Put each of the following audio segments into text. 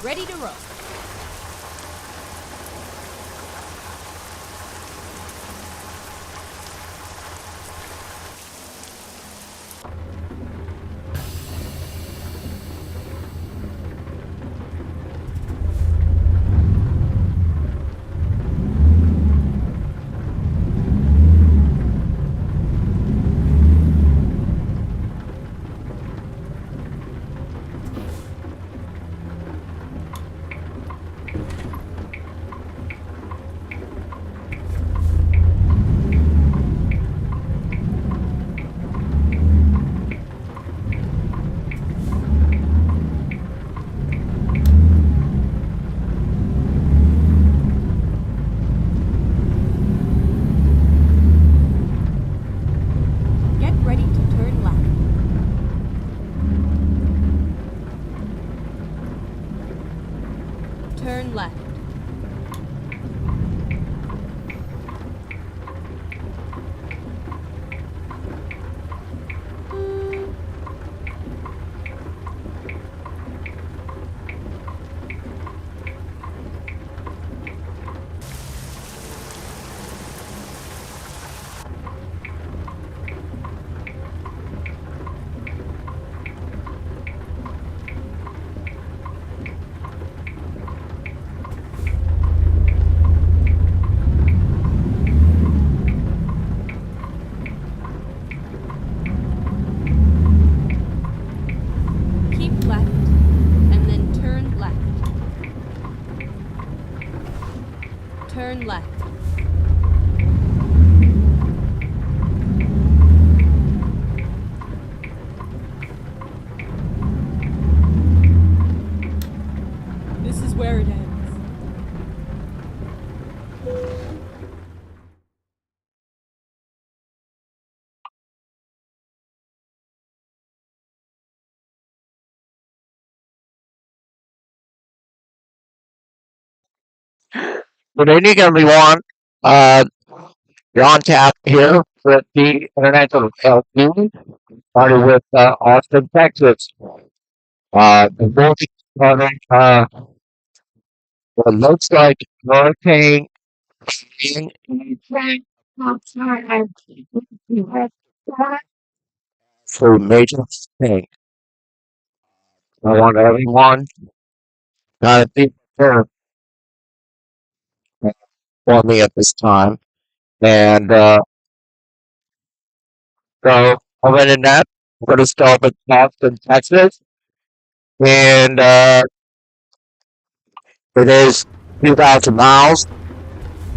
Ready to roll. Turn left. Turn left. This is where it ends. Good evening, everyone. Uh, you're on tap here with the International Health News, started with Austin, Texas. The boat starting, what looks like Hurricane Helene is trying for major thing. I want everyone to be prepared for me at this time. And so, other than that, we're going to start with Austin, Texas. And it is 2,000 miles,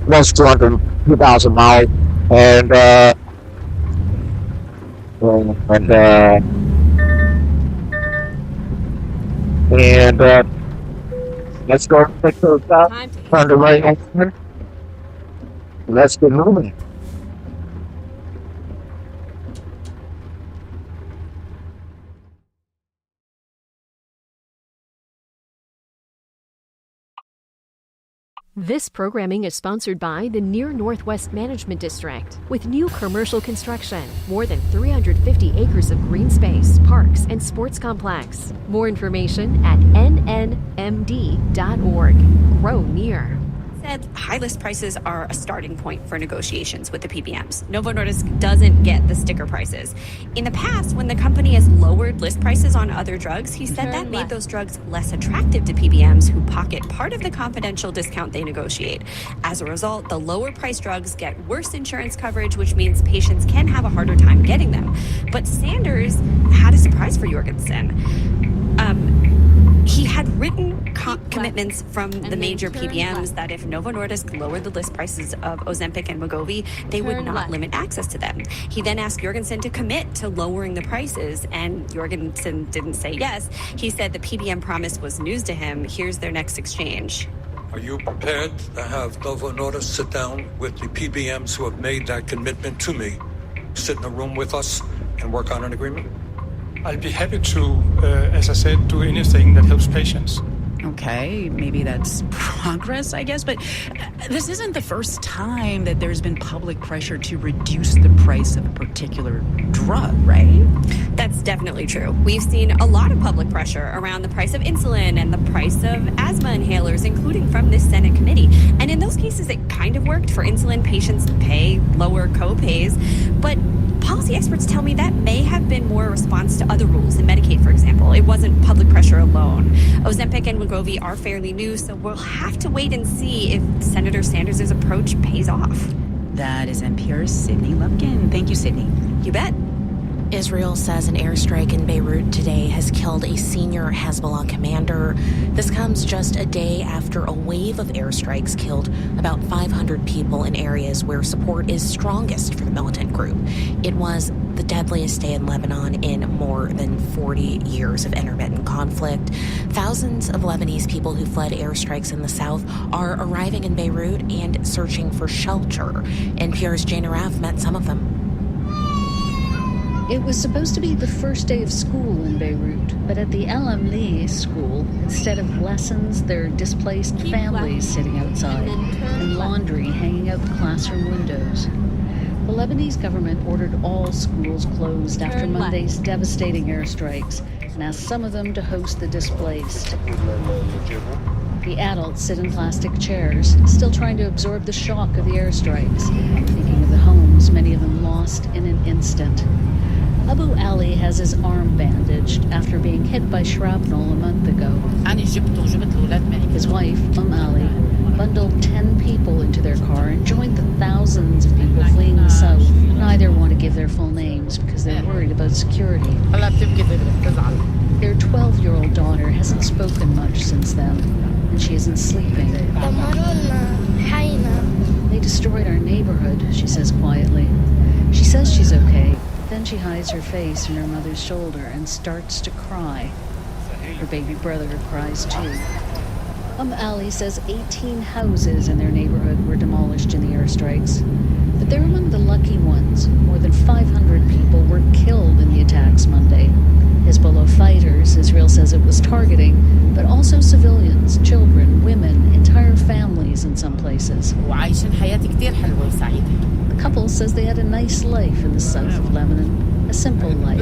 almost 2,000 miles. And, and, uh, and let's go pick those up, turn the right on, let's get moving. This programming is sponsored by the Near Northwest Management District. With new commercial construction, more than 350 acres of green space, parks, and sports complex. More information at nnmd.org. Grow near. Said high list prices are a starting point for negotiations with the PBMs. Novo Nordisk doesn't get the sticker prices. In the past, when the company has lowered list prices on other drugs, he said that made those drugs less attractive to PBMs who pocket part of the confidential discount they negotiate. As a result, the lower priced drugs get worse insurance coverage, which means patients can have a harder time getting them. But Sanders had a surprise for Jorgensen. He had written commitments from the major PBMs that if Novo Nordisk lowered the list prices of Ozempic and Wegovy, they would not limit access to them. He then asked Jorgensen to commit to lowering the prices, and Jorgensen didn't say yes. He said the PBM promise was news to him. Here's their next exchange. Are you prepared to have Novo Nordisk sit down with the PBMs who have made that commitment to me, sit in a room with us and work on an agreement? I'll be happy to, as I said, do anything that helps patients. Okay, maybe that's progress, I guess, but this isn't the first time that there's been public pressure to reduce the price of a particular drug, right? That's definitely true. We've seen a lot of public pressure around the price of insulin and the price of asthma inhalers, including from this Senate committee. And in those cases, it kind of worked. For insulin, patients pay lower co-pays, but policy experts tell me that may have been more a response to other rules in Medicaid, for example. It wasn't public pressure alone. Ozempic and Wegovy are fairly new, so we'll have to wait and see if Senator Sanders' approach pays off. That is NPR's Sydney Lupkin. Thank you, Sydney. You bet. Israel says an airstrike in Beirut today has killed a senior Hezbollah commander. This comes just a day after a wave of airstrikes killed about 500 people in areas where support is strongest for the militant group. It was the deadliest day in Lebanon in more than 40 years of intermittent conflict. Thousands of Lebanese people who fled airstrikes in the south are arriving in Beirut and searching for shelter. NPR's Jane Araf met some of them. It was supposed to be the first day of school in Beirut, but at the El Amli school, instead of lessons, there are displaced families sitting outside and laundry hanging out the classroom windows. The Lebanese government ordered all schools closed after Monday's devastating airstrikes and asked some of them to host the displaced. The adults sit in plastic chairs, still trying to absorb the shock of the airstrikes, thinking of the homes many of them lost in an instant. Abu Ali has his arm bandaged after being hit by shrapnel a month ago. His wife, Ali, bundled 10 people into their car and joined the thousands of people fleeing the south. Neither want to give their full names because they're worried about security. Their 12-year-old daughter hasn't spoken much since then, and she isn't sleeping. They destroyed our neighborhood, she says quietly. She says she's okay. Then she hides her face in her mother's shoulder and starts to cry. Her baby brother cries too. Ali says 18 houses in their neighborhood were demolished in the airstrikes. But they're among the lucky ones. More than 500 people were killed in the attacks Monday. Hezbollah fighters, Israel says it was targeting, but also civilians, children, women, entire families in some places. The couple says they had a nice life in the south of Lebanon, a simple life.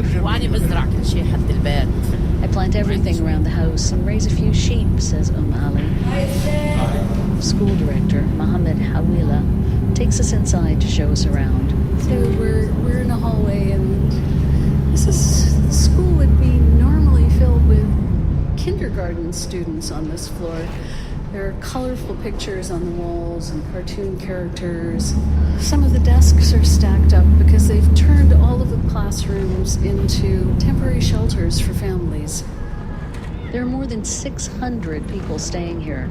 I plant everything around the house and raise a few sheep, says Ali. School director Mohammed Hawila takes us inside to show us around. So we're in a hallway, and the school would be normally filled with kindergarten students on this floor. There are colorful pictures on the walls and cartoon characters. Some of the desks are stacked up because they've turned all of the classrooms into temporary shelters for families. There are more than 600 people staying here.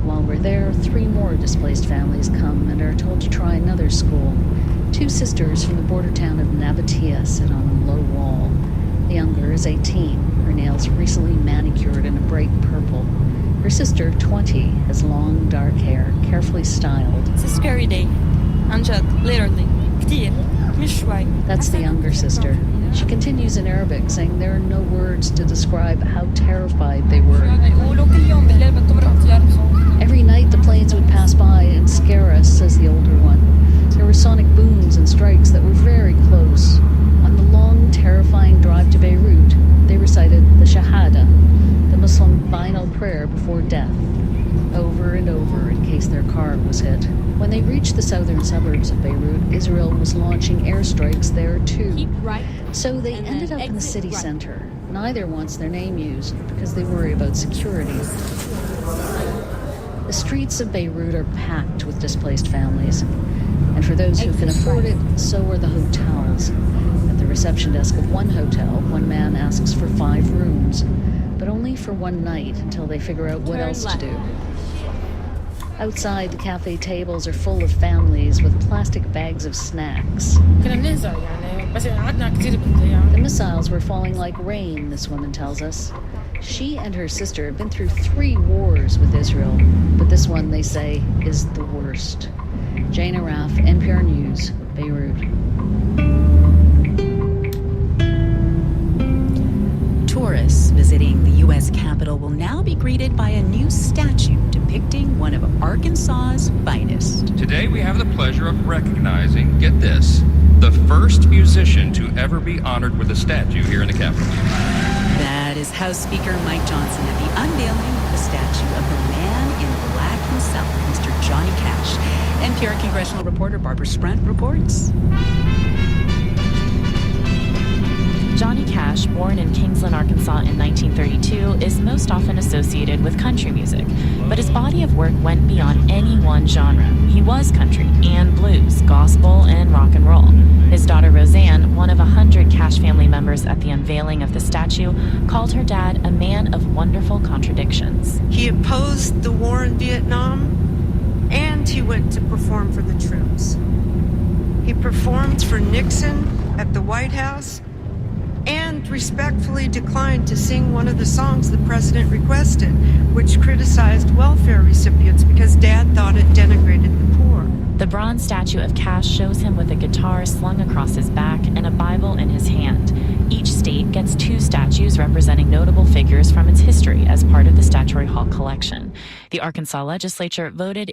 While we're there, 3 more displaced families come and are told to try another school. 2 sisters from the border town of Nabatea sit on a low wall. The younger is 18. Her nails recently manicured in a bright purple. Her sister, 20, has long, dark hair, carefully styled. It's a scary day. Anjad, literally. That's the younger sister. She continues in Arabic, saying there are no words to describe how terrified they were. Every night the planes would pass by and scare us, says the older one. There were sonic booms and strikes that were very close. On the long, terrifying drive to Beirut, they recited the Shahada, the Muslim final prayer before death, over and over in case their car was hit. When they reached the southern suburbs of Beirut, Israel was launching airstrikes there too. Keep right. So they ended up in the city center. Neither wants their name used because they worry about security. The streets of Beirut are packed with displaced families. And for those who can afford it, so are the hotels. At the reception desk of one hotel, one man asks for 5 rooms, but only for one night until they figure out what else to do. Outside, the cafe tables are full of families with plastic bags of snacks. The missiles were falling like rain, this woman tells us. She and her sister have been through 3 wars with Israel, but this one, they say, is the worst. Jane Araf, NPR News, Beirut. Tourists visiting the U.S. Capitol will now be greeted by a new statue depicting one of Arkansas's finest. Today we have the pleasure of recognizing, get this, the first musician to ever be honored with a statue here in the Capitol. That is House Speaker Mike Johnson at the unveiling of the statue of the man in black himself, Mr. Johnny Cash. NPR congressional reporter Barbara Sprent reports. Johnny Cash, born in Kingsland, Arkansas in 1932, is most often associated with country music, but his body of work went beyond any one genre. He was country and blues, gospel, and rock and roll. His daughter Roseanne, one of 100 Cash family members at the unveiling of the statue, called her dad a man of wonderful contradictions. He opposed the war in Vietnam, and he went to perform for the troops. He performed for Nixon at the White House and respectfully declined to sing one of the songs the president requested, which criticized welfare recipients because Dad thought it denigrated the poor. The bronze statue of Cash shows him with a guitar slung across his back and a Bible in his hand. Each state gets 2 statues representing notable figures from its history as part of the Statuary Hall collection. The Arkansas legislature voted.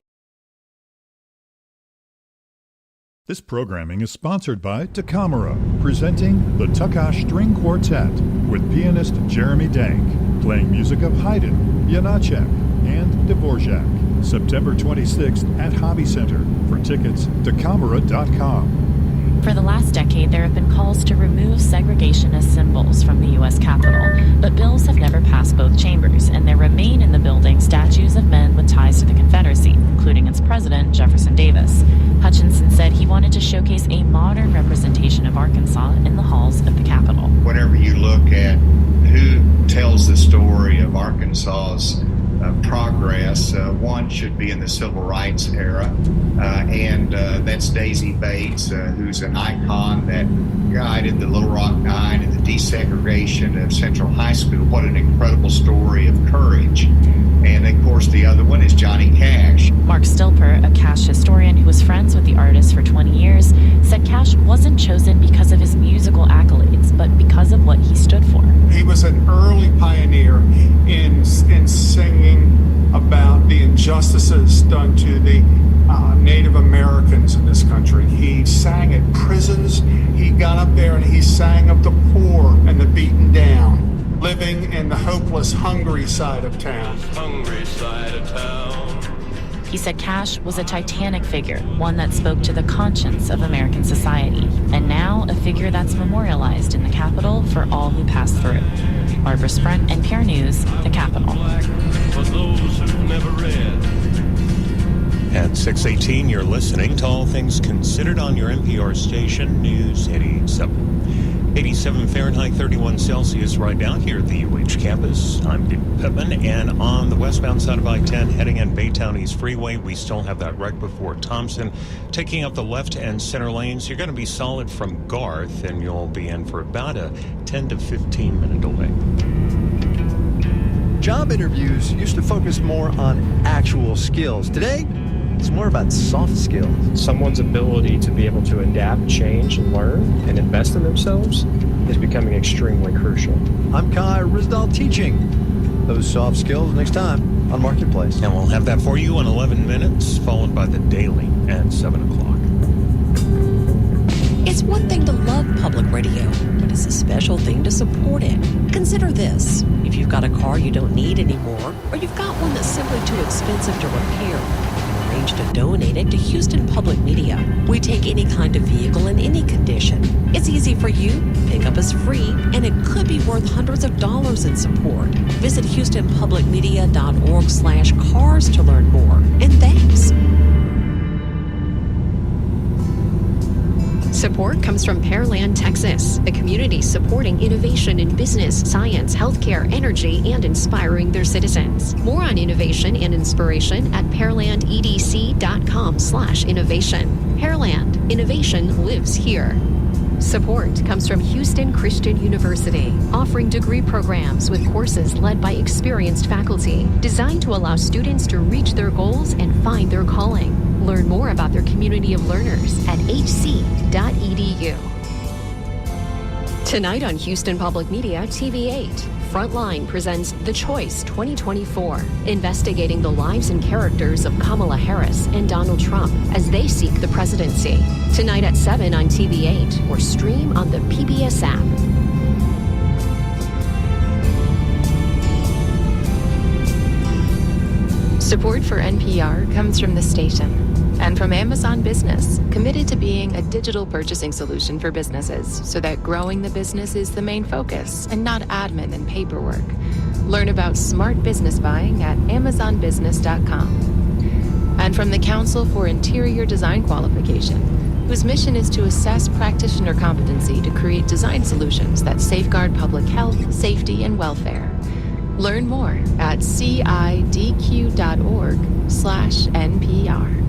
This programming is sponsored by Takamura, presenting the Takash String Quartet with pianist Jeremy Dank, playing music of Haydn, Janacek, and Dvorak. September 26th at Hobby Center. For tickets, takamura.com. For the last decade, there have been calls to remove segregationist symbols from the U.S. Capitol, but bills have never passed both chambers, and there remain in the building statues of men with ties to the Confederacy, including its president, Jefferson Davis. Hutchinson said he wanted to showcase a modern representation of Arkansas in the halls of the Capitol. Whenever you look at who tells the story of Arkansas's progress, one should be in the civil rights era, and that's Daisy Bates, who's an icon that guided the Little Rock Nine and the desegregation of Central High School. What an incredible story of courage. And of course, the other one is Johnny Cash. Mark Stilper, a Cash historian who was friends with the artist for 20 years, said Cash wasn't chosen because of his musical accolades, but because of what he stood for. He was an early pioneer in singing about the injustices done to the Native Americans in this country. He sang at prisons. He got up there and he sang of the poor and the beaten down, living in the hopeless, hungry side of town. Hungry side of town. He said Cash was a titanic figure, one that spoke to the conscience of American society, and now a figure that's memorialized in the Capitol for all who pass through. Barbara Sprent, NPR News, the Capitol. For those who've never read. At 6:18, you're listening to All Things Considered on your NPR station, News 87. 87 Fahrenheit, 31 Celsius right now here at the UH campus. I'm David Pittman, and on the westbound side of I-10 heading in Baytown East Freeway, we still have that wreck before Thompson. Taking up the left and center lanes, you're going to be solid from Garth, and you'll be in for about a 10 to 15 minute delay. Job interviews used to focus more on actual skills. Today, it's more about soft skills. Someone's ability to be able to adapt, change, and learn, and invest in themselves is becoming extremely crucial. I'm Kai Rizdal teaching those soft skills next time on Marketplace. And we'll have that for you in 11 minutes, followed by the Daily at 7 o'clock. It's one thing to love public radio, but it's a special thing to support it. Consider this. If you've got a car you don't need anymore, or you've got one that's simply too expensive to repair, arrange to donate it to Houston Public Media. We take any kind of vehicle in any condition. It's easy for you, pickup is free, and it could be worth hundreds of dollars in support. Visit HoustonPublicMedia.org/cars to learn more. And thanks. Support comes from Pearland, Texas, a community supporting innovation in business, science, healthcare, energy, and inspiring their citizens. More on innovation and inspiration at pearlandedc.com/innovation. Pearland, innovation lives here. Support comes from Houston Christian University, offering degree programs with courses led by experienced faculty, designed to allow students to reach their goals and find their calling. Learn more about their community of learners at hc.edu. Tonight on Houston Public Media TV 8, Frontline presents The Choice 2024, investigating the lives and characters of Kamala Harris and Donald Trump as they seek the presidency. Tonight at 7 on TV8 or stream on the PBS app. Support for NPR comes from the station and from Amazon Business, committed to being a digital purchasing solution for businesses so that growing the business is the main focus and not admin and paperwork. Learn about smart business buying at amazonbusiness.com. And from the Council for Interior Design Qualification, whose mission is to assess practitioner competency to create design solutions that safeguard public health, safety, and welfare. Learn more at cidq.org/NPR.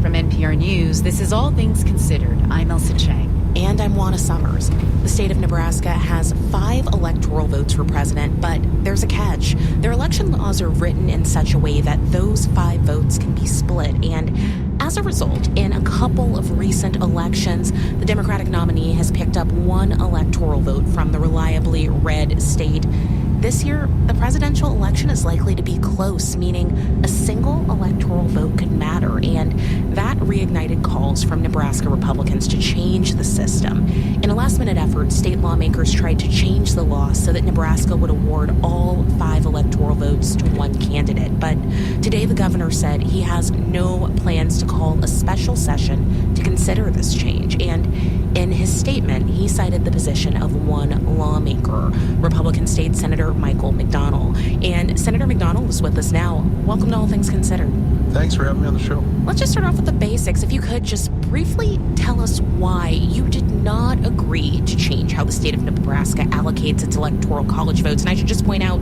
From NPR News, this is All Things Considered. I'm Elsa Chang. And I'm Juana Summers. The state of Nebraska has 5 electoral votes for president, but there's a catch. Their election laws are written in such a way that those 5 votes can be split. And as a result, in a couple of recent elections, the Democratic nominee has picked up 1 electoral vote from the reliably red state. This year, the presidential election is likely to be close, meaning a single electoral vote could matter, and that reignited calls from Nebraska Republicans to change the system. In a last-minute effort, state lawmakers tried to change the law so that Nebraska would award all 5 electoral votes to 1 candidate. But today, the governor said he has no plans to call a special session to consider this change, and in his statement, he cited the position of 1 lawmaker, Republican State Senator Michael McDonnell. And Senator McDonnell is with us now. Welcome to All Things Considered. Thanks for having me on the show. Let's just start off with the basics. If you could just briefly tell us why you did not agree to change how the state of Nebraska allocates its electoral college votes. And I should just point out,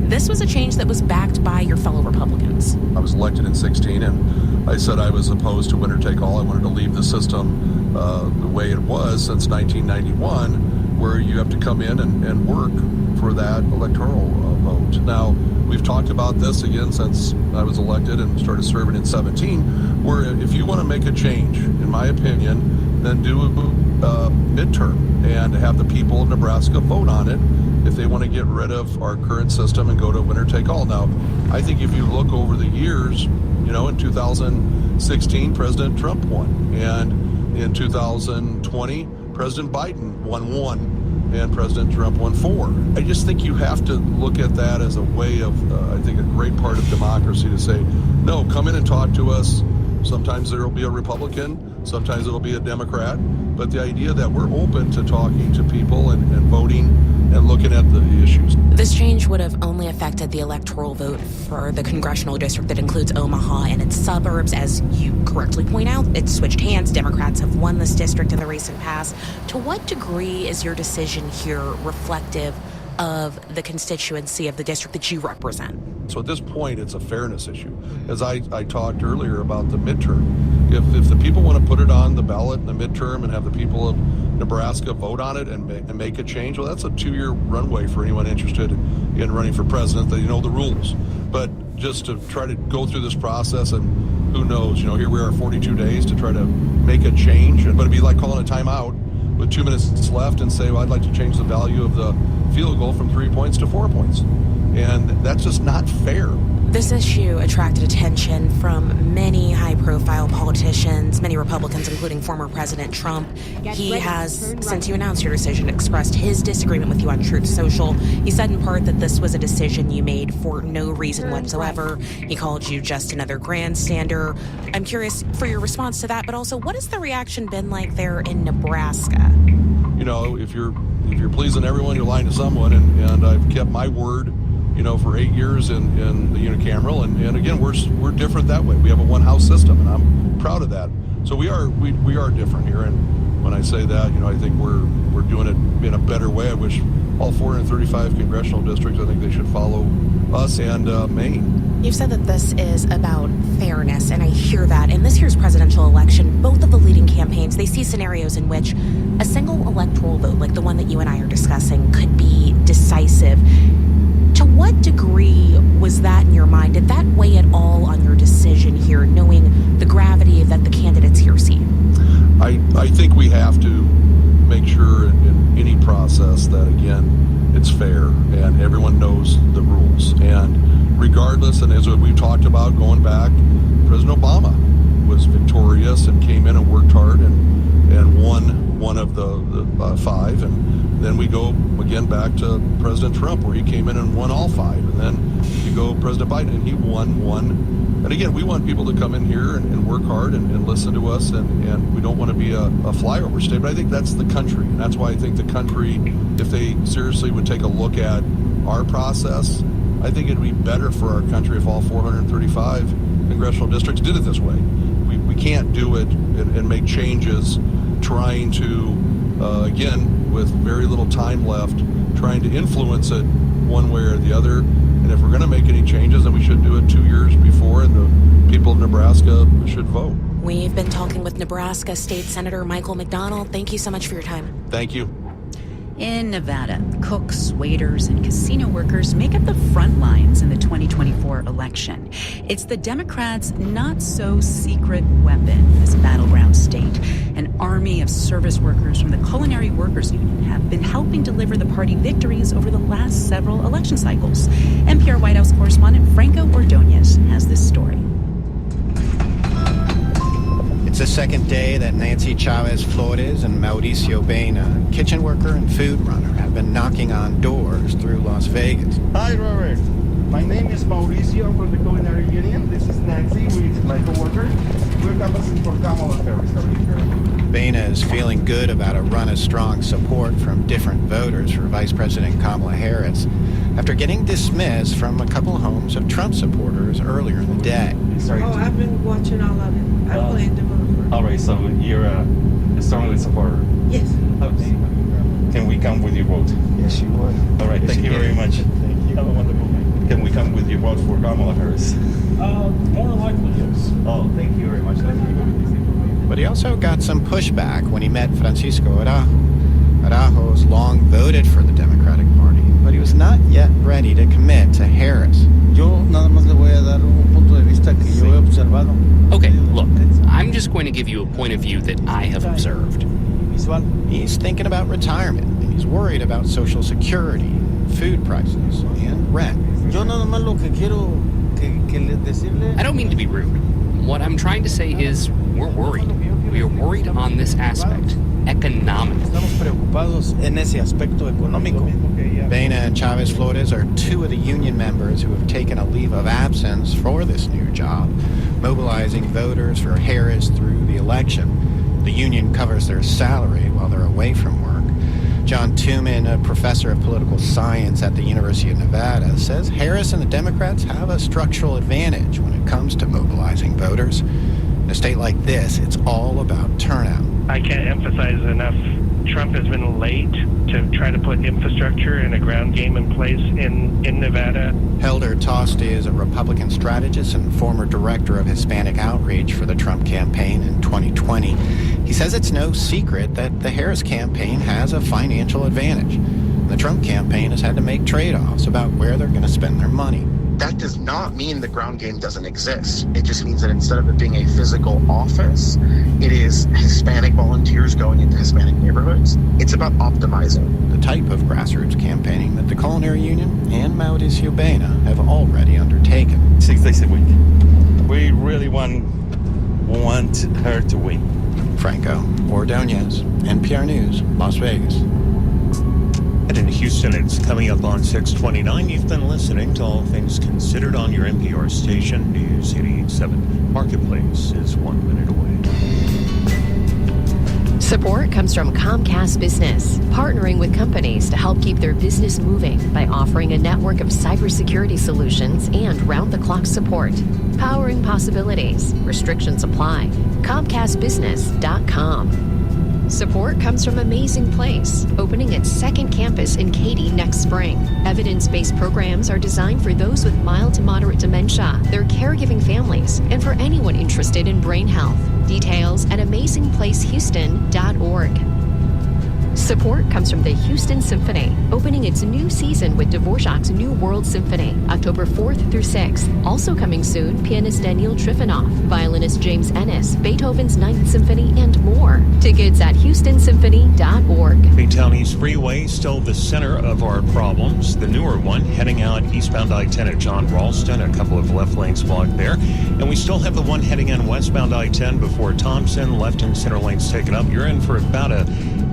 this was a change that was backed by your fellow Republicans. I was elected in 2016, and I said I was opposed to winner take all. I wanted to leave the system the way it was since 1991, where you have to come in and work for that electoral vote. Now, we've talked about this again since I was elected and started serving in 17, where if you want to make a change, in my opinion, then do a midterm and have the people of Nebraska vote on it if they want to get rid of our current system and go to winner take all. Now, I think if you look over the years, in 2016, President Trump won, and in 2020, President Biden won 1, and President Trump won 4. I just think you have to look at that as a way of, I think, a great part of democracy to say, no, come in and talk to us. Sometimes there will be a Republican, sometimes it'll be a Democrat, but the idea that we're open to talking to people and voting and looking at the issues. This change would have only affected the electoral vote for the congressional district that includes Omaha and its suburbs. As you correctly point out, it switched hands. Democrats have won this district in the recent past. To what degree is your decision here reflective of the constituency of the district that you represent? So at this point, it's a fairness issue. As I talked earlier about the midterm, if the people want to put it on the ballot in the midterm and have the people of Nebraska vote on it and make a change, well, that's a 2-year runway for anyone interested in running for president. They know the rules. But just to try to go through this process, and who knows, here we are 42 days to try to make a change, but it'd be like calling a timeout with 2 minutes left and say, well, I'd like to change the value of the field goal from 3 points to 4 points. And that's just not fair. This issue attracted attention from many high-profile politicians, many Republicans, including former President Trump. He has, since you announced your decision, expressed his disagreement with you on Truth Social. He said in part that this was a decision you made for no reason whatsoever. He called you just another grandstander. I'm curious for your response to that, but also, what has the reaction been like there in Nebraska? If you're pleasing everyone, you're lying to someone, and I've kept my word, for 8 years in the unicameral, and again, we're different that way. We have a one-house system, and I'm proud of that. So we are different here, and when I say that, I think we're doing it in a better way. I wish all 435 congressional districts, I think they should follow us and Maine. You've said that this is about fairness, and I hear that. In this year's presidential election, both of the leading campaigns, they see scenarios in which a single electoral vote, like the one that you and I are discussing, could be decisive. To what degree was that in your mind? Did that weigh at all on your decision here, knowing the gravity that the candidates here see? I think we have to make sure in any process that, again, it's fair and everyone knows the rules. And regardless, and as we've talked about going back, President Obama was victorious and came in and worked hard and won one of the 5. And then we go again back to President Trump, where he came in and won all 5. And then you go President Biden, and he won 1. And again, we want people to come in here and work hard and listen to us, and we don't want to be a flyover state. But I think that's the country, and that's why I think the country, if they seriously would take a look at our process, I think it'd be better for our country if all 435 congressional districts did it this way. We can't do it and make changes trying to, again, with very little time left, trying to influence it one way or the other. And if we're going to make any changes, then we should do it 2 years before, and the people of Nebraska should vote. We've been talking with Nebraska State Senator Michael McDonald. Thank you so much for your time. Thank you. In Nevada, cooks, waiters, and casino workers make up the front lines in the 2024 election. It's the Democrats' not-so-secret weapon, this battleground state. An army of service workers from the Culinary Workers Union have been helping deliver the party victories over the last several election cycles. NPR White House correspondent Franco Ordonez has this story. It's the second day that Nancy Chavez Flores and Mauricio Baena, kitchen worker and food runner, have been knocking on doors through Las Vegas. Hi, Robert. My name is Mauricio from the Culinary Union. This is Nancy, who is my coworker. We're canvassing for Kamala Harris. Baena is feeling good about a run of strong support from different voters for Vice President Kamala Harris after getting dismissed from a couple homes of Trump supporters earlier in the day. I've been watching all of it. I plan to vote for it. All right, so you're a strongly supporter? Yes. Okay. Can we come with your vote? Yes, you would. All right, thank you very much. Thank you. Have a wonderful day. Can we come with your vote for Kamala Harris? More than likely, yes. Oh, thank you very much. But he also got some pushback when he met Francisco Araujo. Araujo's long voted for the Democratic Party, but he was not yet ready to commit to Harris. Yo nada más le voy a dar un punto de vista que yo he observado. Okay, look, I'm just going to give you a point of view that I have observed. He's thinking about retirement, and he's worried about Social Security, food prices, and rent. Yo nada más lo que quiero que le decirle. I don't mean to be rude. What I'm trying to say is we're worried. We are worried on this aspect, economic. Estamos preocupados en ese aspecto económico. Baena and Chavez Flores are 2 of the union members who have taken a leave of absence for this new job, mobilizing voters for Harris through the election. The union covers their salary while they're away from work. John Tooman, a professor of political science at the University of Nevada, says Harris and the Democrats have a structural advantage when it comes to mobilizing voters. In a state like this, it's all about turnout. I can't emphasize enough, Trump has been late to try to put infrastructure and a ground game in place in Nevada. Helder Tosti is a Republican strategist and former director of Hispanic outreach for the Trump campaign in 2020. He says it's no secret that the Harris campaign has a financial advantage. The Trump campaign has had to make trade-offs about where they're going to spend their money. That does not mean the ground game doesn't exist. It just means that instead of it being a physical office, it is Hispanic volunteers going into Hispanic neighborhoods. It's about optimizing. The type of grassroots campaigning that the Culinary Union and Mauricio Baena have already undertaken. 6 days a week. We really want her to win. Franco Ordonez, NPR News, Las Vegas. And in Houston, it's coming up on 6:29. You've been listening to All Things Considered on your NPR station, News 88.7. Marketplace is 1 minute away. Support comes from Comcast Business, partnering with companies to help keep their business moving by offering a network of cybersecurity solutions and round-the-clock support. Powering possibilities. Restrictions apply. ComcastBusiness.com. Support comes from Amazing Place, opening its second campus in Katy next spring. Evidence-based programs are designed for those with mild to moderate dementia, their caregiving families, and for anyone interested in brain health. Details at amazingplacehouston.org. Support comes from the Houston Symphony, opening its new season with Dvorak's New World Symphony, October 4th through 6th. Also coming soon, pianist Daniil Trifonov, violinist James Ennis, Beethoven's Ninth Symphony, and more. Tickets at Houston HoustonSymphony.org. Baytown East Freeway, still the center of our problems. The newer one heading out eastbound I-10 at John Ralston, a couple of left lanes blocked there. And we still have the one heading in westbound I-10 before Thompson, left and center lanes taken up. You're in for about a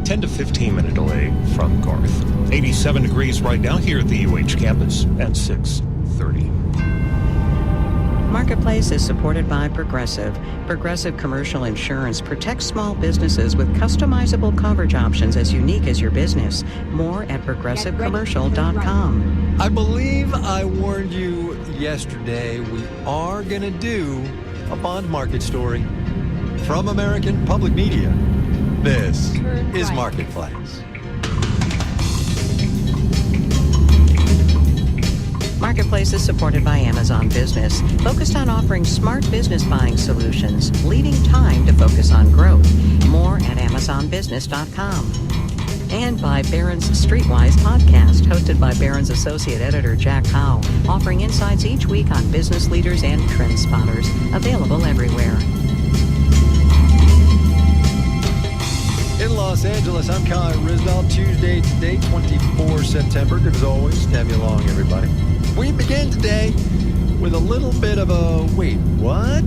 10 to 15 minute delay from Garth. 87 degrees right now here at the UH campus at 6:30. Marketplace is supported by Progressive. Progressive Commercial Insurance protects small businesses with customizable coverage options as unique as your business. More at progressivecommercial.com. I believe I warned you yesterday we are going to do a bond market story from American Public Media. This is Marketplace. Marketplace is supported by Amazon Business, focused on offering smart business buying solutions, leaving time to focus on growth. More at amazonbusiness.com. And by Barron's Streetwise podcast, hosted by Barron's Associate Editor Jack Howe, offering insights each week on business leaders and trend spotters, available everywhere. In Los Angeles, I'm Kai Risdall. Tuesday today, 24 September. Good as always to have you along, everybody. We begin today with a little bit of a wait, what?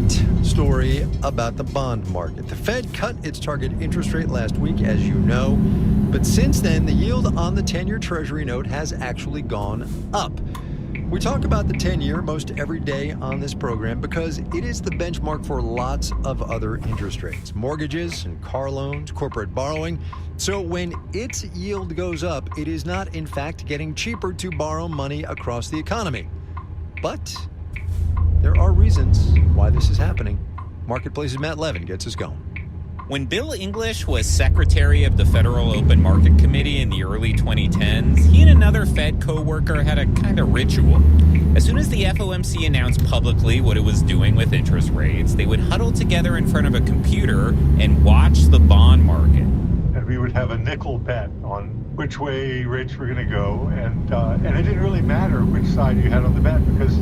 Story about the bond market. The Fed cut its target interest rate last week, as you know, but since then, the yield on the 10-year Treasury note has actually gone up. We talk about the 10-year most every day on this program because it is the benchmark for lots of other interest rates, mortgages and car loans, corporate borrowing. So when its yield goes up, it is not, in fact, getting cheaper to borrow money across the economy. But there are reasons why this is happening. Marketplace's Matt Levin gets us going. When Bill English was secretary of the Federal Open Market Committee in the early 2010s, he and another Fed co-worker had a kind of ritual. As soon as the FOMC announced publicly what it was doing with interest rates, they would huddle together in front of a computer and watch the bond market. And we would have a nickel bet on which way rates were going to go, and it didn't really matter which side you had on the bet because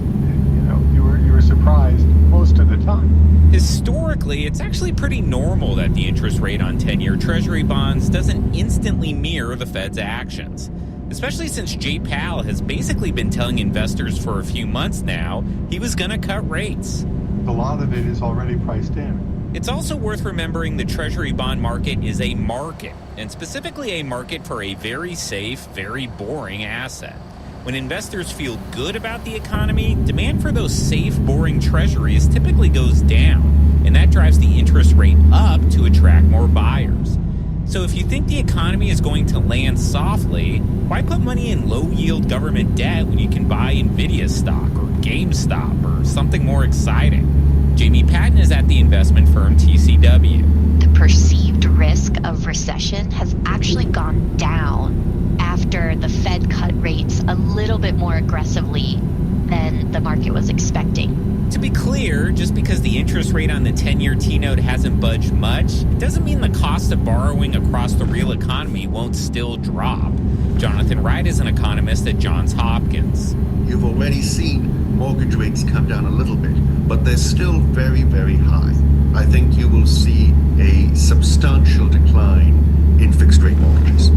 you were surprised most of the time. Historically, it's actually pretty normal that the interest rate on 10-year Treasury bonds doesn't instantly mirror the Fed's actions, especially since Jay Powell has basically been telling investors for a few months now he was going to cut rates. A lot of it is already priced in. It's also worth remembering the Treasury bond market is a market, and specifically a market for a very safe, very boring asset. When investors feel good about the economy, demand for those safe, boring treasuries typically goes down, and that drives the interest rate up to attract more buyers. So if you think the economy is going to land softly, why put money in low-yield government debt when you can buy Nvidia stock or GameStop or something more exciting? Jamie Patton is at the investment firm TCW. The perceived risk of recession has actually gone down after the Fed cut rates a little bit more aggressively than the market was expecting. To be clear, just because the interest rate on the 10-year T-note hasn't budged much, it doesn't mean the cost of borrowing across the real economy won't still drop. Jonathan Wright is an economist at Johns Hopkins. You've already seen mortgage rates come down a little bit, but they're still very, very high. I think you will see a substantial decline in fixed-rate mortgages.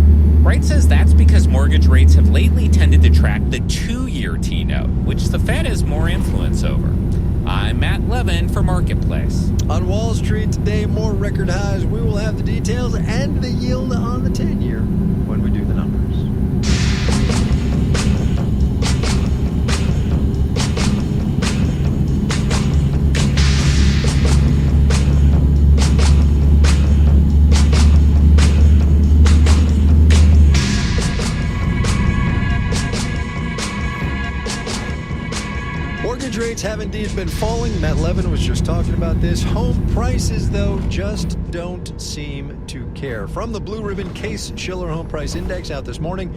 Wright says that's because mortgage rates have lately tended to track the 2-year T-note, which the Fed has more influence over. I'm Matt Levin for Marketplace. On Wall Street today, more record highs. We will have the details and the yield on the 10-year when we do the numbers. Mortgage rates have indeed been falling. Matt Levin was just talking about this. Home prices, though, just don't seem to care. From the Blue Ribbon Case-Shiller Home Price Index out this morning,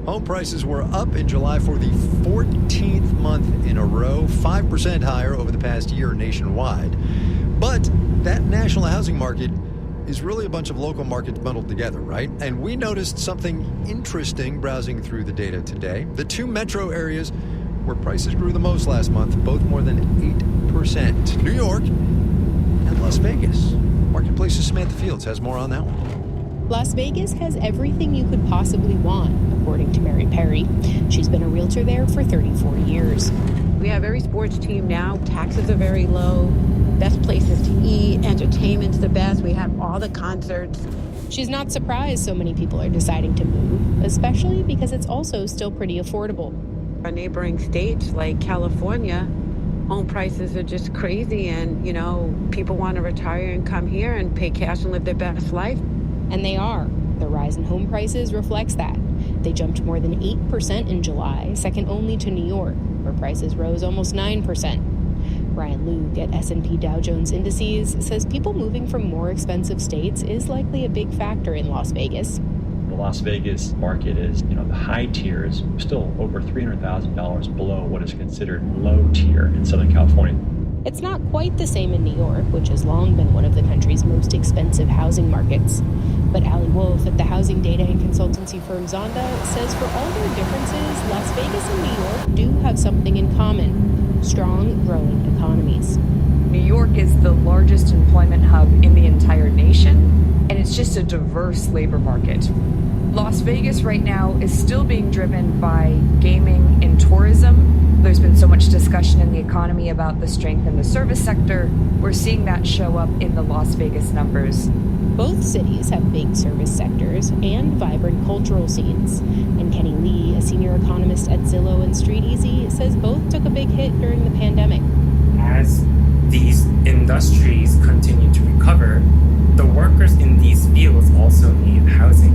home prices were up in July for the 14th month in a row, 5% higher over the past year nationwide. But that national housing market is really a bunch of local markets bundled together, right? And we noticed something interesting browsing through the data today. The two metro areas where prices grew the most last month, both more than 8%. New York and Las Vegas. Marketplace's Samantha Fields has more on that one. Las Vegas has everything you could possibly want, according to Mary Perry. She's been a realtor there for 34 years. We have every sports team now. Taxes are very low. Best places to eat. Entertainment's the best. We have all the concerts. She's not surprised so many people are deciding to move, especially because it's also still pretty affordable. Our neighboring states like California, home prices are just crazy, and, people want to retire and come here and pay cash and live their best life. And they are. The rise in home prices reflects that. They jumped more than 8% in July, second only to New York, where prices rose almost 9%. Brian Luke at S&P Dow Jones Indices says people moving from more expensive states is likely a big factor in Las Vegas. The Las Vegas market is, the high tier is still over $300,000 below what is considered low tier in Southern California. It's not quite the same in New York, which has long been one of the country's most expensive housing markets. But Ali Wolf at the housing data and consultancy firm Zonda says for all their differences, Las Vegas and New York do have something in common: strong, growing economies. New York is the largest employment hub in the entire nation, and it's just a diverse labor market. Las Vegas right now is still being driven by gaming and tourism. There's been so much discussion in the economy about the strength in the service sector. We're seeing that show up in the Las Vegas numbers. Both cities have big service sectors and vibrant cultural scenes. And Kenny Lee, a senior economist at Zillow and StreetEasy, says both took a big hit during the pandemic. As these industries continue to recover, the workers in these fields also need housing.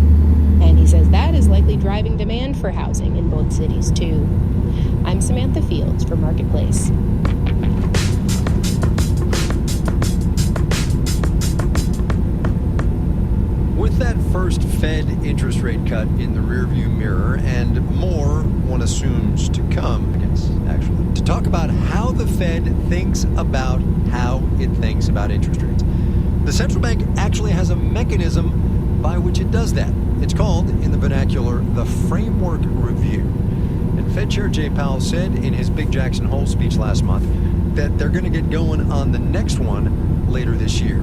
And he says that is likely driving demand for housing in both cities, too. I'm Samantha Fields for Marketplace. With that first Fed interest rate cut in the rearview mirror and more one assumes to come, actually, to talk about how the Fed thinks about how it thinks about interest rates. The central bank actually has a mechanism by which it does that. It's called, in the vernacular, the Framework Review. And Fed Chair Jay Powell said in his Big Jackson Hole speech last month that they're going to get going on the next one later this year.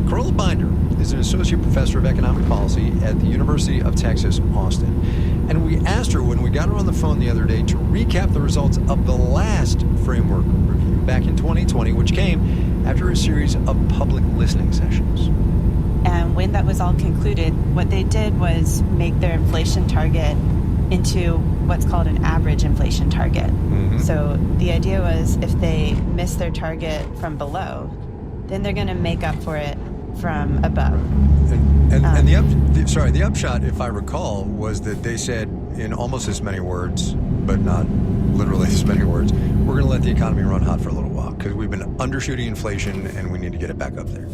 Carola Binder is an associate professor of economic policy at the University of Texas, Austin. And we asked her when we got her on the phone the other day to recap the results of the last Framework Review back in 2020, which came after a series of public listening sessions. And when that was all concluded, what they did was make their inflation target into what's called an average inflation target. Mm-hmm. So the idea was if they miss their target from below, then they're going to make up for it from above. And the upshot, if I recall, was that they said in almost as many words, but not literally as many words, we're going to let the economy run hot for a little while because we've been undershooting inflation and we need to get it back up there.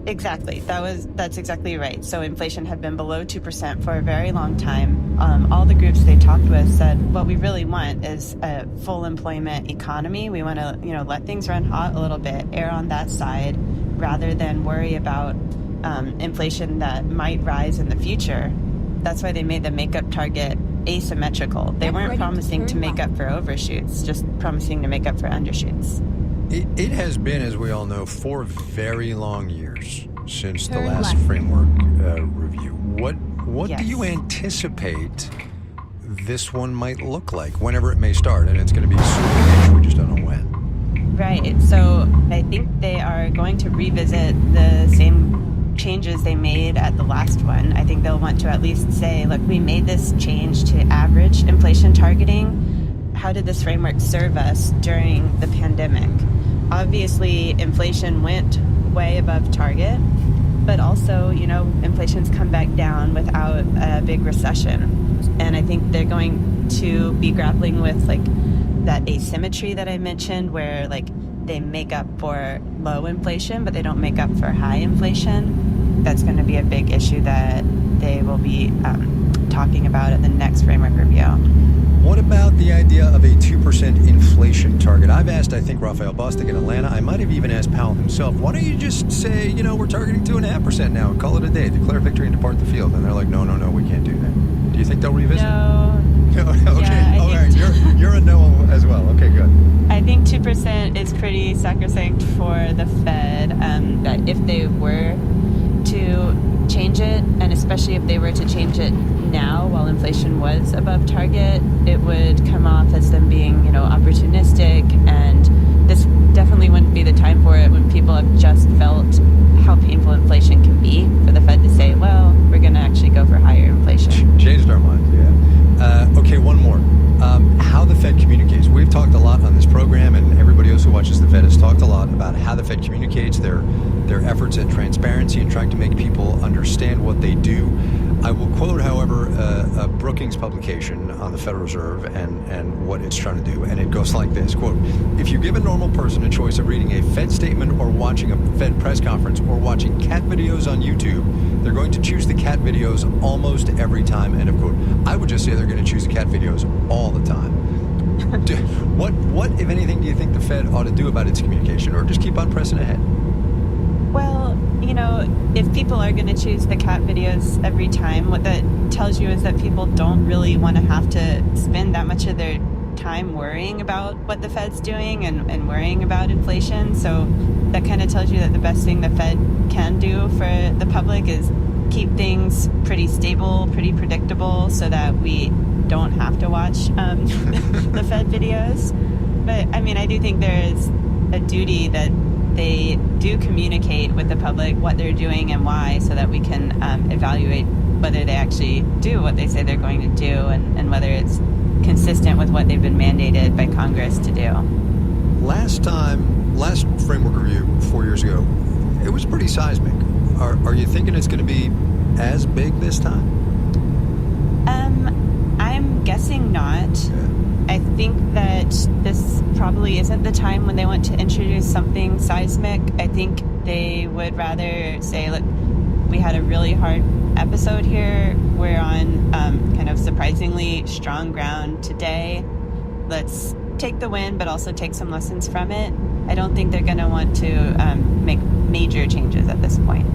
Exactly. That's exactly right. So inflation had been below 2% for a very long time. All the groups they talked with said what we really want is a full employment economy. We want to, let things run hot a little bit, err on that side, rather than worry about inflation that might rise in the future. That's why they made the makeup target asymmetrical. They weren't promising to make up for overshoots, just promising to make up for undershoots. It has been, as we all know, 4 very long years since the last framework review. What do you anticipate this one might look like, whenever it may start? And it's going to be soon, we just don't know when. Right. So I think they are going to revisit the same changes they made at the last one. I think they'll want to at least say, look, we made this change to average inflation targeting. How did this framework serve us during the pandemic? Obviously, inflation went way above target, but also, inflation's come back down without a big recession. And I think they're going to be grappling with that asymmetry that I mentioned, where they make up for low inflation, but they don't make up for high inflation. That's going to be a big issue that they will be talking about at the next framework review. What about the idea of a 2% inflation target? I've asked, I think, Raphael Bostic in Atlanta. I might have even asked Powell himself, why don't you just say, we're targeting 2.5% now and call it a day, declare victory and depart the field? And they're like, no, we can't do that. Do you think they'll revisit? No. Okay, yeah, all right, you're a no as well. Okay, good. I think 2% is pretty sacrosanct for the Fed. That if they were to change it, and especially if they were to change it now while inflation was above target, it would come off as them being, opportunistic, and this definitely wouldn't be the time for it when people have just felt how painful inflation can be, for the Fed to say, well, we're going to actually go for higher inflation. Changed our minds, yeah. Okay, one more. How the Fed communicates. We've talked a lot on this program, and everybody else who watches the Fed has talked a lot about how the Fed communicates, their efforts at transparency and trying to make people understand what they do. I will quote, however, a Brookings publication on the Federal Reserve and what it's trying to do, and it goes like this, quote, if you give a normal person a choice of reading a Fed statement or watching a Fed press conference or watching cat videos on YouTube, they're going to choose the cat videos almost every time, end of quote. I would just say they're going to choose the cat videos all the time. What, if anything, do you think the Fed ought to do about its communication, or just keep on pressing ahead? Well, if people are going to choose the cat videos every time, what that tells you is that people don't really want to have to spend that much of their time worrying about what the Fed's doing and worrying about inflation. So that kind of tells you that the best thing the Fed can do for the public is keep things pretty stable, pretty predictable, so that we don't have to watch the Fed videos. But I do think there is a duty that they do communicate with the public what they're doing and why, so that we can evaluate whether they actually do what they say they're going to do, and whether it's consistent with what they've been mandated by Congress to do. Last framework review 4 years ago, it was pretty seismic. Are you thinking it's going to be as big this time? I'm guessing not. Yeah. I think that this probably isn't the time when they want to introduce something seismic. I think they would rather say, look, we had a really hard episode here. We're on kind of surprisingly strong ground today. Let's take the win, but also take some lessons from it. I don't think they're going to want to make major changes at this point.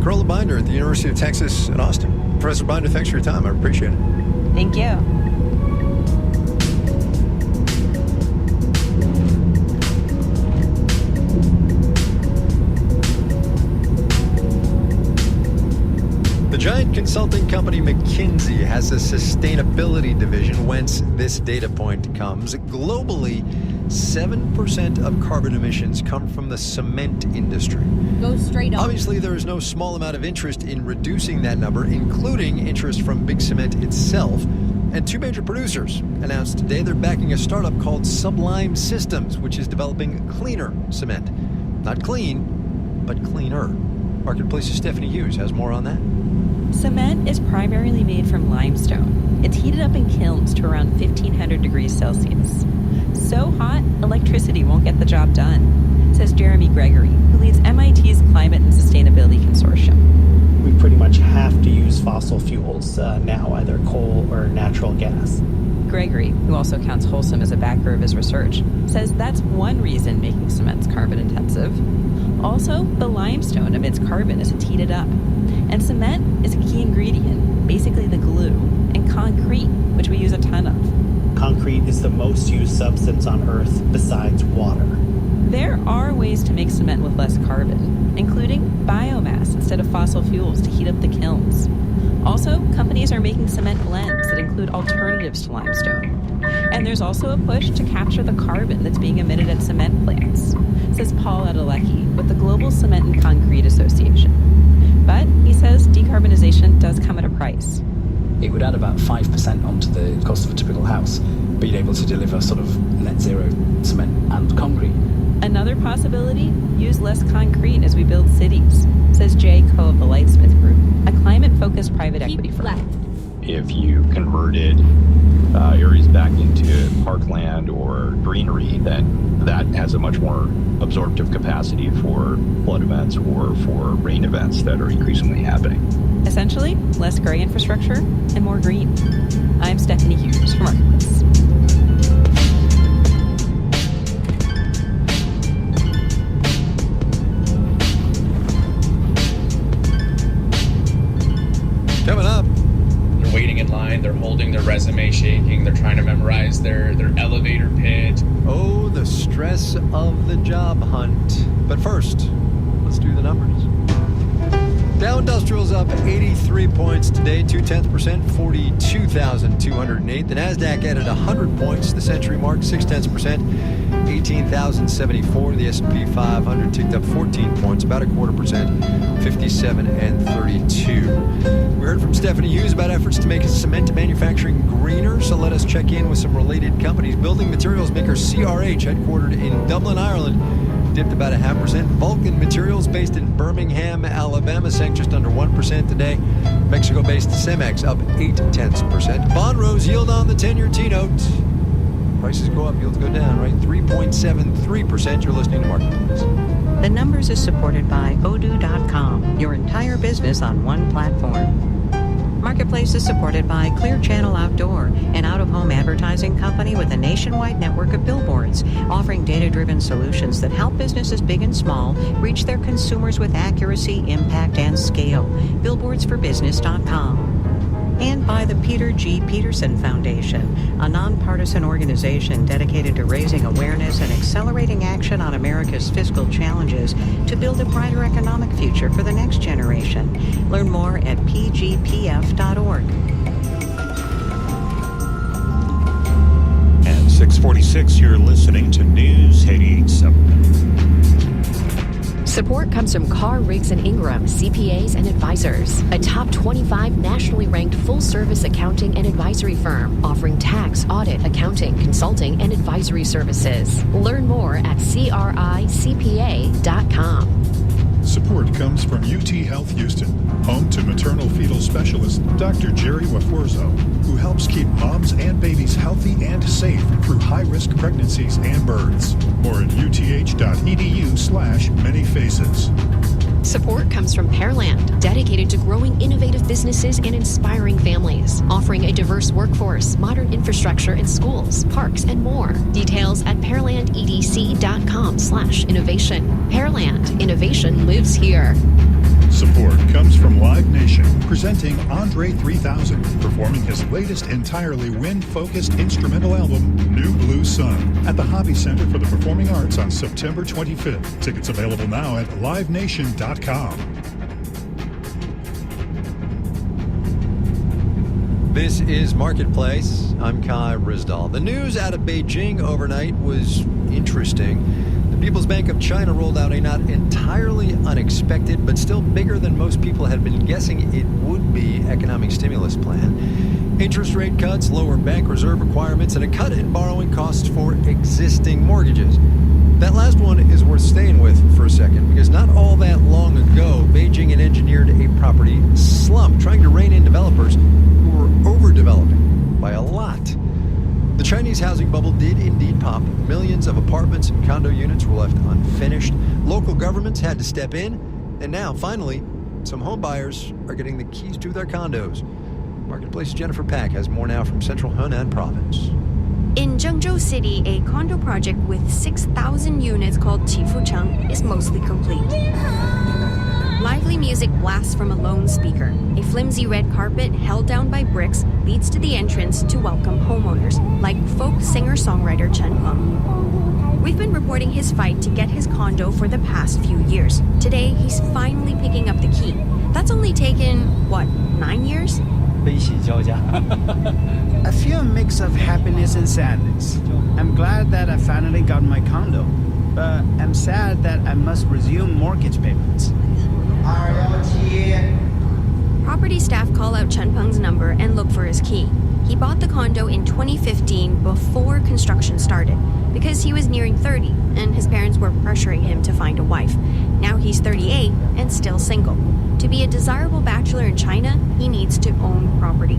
Carola Binder at the University of Texas in Austin. Professor Binder, thanks for your time. I appreciate it. Thank you. The giant consulting company McKinsey has a sustainability division, whence this data point comes. Globally, 7% of carbon emissions come from the cement industry. Go straight up. Obviously, there is no small amount of interest in reducing that number, including interest from Big Cement itself. And two major producers announced today they're backing a startup called Sublime Systems, which is developing cleaner cement. Not clean, but cleaner. Marketplace's Stephanie Hughes has more on that. Cement is primarily made from limestone. It's heated up in kilns to around 1,500 degrees Celsius. So hot, electricity won't get the job done, says Jeremy Gregory, who leads MIT's Climate and Sustainability Consortium. We pretty much have to use fossil fuels now, either coal or natural gas. Gregory, who also counts Wholesome as a backer of his research, says that's one reason making cement's carbon intensive. Also, the limestone emits carbon as it's heated up. And cement is a key ingredient, basically the glue, and concrete, which we use a ton of. Concrete is the most used substance on Earth besides water. There are ways to make cement with less carbon, including biomass instead of fossil fuels to heat up the kilns. Also, companies are making cement blends that include alternatives to limestone. And there's also a push to capture the carbon that's being emitted at cement plants, says Paul Adelecki with the Global Cement and Concrete Association. But he says decarbonization does come at a price. It would add about 5% onto the cost of a typical house, being able to deliver sort of net zero cement and concrete. Another possibility, use less concrete as we build cities, says Jay Coe of the Lightsmith Group, a climate-focused private equity firm. If you converted areas back into parkland or greenery, then that has a much more absorptive capacity for flood events or for rain events that are increasingly happening. Essentially, less gray infrastructure and more green. I'm Stephanie Hughes from Marketplace. Coming up. They're waiting in line, they're holding their resume shaking, they're trying to memorize their elevator pitch. Oh, the stress of the job hunt. But first, let's do the numbers. Dow Industrial's up 83 points today, 0.2%, 42,208. The Nasdaq added 100 points, the century mark, 0.6%, 18,074. The S&P 500 ticked up 14 points, about 0.25%, 57 and 32. We heard from Stephanie Hughes about efforts to make cement manufacturing greener, so let us check in with some related companies. Building materials maker CRH, headquartered in Dublin, Ireland, dipped about 0.5%. Vulcan Materials, based in Birmingham, Alabama, sank just under 1% today. Mexico-based Cemex up 0.8%. Bond rose yield on the 10-year T-note. Prices go up, yields go down, right? 3.73%. You're listening to Marketplace. The Numbers is supported by Odoo.com, your entire business on one platform. Marketplace is supported by Clear Channel Outdoor, an out-of-home advertising company with a nationwide network of billboards, offering data-driven solutions that help businesses big and small reach their consumers with accuracy, impact, and scale. Billboardsforbusiness.com. And by the Peter G. Peterson Foundation, a nonpartisan organization dedicated to raising awareness and accelerating action on America's fiscal challenges to build a brighter economic future for the next generation. Learn more at pgpf.org. At 6:46, you're listening to News 88.7. Support comes from Carr, Riggs & Ingram, CPAs and Advisors, a top 25 nationally ranked full-service accounting and advisory firm offering tax, audit, accounting, consulting, and advisory services. Learn more at cricpa.com. Support comes from UT Health Houston, home to maternal fetal specialist Dr. Jerry Wafuerzo, who helps keep moms and babies healthy and safe through high-risk pregnancies and births. More at uth.edu/manyfaces. Support comes from Pearland, dedicated to growing innovative businesses and inspiring families, offering a diverse workforce, modern infrastructure in schools, parks, and more. Details at pearlandedc.com/innovation. Pearland, innovation lives here. Support comes from Live Nation, presenting Andre 3000, performing his latest entirely wind-focused instrumental album, New Blue Sun, at the Hobby Center for the Performing Arts on September 25th. Tickets available now at livenation.com. This is Marketplace. I'm Kai Rizdal. The news out of Beijing overnight was interesting. The People's Bank of China rolled out a not entirely unexpected, but still bigger than most people had been guessing it would be, economic stimulus plan. Interest rate cuts, lower bank reserve requirements, and a cut in borrowing costs for existing mortgages. That last one is worth staying with for a second, because not all that long ago, Beijing had engineered a property slump, trying to rein in developers who were overdeveloping by a lot. The Chinese housing bubble did indeed pop. Millions of apartments and condo units were left unfinished. Local governments had to step in. And now, finally, some home buyers are getting the keys to their condos. Marketplace's Jennifer Pack has more now from central Henan province. In Zhengzhou City, a condo project with 6,000 units called Qifucheng is mostly complete. Lively music blasts from a lone speaker. A flimsy red carpet held down by bricks leads to the entrance to welcome homeowners, like folk singer-songwriter Chen Peng. We've been reporting his fight to get his condo for the past few years. Today, he's finally picking up the key. That's only taken, 9 years? I feel a mix of happiness and sadness. I'm glad that I finally got my condo, but I'm sad that I must resume mortgage payments. Property staff call out Chen Peng's number and look for his key. He bought the condo in 2015 before construction started because he was nearing 30 and his parents were pressuring him to find a wife. Now he's 38 and still single. To be a desirable bachelor in China, he needs to own property.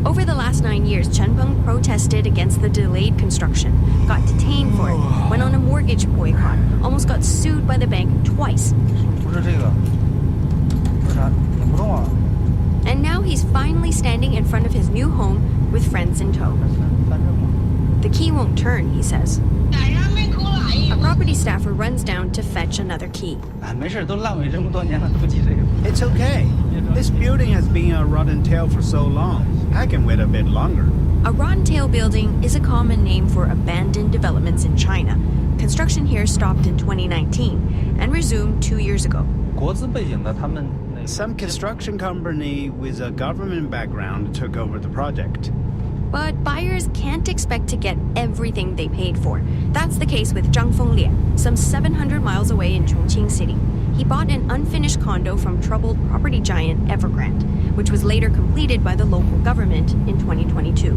Over the last 9 years, Chen Peng protested against the delayed construction, got detained for it, went on a mortgage boycott, almost got sued by the bank twice. And now he's finally standing in front of his new home with friends in tow. The key won't turn, he says. A property staffer runs down to fetch another key. It's okay. This building has been a rotten tail for so long. I can wait a bit longer. A rotten tail building is a common name for abandoned developments in China. Construction here stopped in 2019 and resumed 2 years ago. Some construction company with a government background took over the project. But buyers can't expect to get everything they paid for. That's the case with Zhang Fenglie, some 700 miles away in Chongqing City. He bought an unfinished condo from troubled property giant Evergrande, which was later completed by the local government in 2022.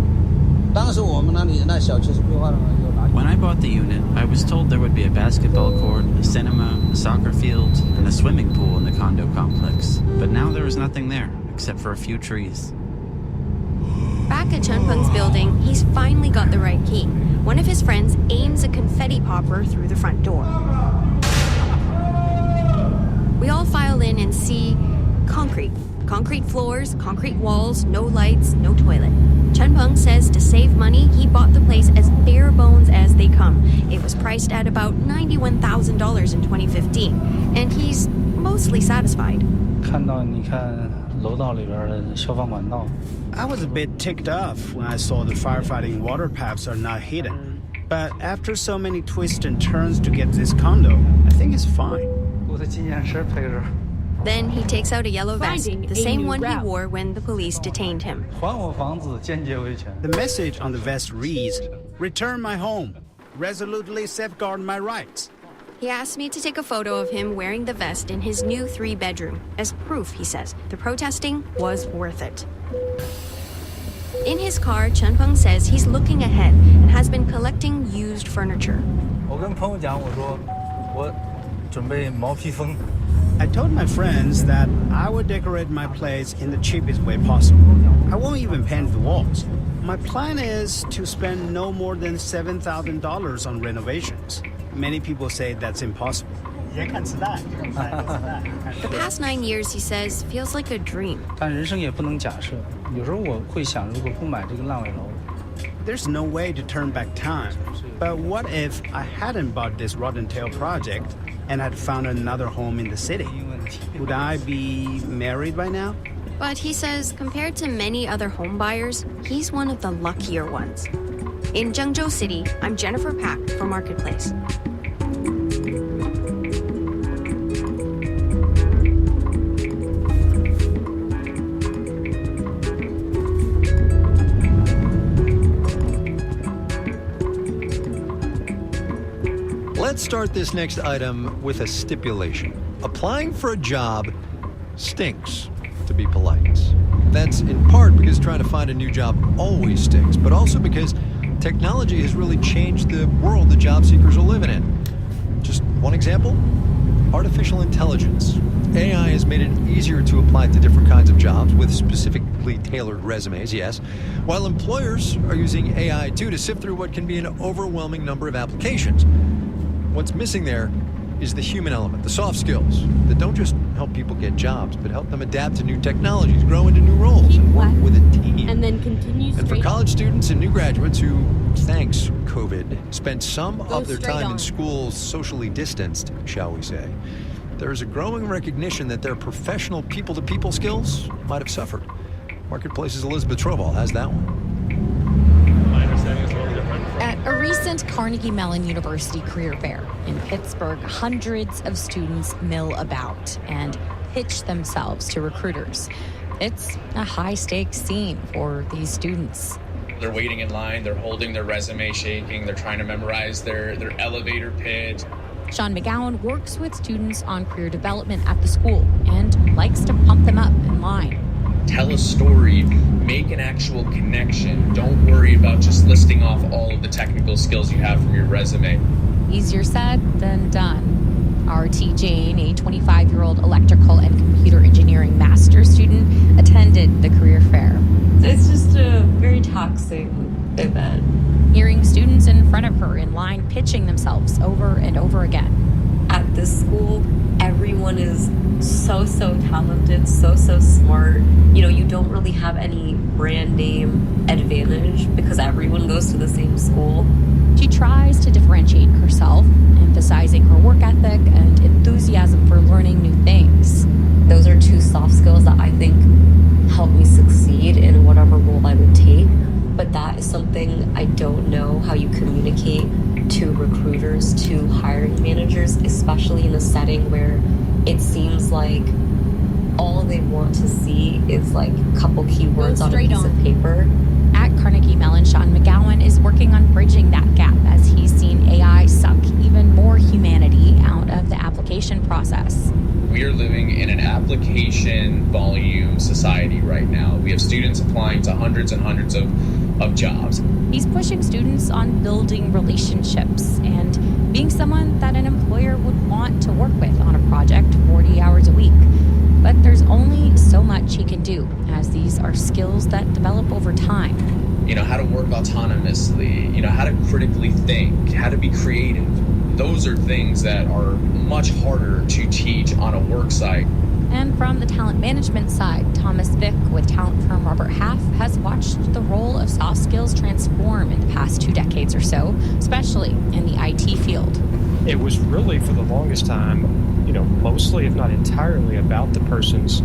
When I bought the unit, I was told there would be a basketball court, a cinema, a soccer field, and a swimming pool in the condo complex. But now there is nothing there, except for a few trees. Back at Chenpeng's building, he's finally got the right key. One of his friends aims a confetti popper through the front door. We all file in and see concrete. Concrete floors, concrete walls, no lights, no toilet. Chenpeng says to save money, he bought the place as bare bones as they come. It was priced at about $91,000 in 2015, and he's mostly satisfied. I was a bit ticked off when I saw the firefighting water pipes are not hidden. But after so many twists and turns to get this condo, I think it's fine. Then he takes out a yellow vest, the same one he wore when the police detained him. The message on the vest reads, "Return my home. Resolutely safeguard my rights." He asked me to take a photo of him wearing the vest in his new 3-bedroom, as proof, he says, the protesting was worth it. In his car, Chenpeng says he's looking ahead and has been collecting used furniture. I told my friends that I would decorate my place in the cheapest way possible. I won't even paint the walls. My plan is to spend no more than $7,000 on renovations. Many people say that's impossible. The past 9 years, he says, feels like a dream. There's no way to turn back time. But what if I hadn't bought this Rotten Tail project and had found another home in the city? Would I be married by now? But he says, compared to many other home buyers, he's one of the luckier ones. In Zhengzhou City, I'm Jennifer Pack for Marketplace. Let's start this next item with a stipulation. Applying for a job stinks, to be polite. That's in part because trying to find a new job always stinks, but also because technology has really changed the world the job seekers are living in. Just one example, artificial intelligence. AI has made it easier to apply to different kinds of jobs with specifically tailored resumes, yes, while employers are using AI too to sift through what can be an overwhelming number of applications. What's missing there is the human element, the soft skills that don't just help people get jobs, but help them adapt to new technologies, grow into new roles, and work with a team. And then continue straight. And for college students and new graduates who, thanks COVID, spent some of their time in school socially distanced, shall we say, there is a growing recognition that their professional people-to-people skills might have suffered. Marketplace's Elizabeth Trovall has that one. At a recent Carnegie Mellon University career fair in Pittsburgh, hundreds of students mill about and pitch themselves to recruiters. It's a high-stakes scene for these students. They're waiting in line, they're holding their resume shaking, they're trying to memorize their elevator pitch. Sean McGowan works with students on career development at the school and likes to pump them up in line. Tell a story, make an actual connection. Don't worry about just listing off all of the technical skills you have from your resume. Easier said than done. R.T. Jane, a 25-year-old electrical and computer engineering master's student, attended the career fair. It's just a very toxic event. Hearing students in front of her in line pitching themselves over and over again. At this school, everyone is so talented, so smart. You know, you don't really have any brand name advantage because everyone goes to the same school. She tries to differentiate herself, emphasizing her work ethic and enthusiasm for learning new things. Those are two soft skills that I think help me succeed in whatever role I would take. But that is something I don't know how you communicate to recruiters, to hiring managers, especially in a setting where it seems like all they want to see is like a couple keywords on a piece of paper. At Carnegie Mellon, Sean McGowan is working on bridging that gap as he's seen AI suck even more humanity out of the application process. We are living in an application volume society right now. We have students applying to hundreds and hundreds of jobs. He's pushing students on building relationships and being someone that an employer would want to work with on a project 40 hours a week. But there's only so much he can do, as these are skills that develop over time. You know, how to work autonomously, you know, how to critically think, how to be creative. Those are things that are much harder to teach on a work site. And from the talent management side, Thomas Vick with talent firm Robert Half has watched the role of soft skills transform in the past 2 decades or so, especially in the IT field. It was really, for the longest time, you know, mostly, if not entirely, about the person's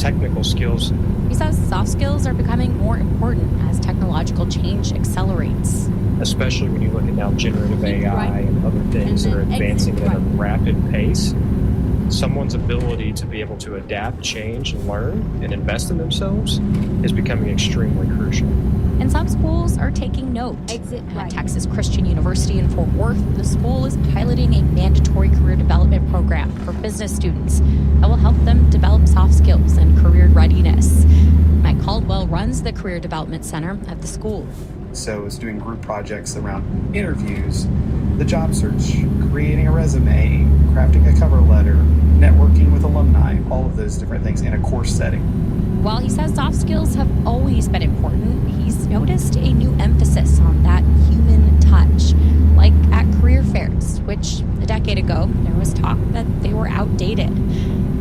technical skills. He says soft skills are becoming more important as technological change accelerates. Especially when you look at now generative AI and other things that are advancing at a rapid pace. Someone's ability to be able to adapt, change, and learn and invest in themselves is becoming extremely crucial. And some schools are taking note. At Texas Christian University in Fort Worth, the school is piloting a mandatory career development program for business students that will help them develop soft skills and career readiness. Mike Caldwell runs the Career Development Center at the school. So it's doing group projects around interviews, the job search, creating a resume, crafting a cover letter, networking with alumni, all of those different things in a course setting. While he says soft skills have always been important, he's noticed a new emphasis on that human touch, like at career fairs, which a decade ago there was talk that they were outdated.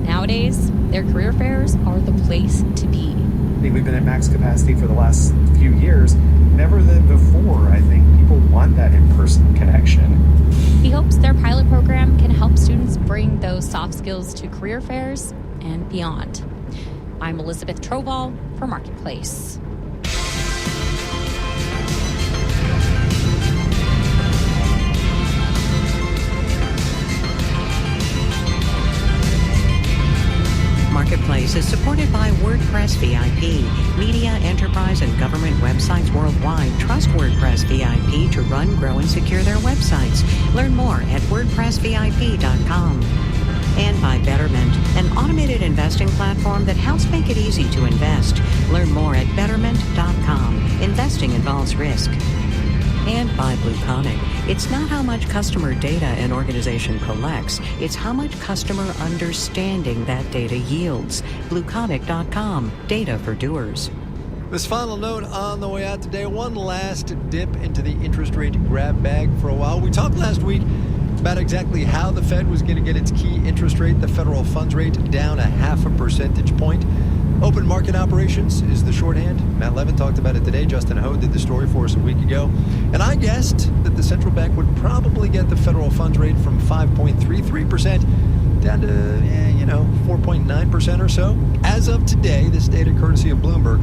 Nowadays, their career fairs are the place to be. We've been at max capacity for the last few years. Never than before, I think people want that in-person connection. He hopes their pilot program can help students bring those soft skills to career fairs and beyond. I'm Elizabeth Trovall for Marketplace. Marketplace is supported by WordPress VIP. Media, enterprise, and government websites worldwide trust WordPress VIP to run, grow, and secure their websites. Learn more at WordPressVIP.com. And by Betterment, an automated investing platform that helps make it easy to invest. Learn more at Betterment.com. Investing involves risk. And by BlueConic. It's not how much customer data an organization collects, it's how much customer understanding that data yields. BlueConic.com. Data for doers. This final note on the way out today, one last dip into the interest rate grab bag for a while. We talked last week about exactly how the Fed was going to get its key interest rate, the federal funds rate, down 0.5 percentage point. Open market operations is the shorthand. Matt Levin talked about it today. Justin Ho did the story for us a week ago. And I guessed that the central bank would probably get the federal funds rate from 5.33% down to, 4.9% or so. As of today, this data courtesy of Bloomberg,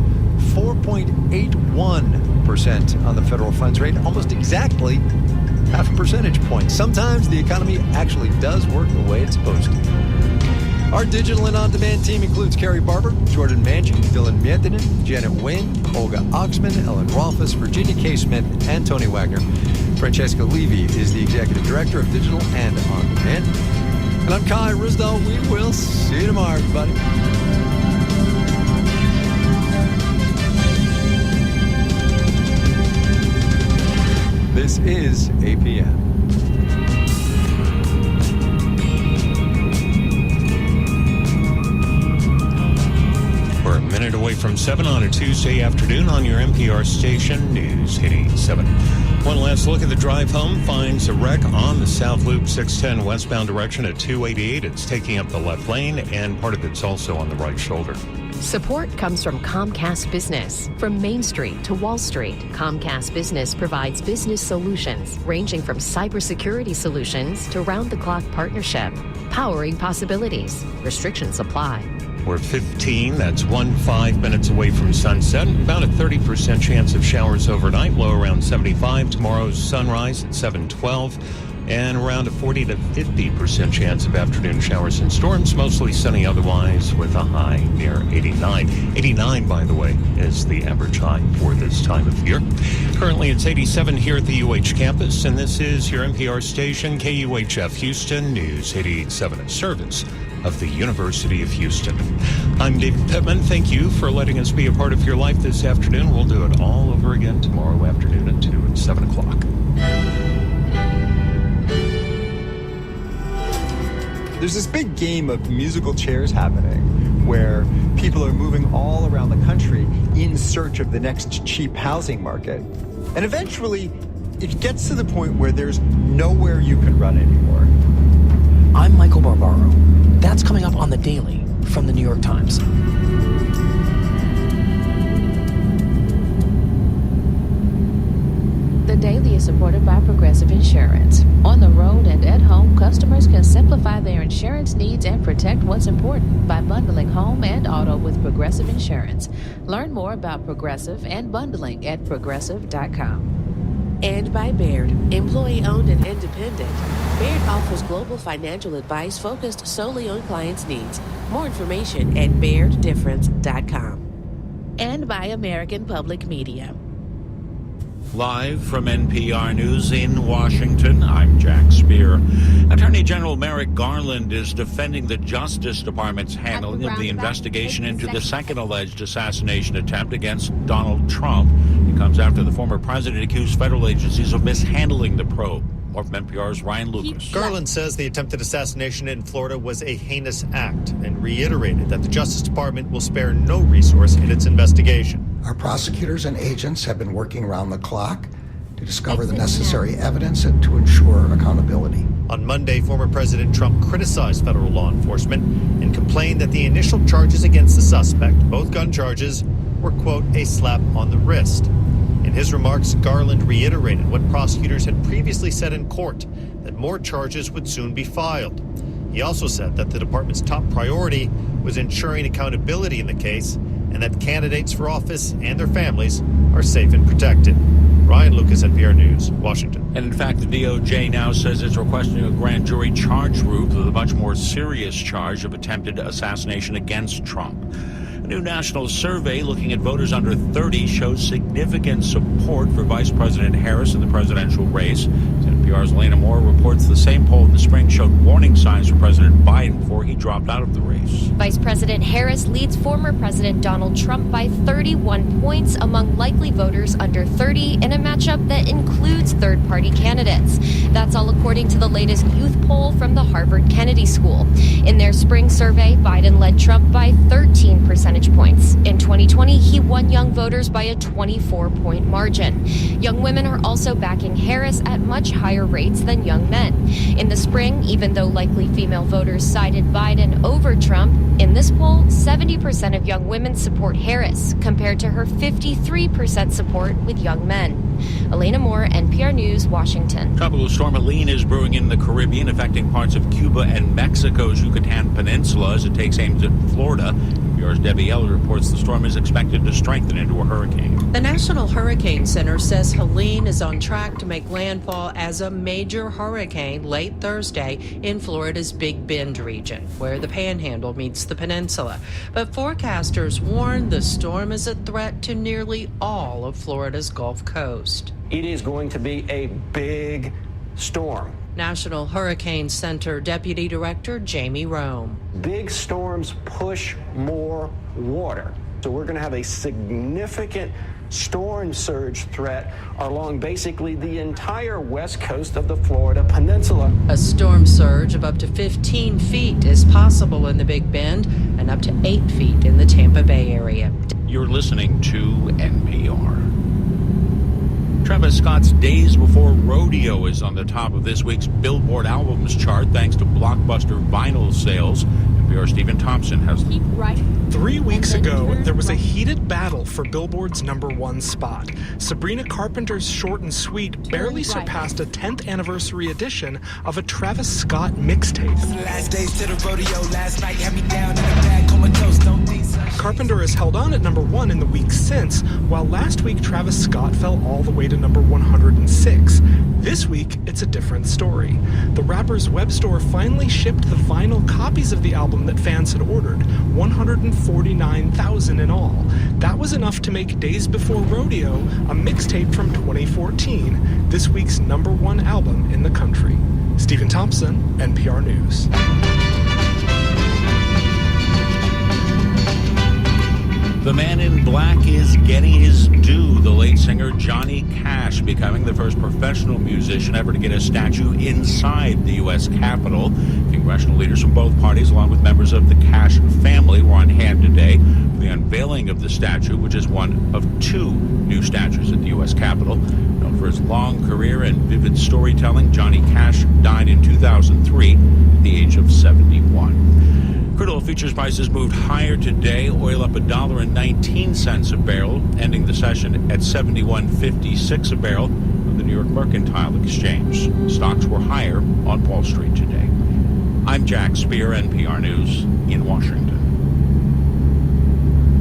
4.81% on the federal funds rate, almost exactly 0.5 percentage point. Sometimes the economy actually does work the way it's supposed to. Our digital and on-demand team includes Carrie Barber, Jordan Manji, Dylan Miettinen, Janet Wynn, Olga Oxman, Ellen Rolfus, Virginia K. Smith, and Tony Wagner. Francesca Levy is the Executive Director of Digital and On-Demand. And I'm Kai Risdall. We will see you tomorrow, everybody. This is APM. We're a minute away from 7 on a Tuesday afternoon on your NPR station, News Hitting 7. One last look at the drive home finds a wreck on the South Loop 610 westbound direction at 288. It's taking up the left lane, and part of it's also on the right shoulder. Support comes from Comcast Business. From Main Street to Wall Street, Comcast Business provides business solutions ranging from cybersecurity solutions to round-the-clock partnership, powering possibilities. Restrictions apply. We're 15, that's 15 minutes away from sunset. About a 30% chance of showers overnight, low around 75. Tomorrow's sunrise at 7:12. And around a 40 to 50% chance of afternoon showers and storms, mostly sunny otherwise with a high near 89. 89, by the way, is the average high for this time of year. Currently, it's 87 here at the UH campus, and this is your NPR station, KUHF Houston News 88.7, a service of the University of Houston. I'm David Pittman. Thank you for letting us be a part of your life this afternoon. We'll do it all over again tomorrow afternoon at 2 and 7 o'clock. There's this big game of musical chairs happening where people are moving all around the country in search of the next cheap housing market. And eventually, it gets to the point where there's nowhere you can run anymore. I'm Michael Barbaro. That's coming up on The Daily from the New York Times. The Daily is supported by Progressive Insurance. On the road and at home, customers can simplify their insurance needs and protect what's important by bundling home and auto with Progressive Insurance. Learn more about Progressive and bundling at progressive.com. And by Baird, employee-owned and independent. Baird offers global financial advice focused solely on clients' needs. More information at bairddifference.com. And by American Public Media. Live from NPR News in Washington, I'm Jack Speer. Attorney General Merrick Garland is defending the Justice Department's handling of the investigation into the second alleged assassination attempt against Donald Trump. It comes after the former president accused federal agencies of mishandling the probe. More from NPR's Ryan Lucas. Garland says the attempted assassination in Florida was a heinous act and reiterated that the Justice Department will spare no resource in its investigation. Our prosecutors and agents have been working around the clock to discover the necessary evidence and to ensure accountability. On Monday, former President Trump criticized federal law enforcement and complained that the initial charges against the suspect, both gun charges, were, quote, a slap on the wrist. In his remarks, Garland reiterated what prosecutors had previously said in court, that more charges would soon be filed. He also said that the department's top priority was ensuring accountability in the case and that candidates for office and their families are safe and protected. Ryan Lucas, NPR News, Washington. And in fact, the DOJ now says it's requesting a grand jury charge Ruth with a much more serious charge of attempted assassination against Trump. A new national survey looking at voters under 30 shows significant support for Vice President Harris in the presidential race. NPR's Helene Moore reports the same poll in the spring showed warning signs for President Biden before he dropped out of the race. Vice President Harris leads former President Donald Trump by 31 points among likely voters under 30 in a matchup that includes third-party candidates. That's all according to the latest youth poll from the Harvard Kennedy School. In their spring survey, Biden led Trump by 13 percentage points. In 2020, he won young voters by a 24-point margin. Young women are also backing Harris at much higher rates than young men. In the spring, even though likely female voters sided Biden over Trump, in this poll, 70% of young women support Harris, compared to her 53% support with young men. Elena Moore, NPR News, Washington. Tropical storm Helene is brewing in the Caribbean, affecting parts of Cuba and Mexico's Yucatan Peninsula as it takes aim at Florida. NPR's Debbie Eller reports the storm is expected to strengthen into a hurricane. The National Hurricane Center says Helene is on track to make landfall as a major hurricane late Thursday in Florida's Big Bend region, where the Panhandle meets the peninsula. But forecasters warn the storm is a threat to nearly all of Florida's Gulf Coast. It is going to be a big storm. National Hurricane Center Deputy Director Jamie Rome. Big storms push more water. So we're going to have a significant storm surge threat along basically the entire west coast of the Florida Peninsula. A storm surge of up to 15 feet is possible in the Big Bend and up to 8 feet in the Tampa Bay area. You're listening to NPR. Travis Scott's Days Before Rodeo is on the top of this week's Billboard Albums chart thanks to blockbuster vinyl sales. NPR's Stephen Thompson has... 3 weeks ago, there was a heated battle for Billboard's #1 spot. Sabrina Carpenter's Short and Sweet barely surpassed a 10th anniversary edition of a Travis Scott mixtape. Last days to the rodeo, last night had me down in the back, comatose, don't think so. Carpenter has held on at number 1 in the week since, while last week Travis Scott fell all the way to number 106. This week, it's a different story. The rapper's web store finally shipped the vinyl copies of the album that fans had ordered, 149,000 in all. That was enough to make Days Before Rodeo, a mixtape from 2014, this week's number 1 album in the country. Stephen Thompson, NPR News. The man in black is getting his due. The late singer Johnny Cash becoming the first professional musician ever to get a statue inside the U.S. Capitol. Congressional leaders from both parties, along with members of the Cash family, were on hand today for the unveiling of the statue, which is one of 2 new statues at the U.S. Capitol. Known for his long career and vivid storytelling, Johnny Cash died in 2003 at the age of 71. Crude oil futures prices moved higher today. Oil up $1.19 a barrel, ending the session at $71.56 a barrel of the New York Mercantile Exchange. Stocks were higher on Wall Street today. I'm Jack Spear, NPR News in Washington.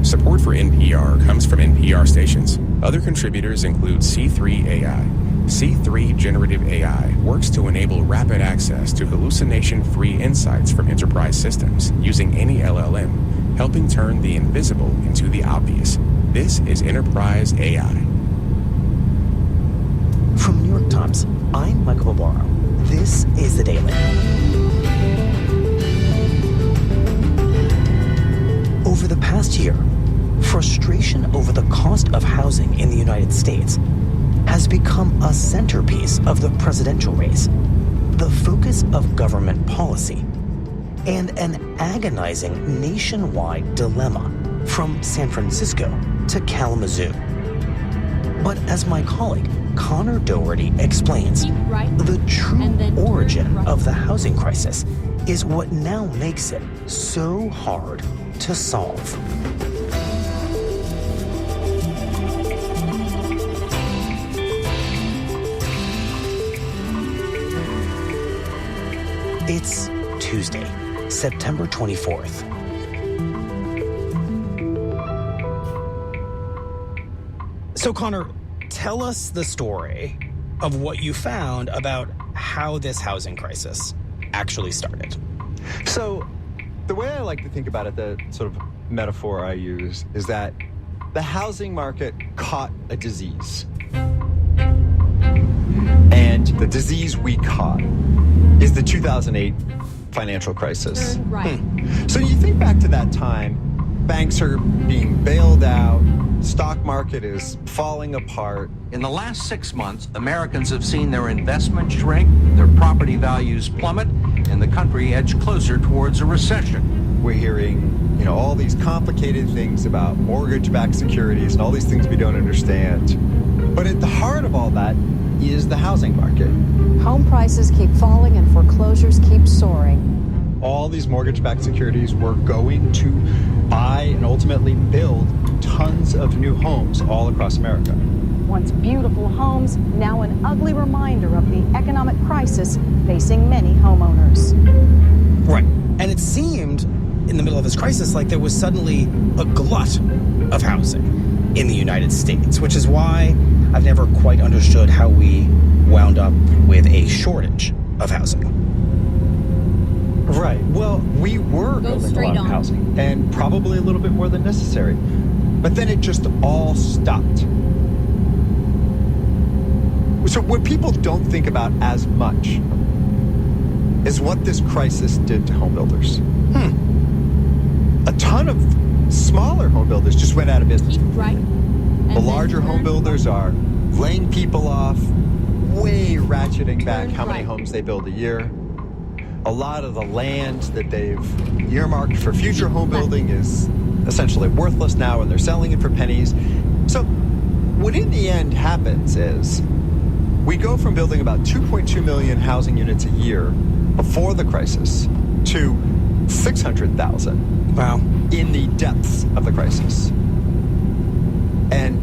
Support for NPR comes from NPR stations. Other contributors include C3 AI. C3 Generative AI works to enable rapid access to hallucination-free insights from enterprise systems using any LLM, helping turn the invisible into the obvious. This is Enterprise AI. From New York Times, I'm Michael Barbaro. This is The Daily. Over the past year, frustration over the cost of housing in the United States has become a centerpiece of the presidential race, the focus of government policy, and an agonizing nationwide dilemma from San Francisco to Kalamazoo. But as my colleague Connor Doherty explains, the true origin of the housing crisis is what now makes it so hard to solve. It's Tuesday, September 24th. So, Connor, tell us the story of what you found about how this housing crisis actually started. So, the way I like to think about it, the sort of metaphor I use, is that the housing market caught a disease. And the disease we caught is the 2008 financial crisis. Right. So you think back to that time, banks are being bailed out, stock market is falling apart. In the last 6 months, Americans have seen their investments shrink, their property values plummet, and the country edge closer towards a recession. We're hearing, all these complicated things about mortgage-backed securities and all these things we don't understand. But at the heart of all that is the housing market. Home prices keep falling and foreclosures keep soaring. All these mortgage-backed securities were going to buy and ultimately build tons of new homes all across America. Once beautiful homes, now an ugly reminder of the economic crisis facing many homeowners. Right. And it seemed in the middle of this crisis like there was suddenly a glut of housing in the United States, which is why I've never quite understood how we wound up with a shortage of housing. Right. Well, we were building a lot of housing, and probably a little bit more than necessary. But then it just all stopped. So what people don't think about as much is what this crisis did to home builders. A ton of smaller home builders just went out of business. Right. The larger home builders are laying people off, way ratcheting back how many homes they build a year. A lot of the land that they've earmarked for future home building is essentially worthless now, and they're selling it for pennies. So what in the end happens is we go from building about 2.2 million housing units a year before the crisis to 600,000. Wow. In the depths of the crisis. And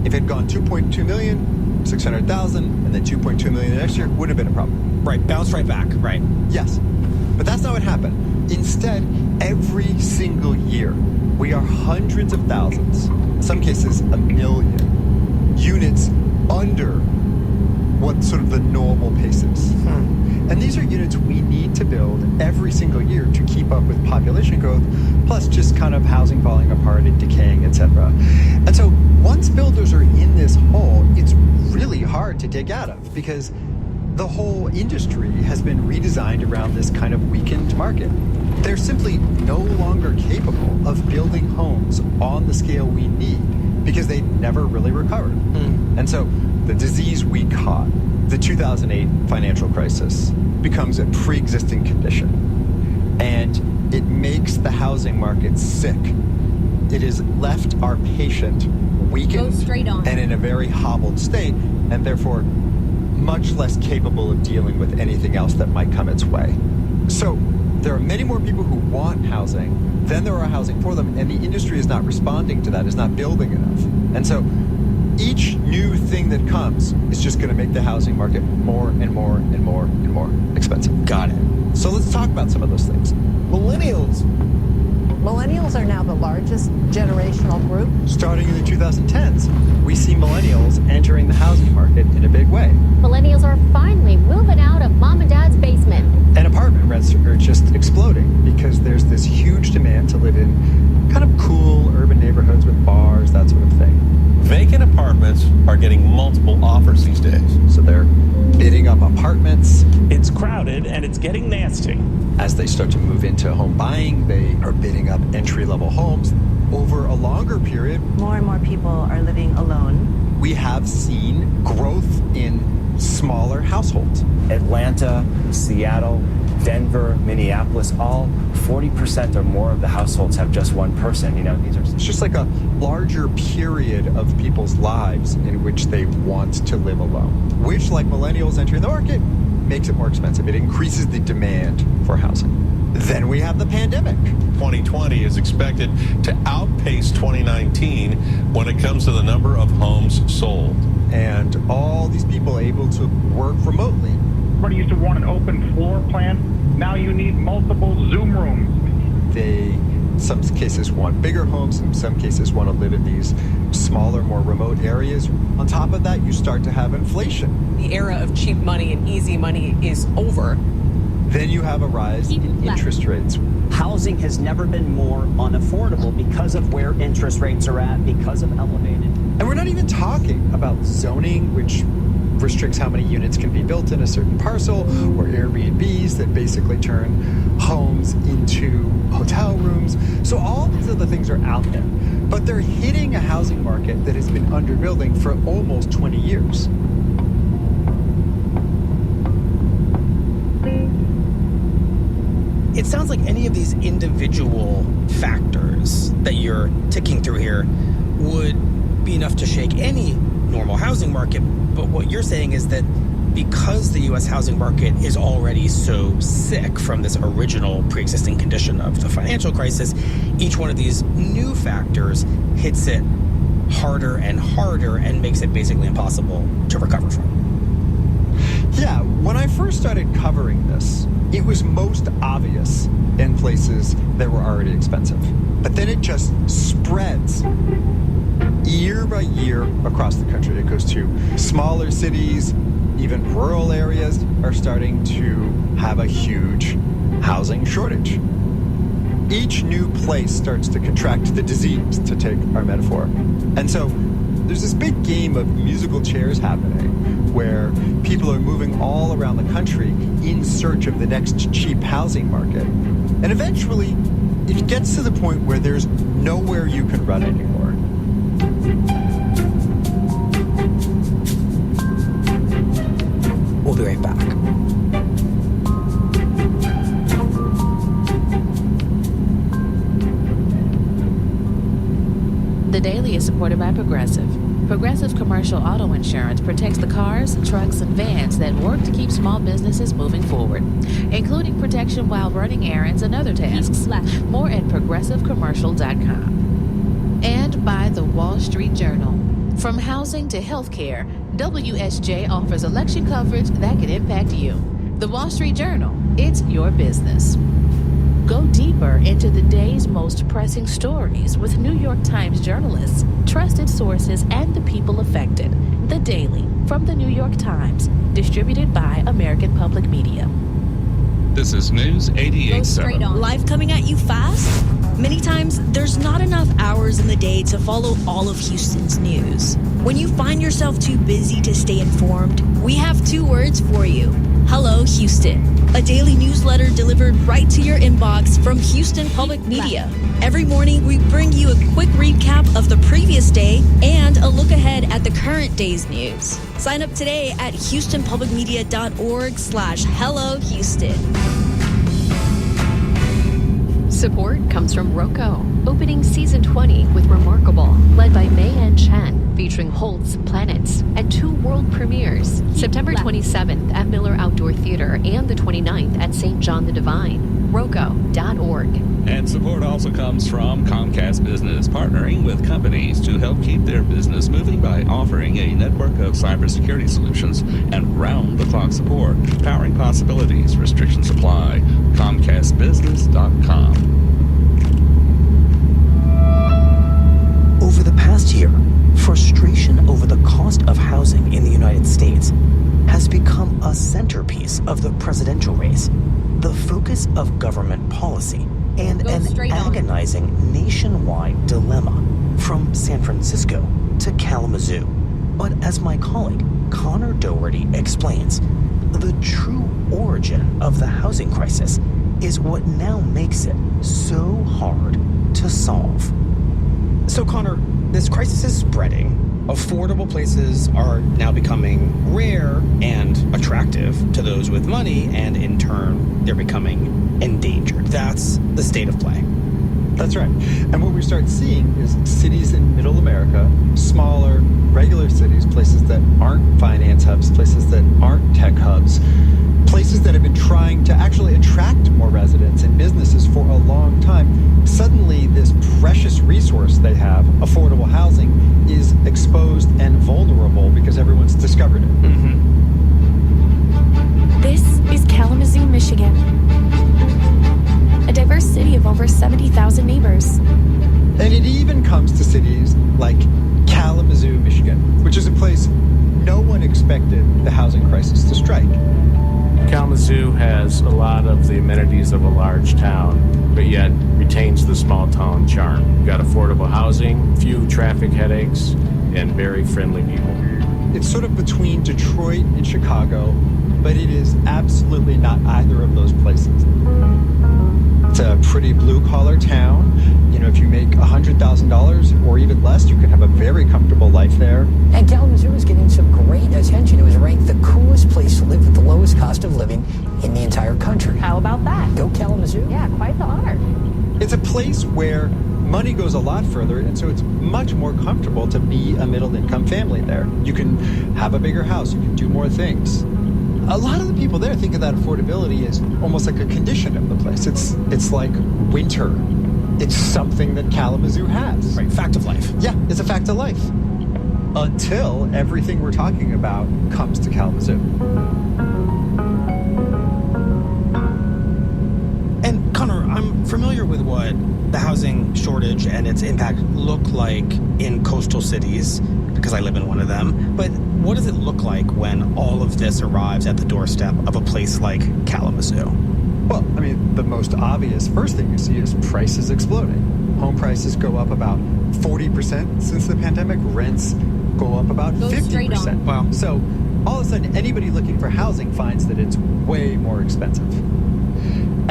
if it had gone 2.2 million, 600,000, and then 2.2 million next year, wouldn't have been a problem. Right, bounce right back, right? Yes. But that's not what happened. Instead, every single year, we are hundreds of thousands, in some cases a million, units under what sort of the normal pace is. And these are units we need to build every single year to keep up with population growth, plus just kind of housing falling apart and decaying, etc. And so once builders are in this hole, it's really hard to dig out of because the whole industry has been redesigned around this kind of weakened market. They're simply no longer capable of building homes on the scale we need because they never really recovered. And so the disease we caught, the 2008 financial crisis, becomes a pre-existing condition. And it makes the housing market sick. It has left our patient weakened and in a very hobbled state, and therefore much less capable of dealing with anything else that might come its way. So there are many more people who want housing than there are housing for them, and the industry is not responding to that, is not building enough. And so each new thing that comes is just going to make the housing market more and more and more and more expensive. Got it. So let's talk about some of those things. Millennials are now the largest generational group. Starting in the 2010s, we see millennials entering the housing market in a big way. Millennials are finally moving out of mom and dad's basement. And apartment rents are just exploding because there's this huge demand to live in kind of cool urban neighborhoods with bars, that sort of thing. Vacant apartments are getting multiple offers these days. So they're bidding up apartments. It's crowded and it's getting nasty. As they start to move into home buying, they are bidding up entry-level homes. Over a longer period, more and more people are living alone. We have seen growth in smaller households. Atlanta, Seattle, Denver, Minneapolis, all 40% or more of the households have just one person. It's just like a larger period of people's lives in which they want to live alone, which, like millennials entering the market, makes it more expensive. It increases the demand for housing. Then we have the pandemic. 2020 is expected to outpace 2019 when it comes to the number of homes sold. And all these people able to work remotely. Everybody used to want an open floor plan. Now you need multiple Zoom rooms. They, in some cases, want bigger homes. In some cases, want to live in these smaller, more remote areas. On top of that, you start to have inflation. The era of cheap money and easy money is over. Then you have a rise in interest rates. Housing has never been more unaffordable because of where interest rates are at, because of elevated. And we're not even talking about zoning, which restricts how many units can be built in a certain parcel, or Airbnbs that basically turn homes into hotel rooms. So all these other things are out there, but they're hitting a housing market that has been underbuilding for almost 20 years. It sounds like any of these individual factors that you're ticking through here would be enough to shake any normal housing market. But what you're saying is that because the U.S. housing market is already so sick from this original pre-existing condition of the financial crisis, each one of these new factors hits it harder and harder and makes it basically impossible to recover from. Yeah, when I first started covering this, it was most obvious in places that were already expensive. But then it just spreads year by year across the country. It goes to smaller cities, even rural areas are starting to have a huge housing shortage. Each new place starts to contract the disease, to take our metaphor. And so there's this big game of musical chairs happening where people are moving all around the country in search of the next cheap housing market. And eventually, it gets to the point where there's nowhere you can run anymore. We'll be right back. The Daily is supported by Progressive. Progressive Commercial Auto Insurance protects the cars, trucks, and vans that work to keep small businesses moving forward, including protection while running errands and other tasks. More at progressivecommercial.com. And by the Wall Street Journal. From housing to healthcare, WSJ offers election coverage that could impact you. The Wall Street Journal, it's your business. Go deeper into the day's most pressing stories with New York Times journalists, trusted sources, and the people affected. The Daily from the New York Times, distributed by American Public Media. This is News 88.7. Life coming at you fast? Many times, there's not enough hours in the day to follow all of Houston's news. When you find yourself too busy to stay informed, we have 2 words for you. Hello, Houston. A daily newsletter delivered right to your inbox from Houston Public Media. Every morning, we bring you a quick recap of the previous day and a look ahead at the current day's news. Sign up today at houstonpublicmedia.org/Hello Houston. Support comes from Roku, opening season 20 with Remarkable, led by Mei Ann Chen, featuring Holt's Planets, at 2 world premieres, September 27th at Miller Outdoor Theater and the 29th at St. John the Divine. Roku.org. And support also comes from Comcast Business, partnering with companies to help keep their business moving by offering a network of cybersecurity solutions and round-the-clock support, powering possibilities. Restrictions apply. ComcastBusiness.com. Over the past year, frustration over the cost of housing in the United States has become a centerpiece of the presidential race, the focus of government policy, and an agonizing nationwide dilemma from San Francisco to Kalamazoo. But as my colleague Connor Doherty explains, the true origin of the housing crisis is what now makes it so hard to solve. So Connor, this crisis is spreading. Affordable places are now becoming rare and attractive to those with money, and in turn, they're becoming endangered. That's the state of play. That's right. And what we start seeing is cities in middle America, smaller, regular cities, places that aren't finance hubs, places that aren't tech hubs, places that have been trying to actually attract more residents and businesses for a long time. Suddenly, this precious resource they have, affordable housing, is exposed and vulnerable because everyone's discovered it. This is Kalamazoo, Michigan, a diverse city of over 70,000 neighbors. And it even comes to cities like Kalamazoo, Michigan, which is a place no one expected the housing crisis to strike. Kalamazoo has a lot of the amenities of a large town, but yet retains the small town charm. You've got affordable housing, few traffic headaches, and very friendly people. It's sort of between Detroit and Chicago, but it is absolutely not either of those places. It's a pretty blue-collar town. You know, if you make $100,000 or even less, you can have a very comfortable life there. And Kalamazoo is getting some great attention. It was ranked the coolest place to live with the lowest cost of living in the entire country. How about that? Go Kalamazoo. Yeah, quite the honor. It's a place where money goes a lot further, and so it's much more comfortable to be a middle-income family there. You can have a bigger house. You can do more things. A lot of the people there think of that affordability as almost like a condition of the place. It's like winter. It's something that Kalamazoo has. Right, fact of life. Yeah, it's a fact of life. Until everything we're talking about comes to Kalamazoo. And Connor, I'm familiar with what the housing shortage and its impact look like in coastal cities, because I live in one of them. But what does it look like when all of this arrives at the doorstep of a place like Kalamazoo? Well, I mean, the most obvious first thing you see is prices exploding. Home prices go up about 40% since the pandemic. Rents go up about 50%. Wow. So all of a sudden, anybody looking for housing finds that it's way more expensive.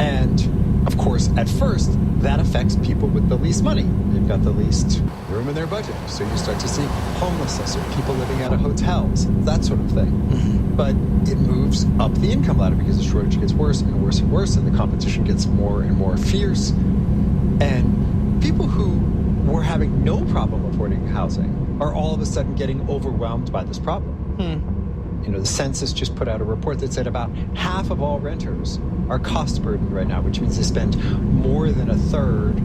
And of course, at first, that affects people with the least money. They've got the least room in their budget. So you start to see homelessness or people living out of hotels, that sort of thing. But it moves up the income ladder because the shortage gets worse and worse and worse, and the competition gets more and more fierce. And people who were having no problem affording housing are all of a sudden getting overwhelmed by this problem. You know, the census just put out a report that said about half of all renters are cost burdened right now, which means they spend more than a third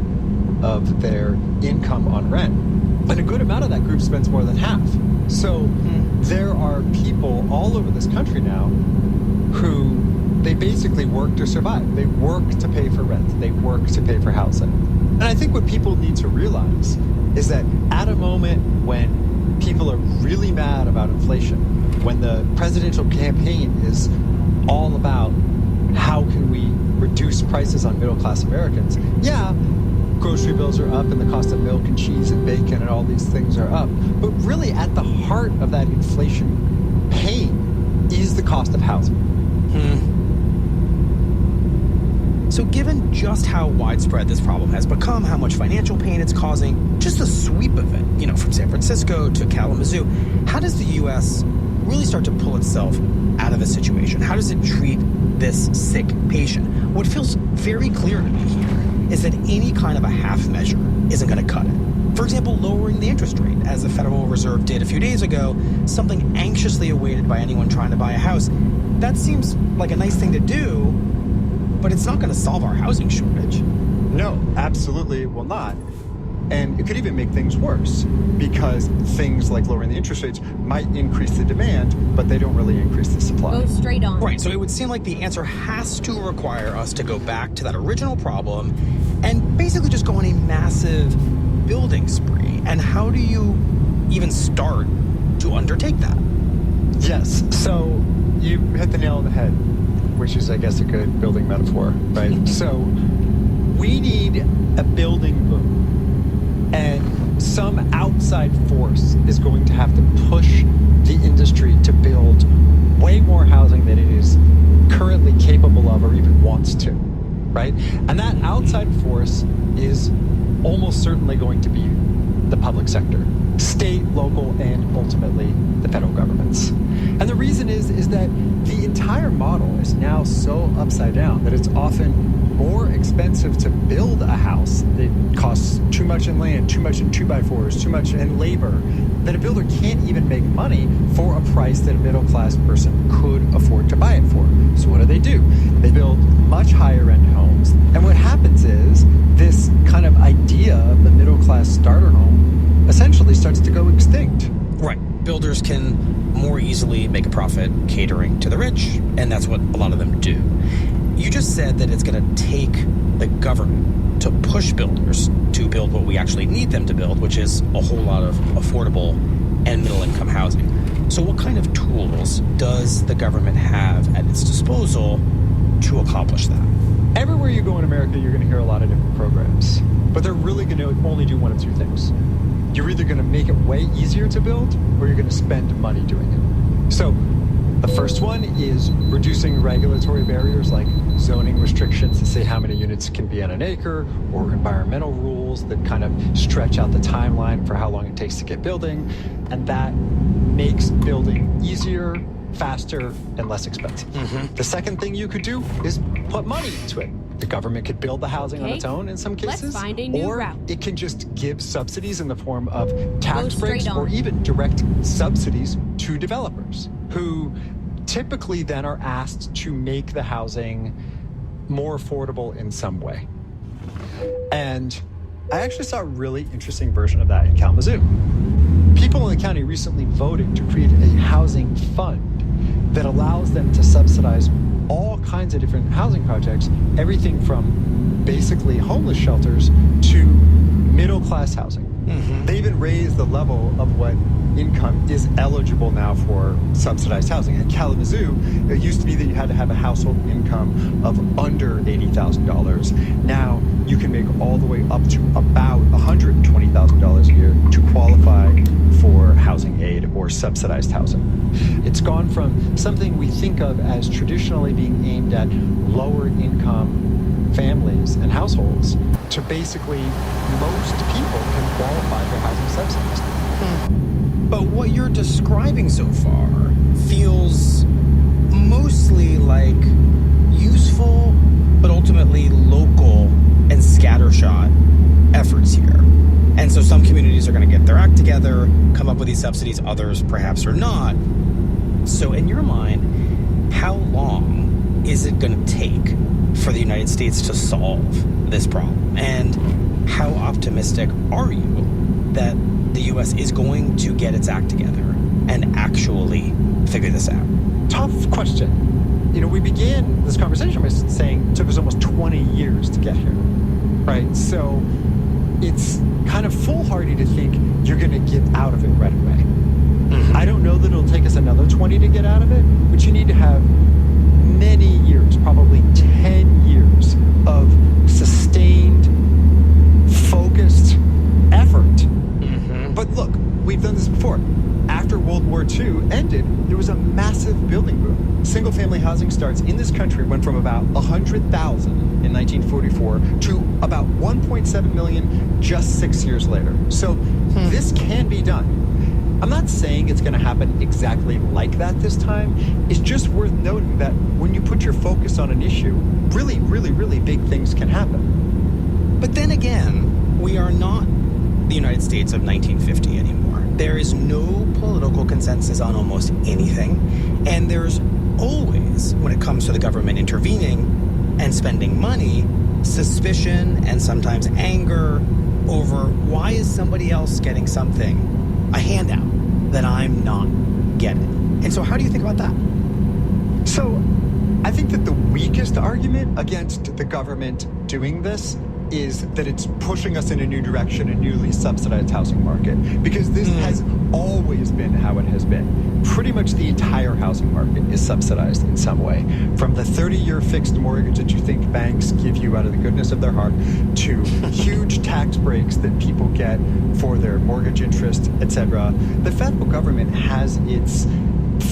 of their income on rent. And a good amount of that group spends more than half. So there are people all over this country now who they basically work to survive. They work to pay for rent. They work to pay for housing. And I think what people need to realize is that at a moment when people are really mad about inflation, when the presidential campaign is all about how can we reduce prices on middle-class Americans, yeah, grocery bills are up and the cost of milk and cheese and bacon and all these things are up. But really at the heart of that inflation pain is the cost of housing. So given just how widespread this problem has become, how much financial pain it's causing, just the sweep of it, from San Francisco to Kalamazoo, how does the U.S. really start to pull itself out of the situation? How does it treat this sick patient? What feels very clear to me here is that any kind of a half measure isn't going to cut it. For example, lowering the interest rate, as the Federal Reserve did a few days ago, something anxiously awaited by anyone trying to buy a house. That seems like a nice thing to do, but it's not going to solve our housing shortage. No, absolutely it will not. And it could even make things worse because things like lowering the interest rates might increase the demand, but they don't really increase the supply. Go straight on. Right, so it would seem like the answer has to require us to go back to that original problem and basically just go on a massive building spree. And how do you even start to undertake that? Yes, so you hit the nail on the head, which is, I guess, a good building metaphor, right? So we need a building boom. And some outside force is going to have to push the industry to build way more housing than it is currently capable of or even wants to, right? And that outside force is almost certainly going to be the public sector, state, local, and ultimately the federal governments. And the reason is that the entire model is now so upside down that it's often more expensive to build a house. It costs too much in land, too much in 2x4s, too much in labor, that a builder can't even make money for a price that a middle-class person could afford to buy it for. So what do? They build much higher-end homes. And what happens is this kind of idea of the middle-class starter home essentially starts to go extinct. Right. Builders can more easily make a profit catering to the rich, and that's what a lot of them do. You just said that it's going to take the government to push builders to build what we actually need them to build, which is a whole lot of affordable and middle-income housing. So what kind of tools does the government have at its disposal to accomplish that? Everywhere you go in America, you're going to hear a lot of different programs, but they're really going to only do one of two things. You're either going to make it way easier to build, or you're going to spend money doing it. So the first one is reducing regulatory barriers like zoning restrictions to say how many units can be on an acre, or environmental rules that kind of stretch out the timeline for how long it takes to get building. And that makes building easier, faster, and less expensive. The second thing you could do is put money into it. The government could build the housing on its own in some cases, find a new or route. it can just give subsidies in the form of tax breaks or even direct subsidies to developers who typically then are asked to make the housing more affordable in some way. And I actually saw a really interesting version of that in Kalamazoo. People in the county recently voted to create a housing fund that allows them to subsidize all kinds of different housing projects, everything from basically homeless shelters to middle-class housing. They even raised the level of what income is eligible now for subsidized housing. In Kalamazoo, it used to be that you had to have a household income of under $80,000. Now you can make all the way up to about $120,000 a year to qualify for housing aid or subsidized housing. It's gone from something we think of as traditionally being aimed at lower income families and households to basically most people can qualify for housing subsidies. But what you're describing so far feels mostly like useful, but ultimately local and scattershot efforts here. And so some communities are going to get their act together, come up with these subsidies, others perhaps are not. So in your mind, how long is it going to take for the United States to solve this problem? And how optimistic are you that the U.S. is going to get its act together and actually figure this out? Tough question. we began this conversation by saying it took us almost 20 years to get here, right? So it's kind of foolhardy to think you're going to get out of it right away. I don't know that it'll take us another 20 to get out of it, but you need to have many years, probably 10 years of sustained, focused effort. But look, we've done this before. After World War II ended, there was a massive building boom. Single-family housing starts in this country went from about 100,000 in 1944 to about 1.7 million just 6 years later. So this can be done. I'm not saying it's going to happen exactly like that this time. It's just worth noting that when you put your focus on an issue, really, really, really big things can happen. But then again, we are not the United States of 1950 anymore. There is no political consensus on almost anything. And there's always, when it comes to the government intervening and spending money, suspicion and sometimes anger over why is somebody else getting something, a handout, that I'm not getting. And so how do you think about that? So I think that the weakest argument against the government doing this is that it's pushing us in a new direction, a newly subsidized housing market, because this has always been how it has been. Pretty much the entire housing market is subsidized in some way, from the 30-year fixed mortgage that you think banks give you out of the goodness of their heart, to huge tax breaks that people get for their mortgage interest, etc. The federal government has its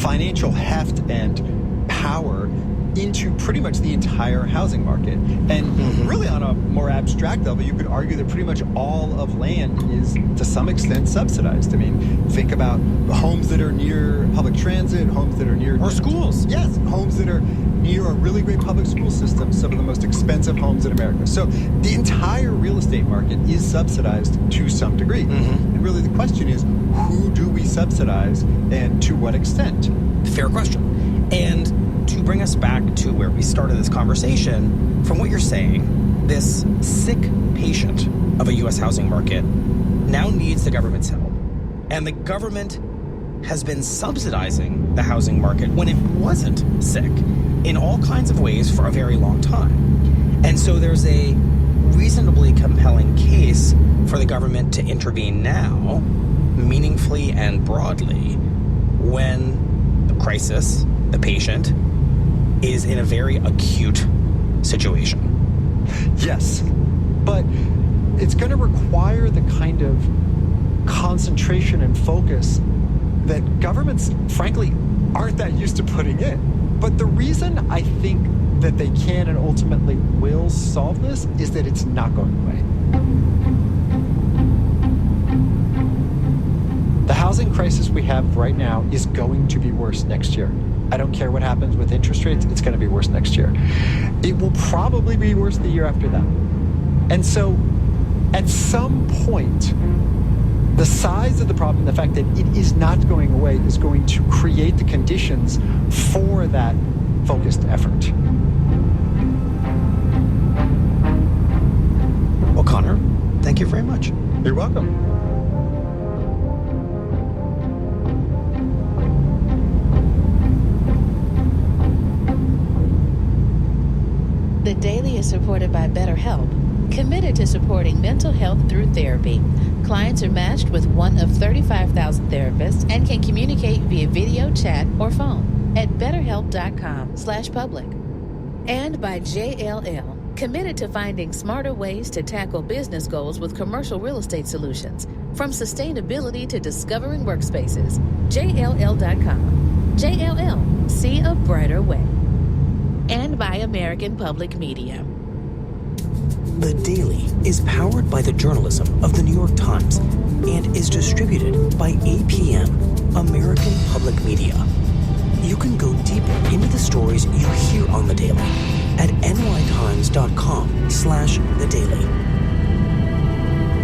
financial heft and power into pretty much the entire housing market. And really on a more abstract level, you could argue that pretty much all of land is to some extent subsidized. I mean, think about homes that are near public transit, homes that are near... Or schools. Yes, homes that are near a really great public school system, some of the most expensive homes in America. So the entire real estate market is subsidized to some degree. And really the question is, who do we subsidize and to what extent? Fair question. And to bring us back to where we started this conversation, from what you're saying, this sick patient of a U.S. housing market now needs the government's help. And the government has been subsidizing the housing market when it wasn't sick in all kinds of ways for a very long time. And so there's a reasonably compelling case for the government to intervene now, meaningfully and broadly, when the crisis, the patient, is in a very acute situation. Yes, but it's going to require the kind of concentration and focus that governments, frankly, aren't that used to putting in. But the reason I think that they can and ultimately will solve this is that it's not going away. The housing crisis we have right now is going to be worse next year. I don't care what happens with interest rates, it's going to be worse next year. It will probably be worse the year after that. And so, at some point, the size of the problem, the fact that it is not going away, is going to create the conditions for that focused effort. Well, Connor, thank you very much. You're welcome. The Daily is supported by BetterHelp, committed to supporting mental health through therapy. Clients are matched with one of 35,000 therapists and can communicate via video, chat, or phone at betterhelp.com/public. And by JLL, committed to finding smarter ways to tackle business goals with commercial real estate solutions, from sustainability to discovering workspaces. JLL.com. JLL, see a brighter way. And by American Public Media. The Daily is powered by the journalism of the New York Times and is distributed by APM, American Public Media. You can go deeper into the stories you hear on The Daily at nytimes.com/The Daily.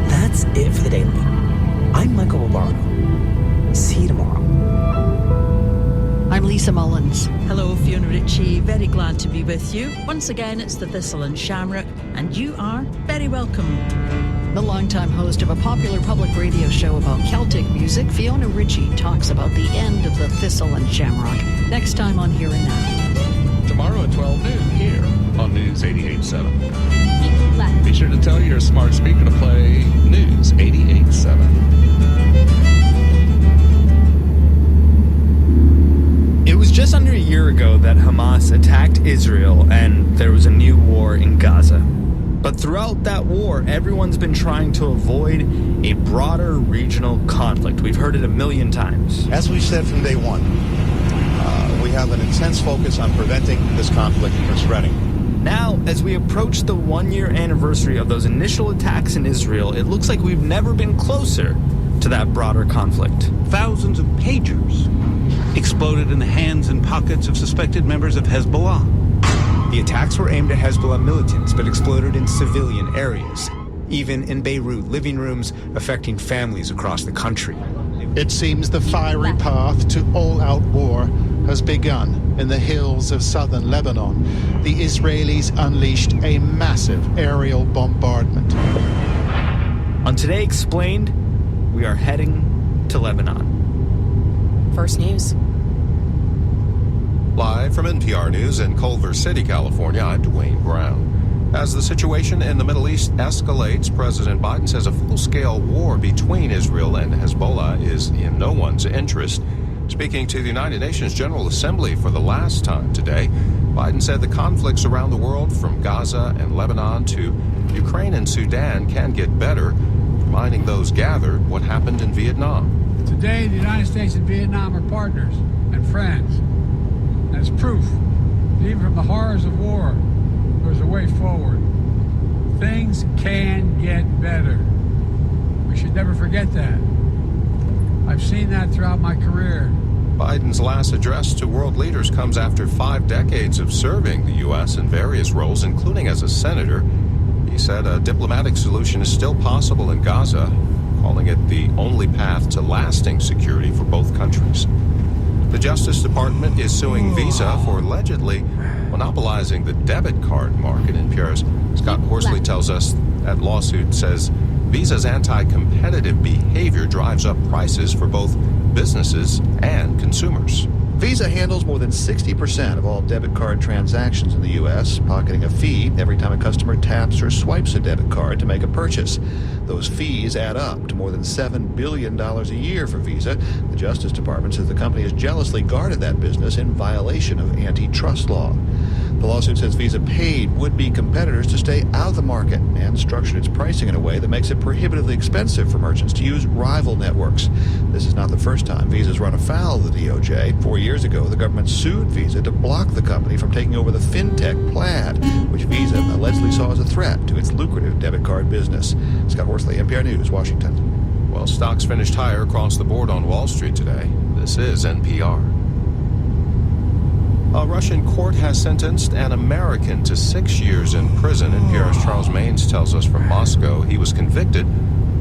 That's it for The Daily. I'm Michael Lombardo. See you tomorrow. I'm Lisa Mullins. Hello, Fiona Ritchie. Very glad to be with you. Once again, it's the Thistle and Shamrock, and you are very welcome. The longtime host of a popular public radio show about Celtic music, Fiona Ritchie talks about the end of the Thistle and Shamrock next time on Here and Now. tomorrow at 12 noon here on News 88.7. Be sure to tell your smart speaker to play News 88.7. It was just under a year ago that Hamas attacked Israel and there was a new war in Gaza. But throughout that war, everyone's been trying to avoid a broader regional conflict. We've heard it a million times. As we said from day one, we have an intense focus on preventing this conflict from spreading. Now, as we approach the one-year anniversary of those initial attacks in Israel, it looks like we've never been closer to that broader conflict. Thousands of pagers exploded in the hands and pockets of suspected members of Hezbollah. The attacks were aimed at Hezbollah militants, but exploded in civilian areas, even in Beirut living rooms, affecting families across the country. It seems the fiery path to all-out war has begun in the hills of southern Lebanon. The Israelis unleashed a massive aerial bombardment. On Today Explained, we are heading to Lebanon. First News. Live from NPR News in Culver City, California, I'm Dwayne Brown. As the situation in the Middle East escalates, President Biden says a full-scale war between Israel and Hezbollah is in no one's interest. Speaking to the United Nations General Assembly for the last time today, Biden said the conflicts around the world, from Gaza and Lebanon to Ukraine and Sudan, can get better, reminding those gathered what happened in Vietnam. Today, the United States and Vietnam are partners and friends. And it's proof that even from the horrors of war, there's a way forward. Things can get better. We should never forget that. I've seen that throughout my career. Biden's last address to world leaders comes after 5 decades of serving the U.S. in various roles, including as a senator. He said a diplomatic solution is still possible in Gaza, calling it the only path to lasting security for both countries. The Justice Department is suing Visa for allegedly monopolizing the debit card market. NPR's Scott Horsley tells us that lawsuit says Visa's anti-competitive behavior drives up prices for both businesses and consumers. Visa handles more than 60% of all debit card transactions in the U.S., pocketing a fee every time a customer taps or swipes a debit card to make a purchase. Those fees add up to more than $7 billion a year for Visa. The Justice Department says the company has jealously guarded that business in violation of antitrust law. The lawsuit says Visa paid would-be competitors to stay out of the market and structured its pricing in a way that makes it prohibitively expensive for merchants to use rival networks. This is not the first time Visa's run afoul of the DOJ. 4 years ago, the government sued Visa to block the company from taking over the fintech Plaid, which Visa allegedly saw as a threat to its lucrative debit card business. Scott Horsley, NPR News, Washington. Well, stocks finished higher across the board on Wall Street today. This is NPR. A Russian court has sentenced an American to 6 years in prison. NPR's Charles Maines tells us from Moscow he was convicted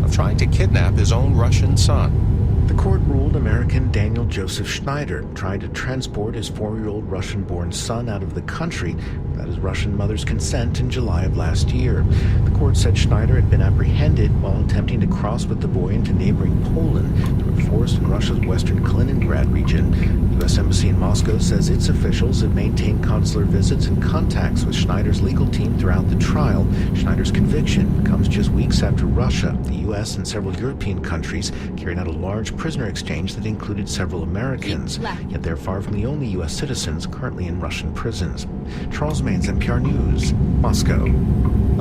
of trying to kidnap his own Russian son. The court ruled American Daniel Joseph Schneider tried to transport his 4-year-old Russian-born son out of the country without his Russian mother's consent in July of last year. The court said Schneider had been apprehended while attempting to cross with the boy into neighboring Poland through a forest in Russia's western Kaliningrad region. The U.S. Embassy in Moscow says its officials have maintained consular visits and contacts with Schneider's legal team throughout the trial. Schneider's conviction comes just weeks after Russia, the U.S., and several European countries carried out a large prisoner exchange that included several Americans. Yet they're far from the only U.S. citizens currently in Russian prisons. Charles Maines, NPR News, Moscow.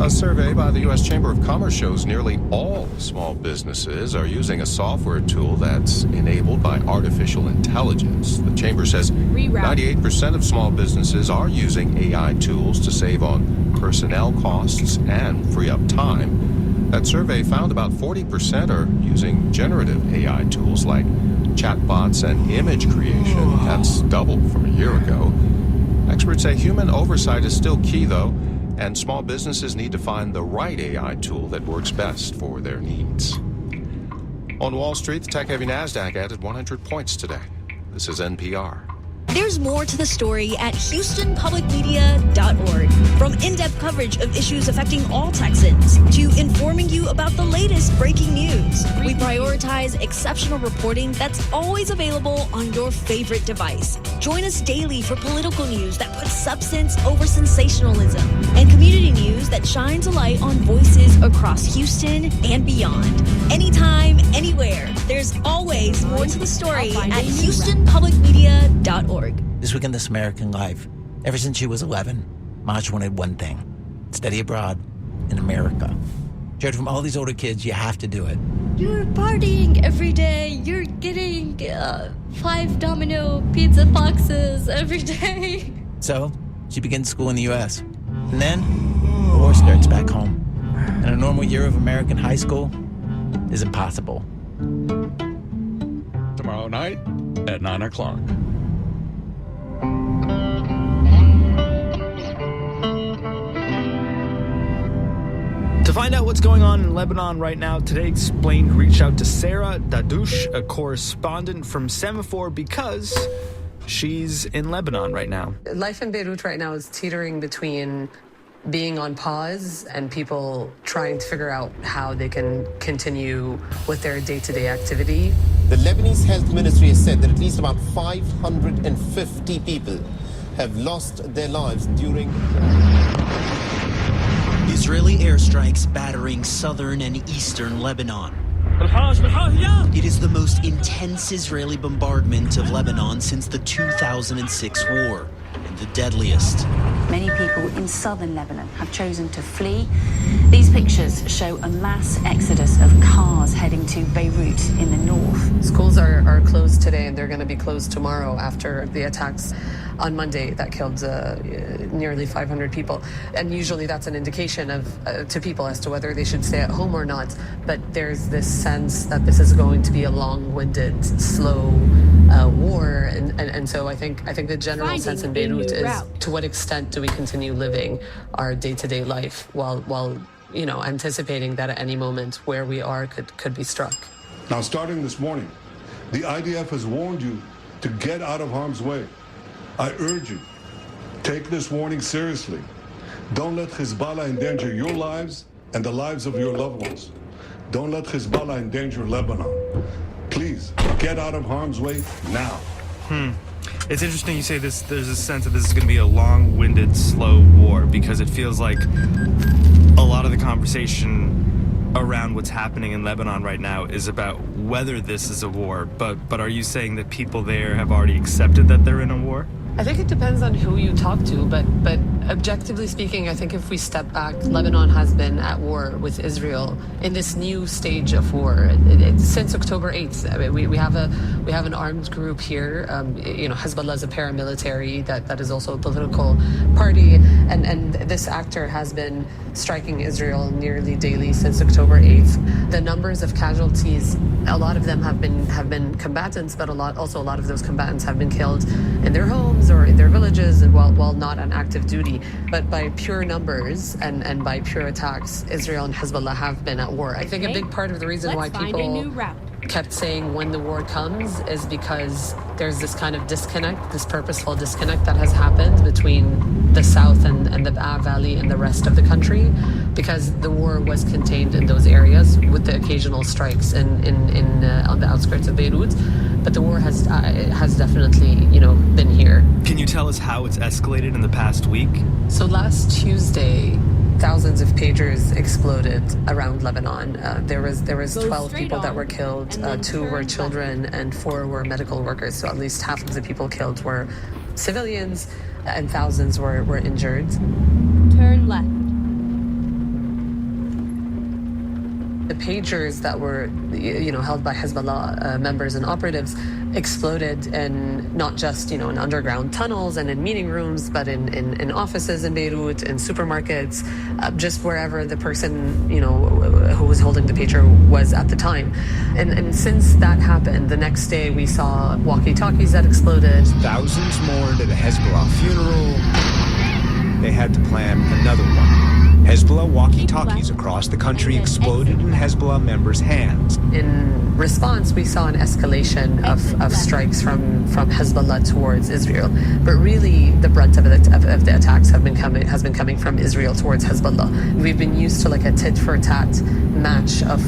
A survey by the U.S. Chamber of Commerce shows nearly all small businesses are using a software tool that's enabled by artificial intelligence. The Chamber says 98% of small businesses are using AI tools to save on personnel costs and free up time. That survey found about 40% are using generative AI tools like chatbots and image creation. That's doubled from a year ago. Experts say human oversight is still key, though, and small businesses need to find the right AI tool that works best for their needs. On Wall Street, the tech-heavy NASDAQ added 100 points today. This is NPR. There's more to the story at HoustonPublicMedia.org. From in-depth coverage of issues affecting all Texans to informing you about the latest breaking news, we prioritize exceptional reporting that's always available on your favorite device. Join us daily for political news that puts substance over sensationalism and community news that shines a light on voices across Houston and beyond. Anytime, anywhere, there's always more to the story at HoustonPublicMedia.org. This week in This American Life, ever since she was 11, Maj wanted one thing: study abroad in America. Judged from all these older kids, you have to do it. You're partying every day. You're getting 5 Domino pizza boxes every day. So, she begins school in the U.S. And then, the war starts back home. And a normal year of American high school is impossible. Tomorrow night at 9 o'clock. To find out what's going on in Lebanon right now, Today Explained reached out to Sarah Dadouche, a correspondent from Semaphore, because she's in Lebanon right now. Life in Beirut right now is teetering between being on pause and people trying to figure out how they can continue with their day-to-day activity. The Lebanese Health Ministry has said that at least about 550 people have lost their lives during... Israeli airstrikes battering southern and eastern Lebanon. It is the most intense Israeli bombardment of Lebanon since the 2006 war, and the deadliest. Many people in southern Lebanon have chosen to flee. These pictures show a mass exodus of cars heading to Beirut in the north. Schools are closed today, and they're going to be closed tomorrow after the attacks on Monday that killed nearly 500 people. And usually that's an indication to people as to whether they should stay at home or not. But there's this sense that this is going to be a long-winded, slow war. And so I think the general sense in Beirut is, to what extent do we continue living our day-to-day life while anticipating that at any moment where we are could be struck. Now, starting this morning, the IDF has warned you to get out of harm's way. I urge you, take this warning seriously. Don't let Hezbollah endanger your lives and the lives of your loved ones. Don't let Hezbollah endanger Lebanon. Please, get out of harm's way now. It's interesting you say this. There's a sense that this is going to be a long-winded, slow war, because it feels like a lot of the conversation around what's happening in Lebanon right now is about whether this is a war. But are you saying that people there have already accepted that they're in a war? I think it depends on who you talk to, but objectively speaking, I think if we step back, Lebanon has been at war with Israel in this new stage of war. Since October 8th, I mean, we have an armed group here. Hezbollah is a paramilitary that is also a political party, and this actor has been striking Israel nearly daily since October 8th. The numbers of casualties, a lot of them have been combatants, but a lot of those combatants have been killed in their homes or in their villages, and while not on active duty. But by pure numbers and by pure attacks, Israel and Hezbollah have been at war. I think a big part of the reason why people kept saying when the war comes is because there's this kind of disconnect, this purposeful disconnect that has happened between the south and the Be'a Valley and the rest of the country, because the war was contained in those areas with the occasional strikes on the outskirts of Beirut. But the war has definitely, been here. Can you tell us how it's escalated in the past week? So last Tuesday, thousands of pagers exploded around Lebanon. There was 12 people that were killed. 2 were children and 4 were medical workers. So at least half of the people killed were civilians, and thousands were injured. Turn left. The pagers that were, held by Hezbollah members and operatives exploded in not just, in underground tunnels and in meeting rooms, but in offices in Beirut, in supermarkets, just wherever the person, who was holding the pager was at the time. And since that happened, the next day we saw walkie-talkies that exploded. Thousands mourned at a Hezbollah funeral. They had to plan another one. Hezbollah walkie-talkies across the country exploded in Hezbollah members' hands. In response, we saw an escalation of strikes from Hezbollah towards Israel. But really, the brunt of the attacks has been coming from Israel towards Hezbollah. We've been used to like a tit-for-tat match of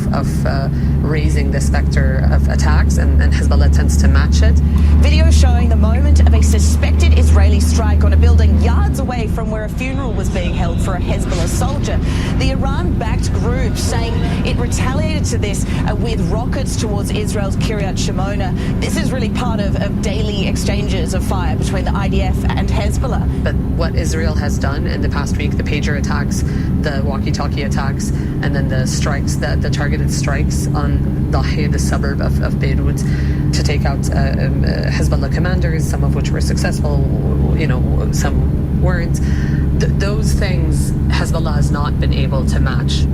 raising the specter of attacks, and Hezbollah tends to match it. Video showing the moment of a suspected Israeli strike on a building yards away from where a funeral was being held for a Hezbollah soldier. The Iran-backed group saying it retaliated to this with rockets towards Israel's Kiryat Shimona. This is really part of daily exchanges of fire between the IDF and Hezbollah. But what Israel has done in the past week, the pager attacks, the walkie-talkie attacks, and then the strikes, the targeted strikes on Dahiya, the suburb of Beirut, to take out Hezbollah commanders, some of which were successful, some weren't. Those things Hezbollah has not been able to match.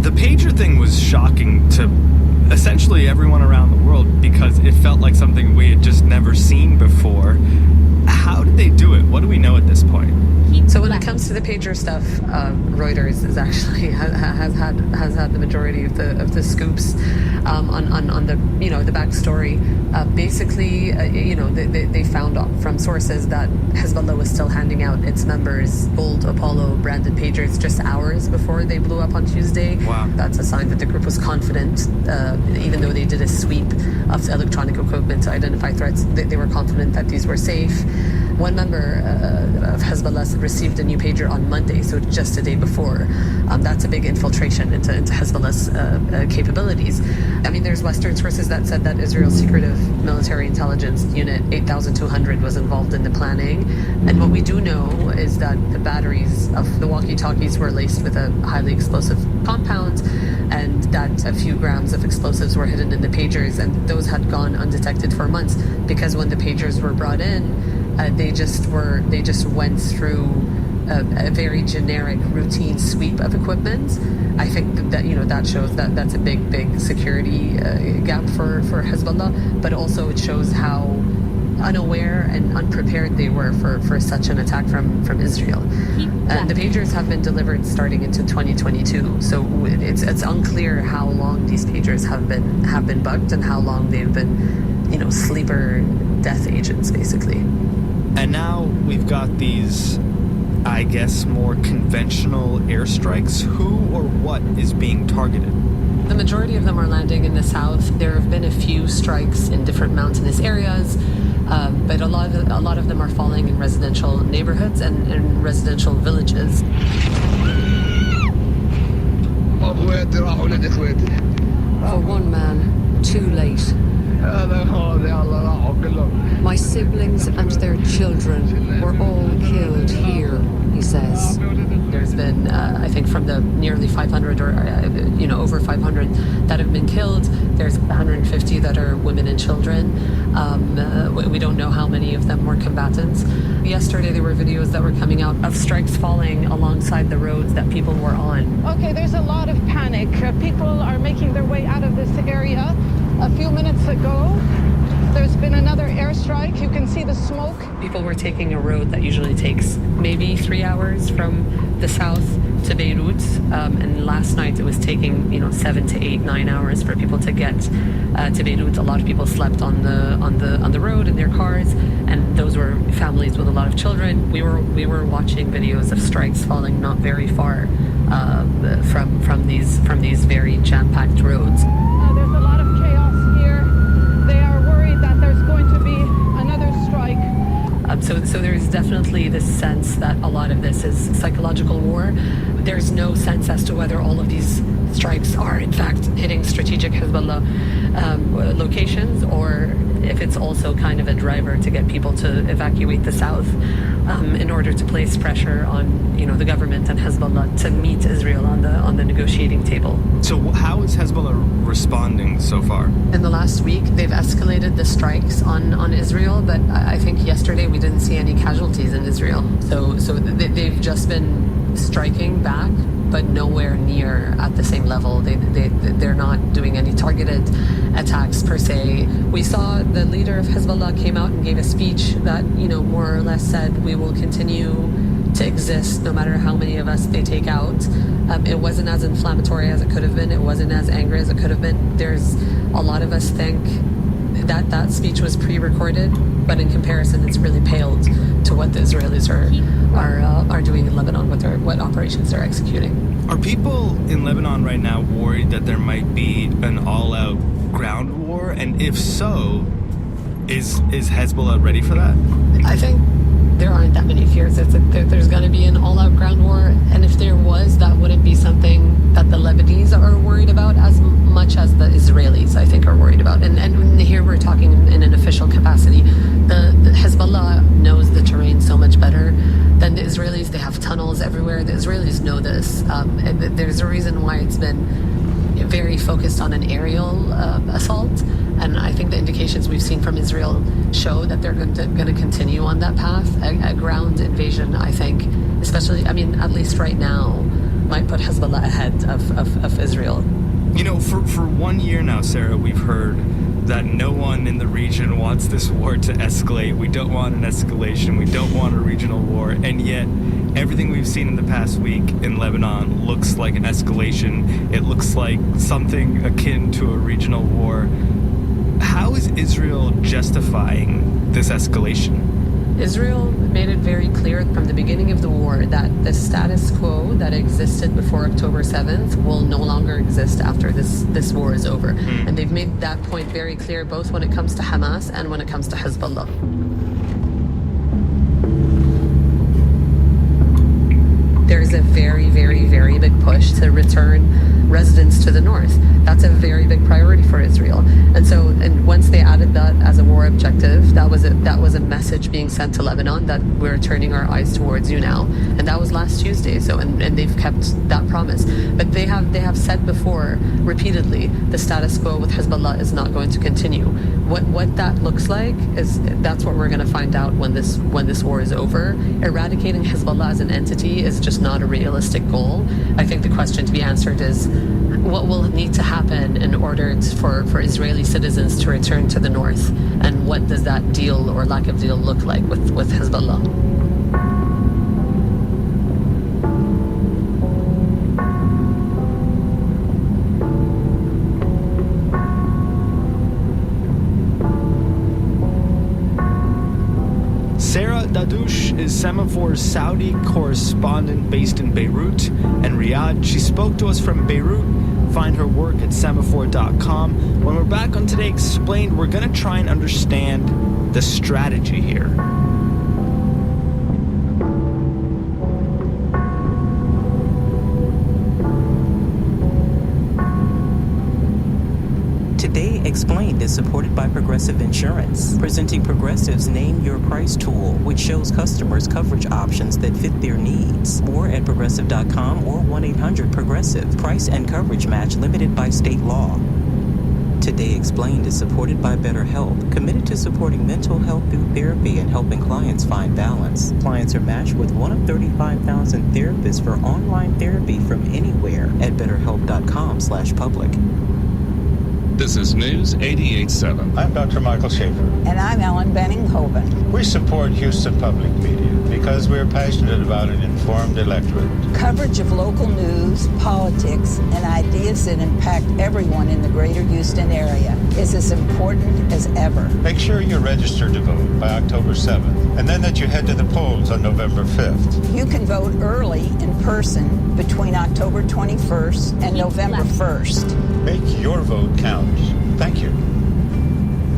The pager thing was shocking to essentially everyone around the world because it felt like something we had just never seen before. How did they do it? What do we know at this point? So when it comes to the pager stuff, Reuters is actually has had the majority of the scoops on the backstory. Basically, they found from sources that Hezbollah was still handing out its members gold Apollo branded pagers just hours before they blew up on Tuesday. Wow. That's a sign that the group was confident, even though they did a sweep of electronic equipment to identify threats. They were confident that these were safe. One member of Hezbollah received a new pager on Monday, so just a day before. That's a big infiltration into Hezbollah's capabilities. I mean, there's Western sources that said that Israel's secretive military intelligence unit 8200 was involved in the planning. And what we do know is that the batteries of the walkie-talkies were laced with a highly explosive compound, and that a few grams of explosives were hidden in the pagers, and those had gone undetected for months because when the pagers were brought in, they just went through a very generic routine sweep of equipment. I think that shows that that's a big security gap for Hezbollah, but also it shows how unaware and unprepared they were for such an attack from Israel. And the pagers have been delivered starting into 2022, so it's unclear how long these pagers have been bugged and how long they've been sleeper death agents basically. And now we've got these, I guess, more conventional airstrikes. Who or what is being targeted? The majority of them are landing in the south. There have been a few strikes in different mountainous areas, but a lot of them are falling in residential neighborhoods and in residential villages. For one man, too late. My siblings and their children were all killed here, he says. There's been, I think, from the nearly 500 or, over 500 that have been killed, there's 150 that are women and children. We don't know how many of them were combatants. Yesterday, there were videos that were coming out of strikes falling alongside the roads that people were on. Okay, there's a lot of panic. People are making their way out of this area. A few minutes ago, there's been another airstrike. You can see the smoke. People were taking a road that usually takes maybe 3 hours from the south to Beirut, and last night it was taking 7 to 8, 9 hours for people to get to Beirut. A lot of people slept on the road in their cars, and those were families with a lot of children. We were watching videos of strikes falling not very far from these very jam-packed roads. There's a lot of chaos here. They are worried that there's going to be another strike. So there's definitely this sense that a lot of this is psychological war. There's no sense as to whether all of these strikes are in fact hitting strategic Hezbollah locations, or if it's also kind of a driver to get people to evacuate the south in order to place pressure on the government and Hezbollah to meet Israel on the negotiating table. So how is Hezbollah responding so far? In the last week, they've escalated the strikes on Israel, but I think yesterday we didn't see any casualties in Israel. So they've just been striking back, but nowhere near at the same level. They're not not doing any targeted attacks per se. We saw the leader of Hezbollah came out and gave a speech that, more or less said, we will continue to exist no matter how many of us they take out. It wasn't as inflammatory as it could have been. It wasn't as angry as it could have been. There's a lot of us think that speech was pre-recorded, but in comparison, it's really paled to what the Israelis are doing in Lebanon, what operations they're executing. Are people in Lebanon right now worried that there might be an all-out ground war? And if so, is Hezbollah ready for that? I think there aren't that many fears. There's going to be an all-out ground war, and if there was, that wouldn't be something that the Lebanese are worried about as much as the Israelis, I think, are worried about. And here we're talking in an official capacity. The Hezbollah knows the terrain so much better than the Israelis. They have tunnels everywhere. The Israelis know this. And there's a reason why it's been very focused on an aerial assault. And I think the indications we've seen from Israel show that they're going to continue on that path. A ground invasion, I think, especially, at least right now, might put Hezbollah ahead of Israel. For 1 year now, Sarah, we've heard that no one in the region wants this war to escalate. We don't want an escalation. We don't want a regional war. And yet, everything we've seen in the past week in Lebanon looks like an escalation. It looks like something akin to a regional war. How is Israel justifying this escalation? Israel made it very clear from the beginning of the war that the status quo that existed before October 7th will no longer exist after this war is over. And they've made that point very clear, both when it comes to Hamas and when it comes to Hezbollah. There's a very, very, very big push to return residents to the north. That's a very big priority for Israel. And once they added that as a war objective, that was a message being sent to Lebanon that we're turning our eyes towards you now. And that was last Tuesday. And they've kept that promise. But they have said before repeatedly the status quo with Hezbollah is not going to continue. What that looks like that's what we're going to find out when this war is over. Eradicating Hezbollah as an entity is just not a realistic goal. I think the question to be answered is, what will need to happen in order for Israeli citizens to return to the north? And what does that deal or lack of deal look like with Hezbollah? Sarah Dadouche is Semaphor's Saudi correspondent based in Beirut and Riyadh. She spoke to us from Beirut. Find her work at semaphore.com. When we're back on Today Explained, we're going to try and understand the strategy here. Today Explained is supported by Progressive Insurance, presenting Progressive's Name Your Price tool, which shows customers coverage options that fit their needs. More at progressive.com or 1-800-PROGRESSIVE. Price and coverage match limited by state law. Today Explained is supported by BetterHelp, committed to supporting mental health through therapy and helping clients find balance. Clients are matched with one of 35,000 therapists for online therapy from anywhere at betterhelp.com/public. This is News 88.7. I'm Dr. Michael Schaefer. And I'm Ellen Benning-Hoban. We support Houston Public Media because we're passionate about an informed electorate. Coverage of local news, politics, and ideas that impact everyone in the greater Houston area is as important as ever. Make sure you're registered to vote by October 7th, and then that you head to the polls on November 5th. You can vote early in person between October 21st and November 1st. Make your vote count. Thank you.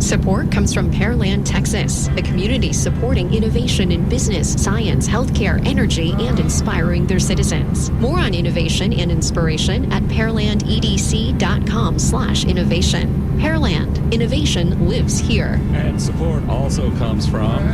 Support comes from Pearland, Texas, a community supporting innovation in business, science, healthcare, energy, and inspiring their citizens. More on innovation and inspiration at pearlandedc.com/innovation. Pearland, innovation lives here. And support also comes from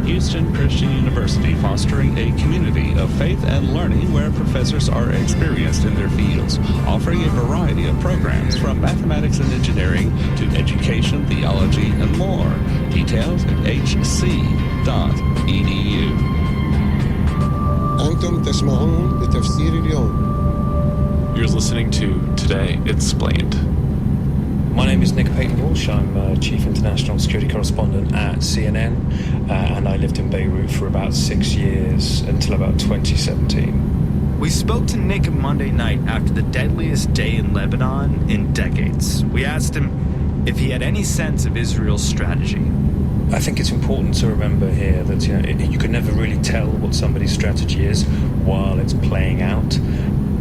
Houston Christian University, fostering a community of faith and learning where professors are experienced in their fields, offering a variety of programs from mathematics and engineering to education, theology, and more. Details at hc.edu. أنتم تسمعون بتفسير اليوم. You're listening to Today Explained. My name is Nick Payton-Walsh. I'm Chief International Security Correspondent at CNN, and I lived in Beirut for about 6 years until about 2017. We spoke to Nick Monday night after the deadliest day in Lebanon in decades. We asked him if he had any sense of Israel's strategy. I think it's important to remember here that you can never really tell what somebody's strategy is while it's playing out.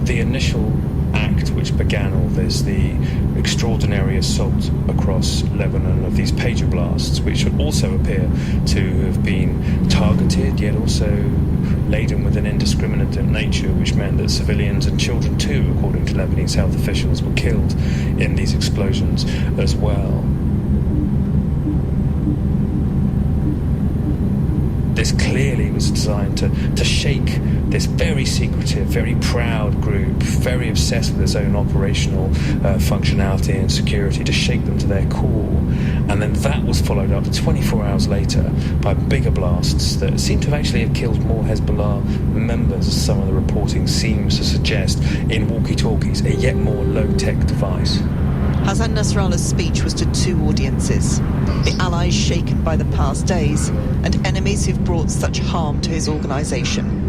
The initial act which began all this, the extraordinary assault across Lebanon of these pager blasts, which would also appear to have been targeted, yet also laden with an indiscriminate nature, which meant that civilians and children too, according to Lebanese health officials, were killed in these explosions as well. This clearly was designed to shake this very secretive, very proud group, very obsessed with its own operational functionality and security, to shake them to their core. And then that was followed up 24 hours later by bigger blasts that seem to actually have killed more Hezbollah members, as some of the reporting seems to suggest, in walkie-talkies, a yet more low-tech device. Hassan Nasrallah's speech was to two audiences: the allies shaken by the past days and enemies who've brought such harm to his organisation.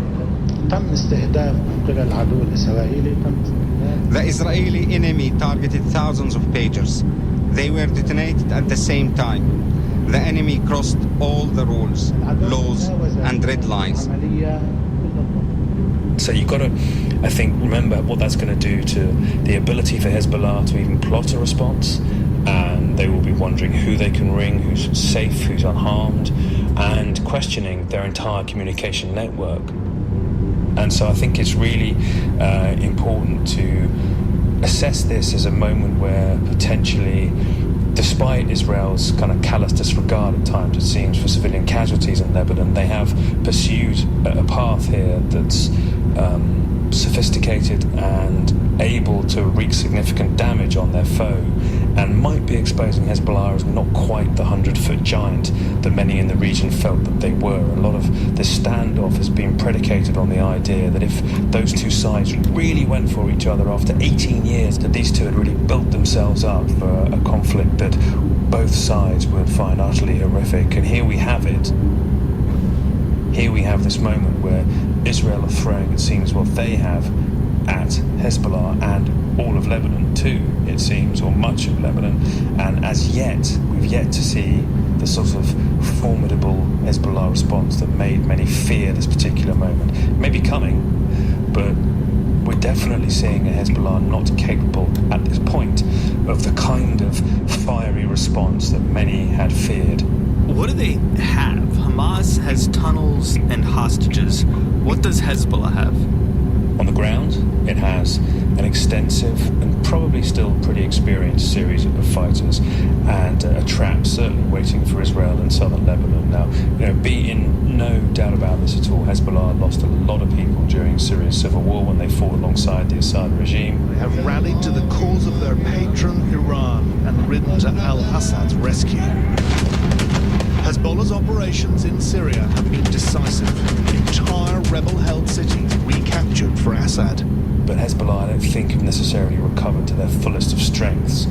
The Israeli enemy targeted thousands of pagers. They were detonated at the same time. The enemy crossed all the rules, laws, and red lines. So you've got to, I think, remember what that's going to do to the ability for Hezbollah to even plot a response. And they will be wondering who they can ring, who's safe, who's unharmed, and questioning their entire communication network. And so I think it's really important to assess this as a moment where potentially, despite Israel's kind of callous disregard at times, it seems, for civilian casualties in Lebanon, they have pursued a path here that's sophisticated and able to wreak significant damage on their foe, and might be exposing Hezbollah as not quite the 100-foot giant that many in the region felt that they were. A lot of this standoff has been predicated on the idea that if those two sides really went for each other after 18 years, that these two had really built themselves up for a conflict that both sides would find utterly horrific. And here we have it. Here we have this moment where Israel are throwing, it seems, what they have at Hezbollah and all of Lebanon too, it seems, or much of Lebanon. And as yet, we've yet to see the sort of formidable Hezbollah response that made many fear this particular moment. It may be coming, but we're definitely seeing a Hezbollah not capable at this point of the kind of fiery response that many had feared. What do they have? Hamas has tunnels and hostages. What does Hezbollah have? On the ground, it has an extensive and probably still pretty experienced series of fighters and a trap certainly waiting for Israel in southern Lebanon. Now, be in no doubt about this at all, Hezbollah lost a lot of people during Syria's civil war when they fought alongside the Assad regime. They have rallied to the cause of their patron Iran and ridden to al-Assad's rescue. Hezbollah's operations in Syria have been decisive. Entire rebel-held cities recaptured for Assad. But Hezbollah, I don't think, have necessarily recovered to their fullest of strengths.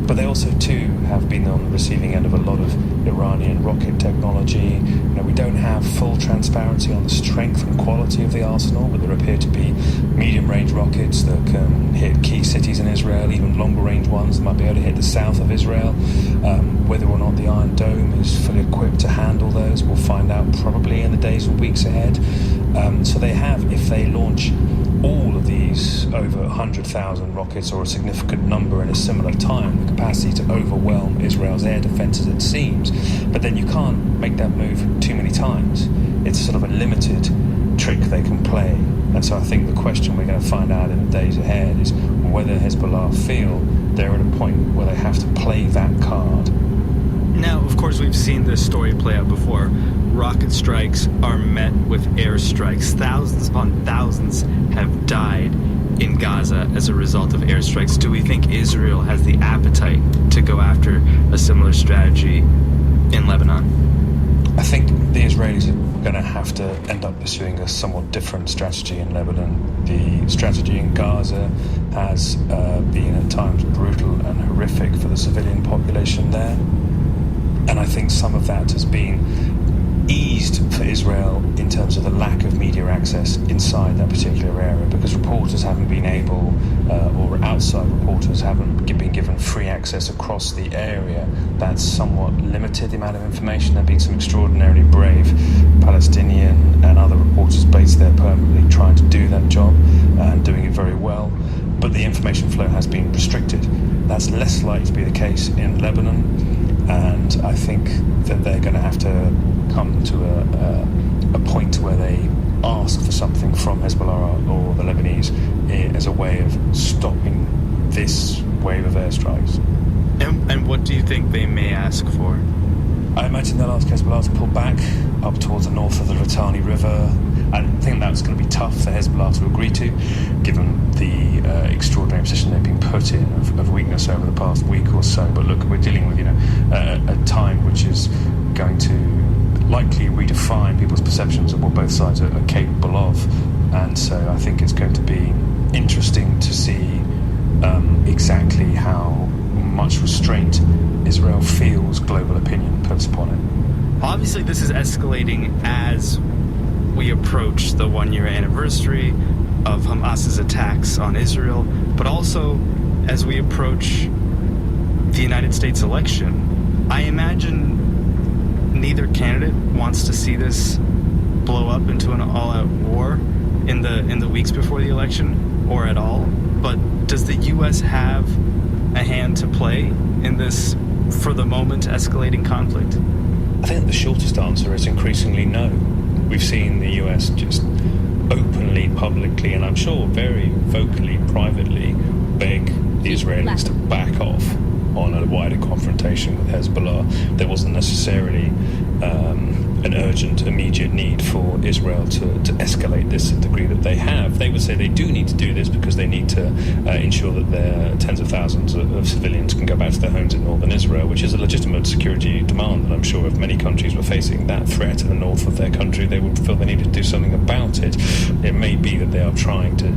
But they also, too, have been on the receiving end of a lot of Iranian rocket technology. We don't have full transparency on the strength and quality of the arsenal, but there appear to be medium-range rockets that can hit key cities in Israel, even longer-range ones that might be able to hit the south of Israel. Whether or not the Iron Dome is fully equipped to handle those, we'll find out probably in the days or weeks ahead. So they have, if they launch all of these over 100,000 rockets, or a significant number in a similar time, the capacity to overwhelm Israel's air defenses, it seems. But then you can't make that move too many times. It's sort of a limited trick they can play. And so I think the question we're going to find out in the days ahead is whether Hezbollah feel they're at a point where they have to play that card. Now, of course, we've seen this story play out before. Rocket strikes are met with airstrikes. Thousands upon thousands have died in Gaza as a result of airstrikes. Do we think Israel has the appetite to go after a similar strategy in Lebanon? I think the Israelis are going to have to end up pursuing a somewhat different strategy in Lebanon. The strategy in Gaza has been at times brutal and horrific for the civilian population there. And I think some of that has been eased for Israel in terms of the lack of media access inside that particular area, because reporters haven't been able, or outside reporters haven't been given free access across the area. That's somewhat limited the amount of information. There have been some extraordinarily brave Palestinian and other reporters based there permanently trying to do that job and doing it very well, but the information flow has been restricted. That's less likely to be the case in Lebanon, and I think that they're going to have to come to a point where they ask for something from Hezbollah or the Lebanese as a way of stopping this wave of airstrikes. And what do you think they may ask for? I imagine they'll ask Hezbollah to pull back up towards the north of the Litani River. I think that's going to be tough for Hezbollah to agree to, given the extraordinary position they've been put in of weakness over the past week or so. But look, we're dealing with a time which is going to likely redefine people's perceptions of what both sides are capable of, and so I think it's going to be interesting to see exactly how much restraint Israel feels global opinion puts upon it. Obviously, this is escalating as we approach the 1-year anniversary of Hamas's attacks on Israel, but also as we approach the United States election. I imagine neither candidate wants to see this blow up into an all-out war in the weeks before the election, or at all. But does the U.S. have a hand to play in this, for the moment, escalating conflict? I think the shortest answer is increasingly no. We've seen the US just openly, publicly, and I'm sure very vocally, privately, beg the Israelis to back off on a wider confrontation with Hezbollah. There wasn't necessarily an urgent, immediate need for Israel to escalate this to the degree that they have. They would say they do need to do this because they need to ensure that their tens of thousands of civilians can go back to their homes in northern Israel, which is a legitimate security demand. And I'm sure if many countries were facing that threat in the north of their country, they would feel they needed to do something about it. It may be that they are trying to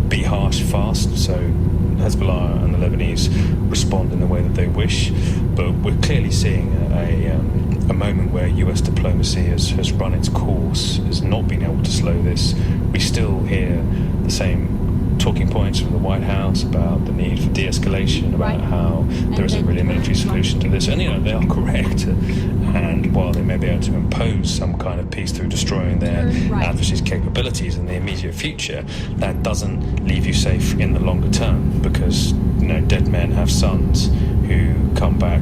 be harsh fast, so Hezbollah and the Lebanese respond in the way that they wish, but we're clearly seeing a moment where US diplomacy has run its course, has not been able to slow this. We still hear the same talking points from the White House about the need for de-escalation, about how there isn't really a military solution to this, and they are correct. And while they may be able to impose some kind of peace through destroying their adversaries' capabilities in the immediate future, that doesn't leave you safe in the longer term, because dead men have sons who come back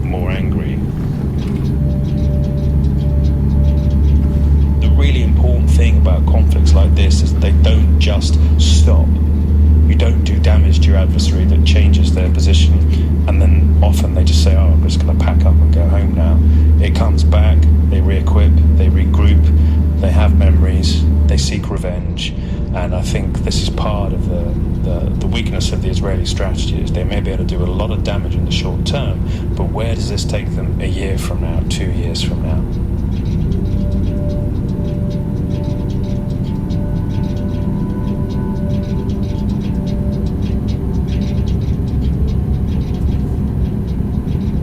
more angry. The really important thing about conflicts like this is that they don't just stop. You don't do damage to your adversary that changes their position, and then often they just say, I'm just going to pack up and go home now. It comes back, they re-equip, they regroup, they have memories, they seek revenge, and I think this is part of the weakness of the Israeli strategy, is they may be able to do a lot of damage in the short term, but where does this take them a year from now, 2 years from now?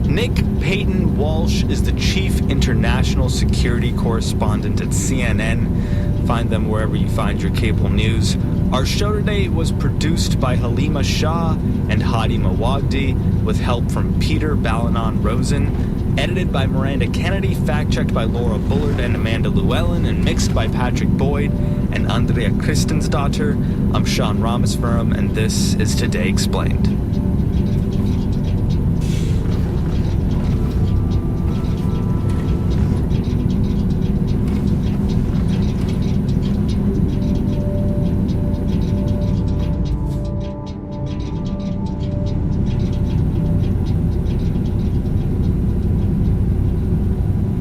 Nick Peyton Walsh is the chief international security correspondent at CNN. Find them wherever you find your cable news. Our show today was produced by Halima Shah and Hadi Mawagdi, with help from Peter Balanon-Rosen. Edited by Miranda Kennedy, fact-checked by Laura Bullard and Amanda Llewellyn, and mixed by Patrick Boyd and Andrea Christensdottir. I'm Sean Rameswaram, and this is Today Explained.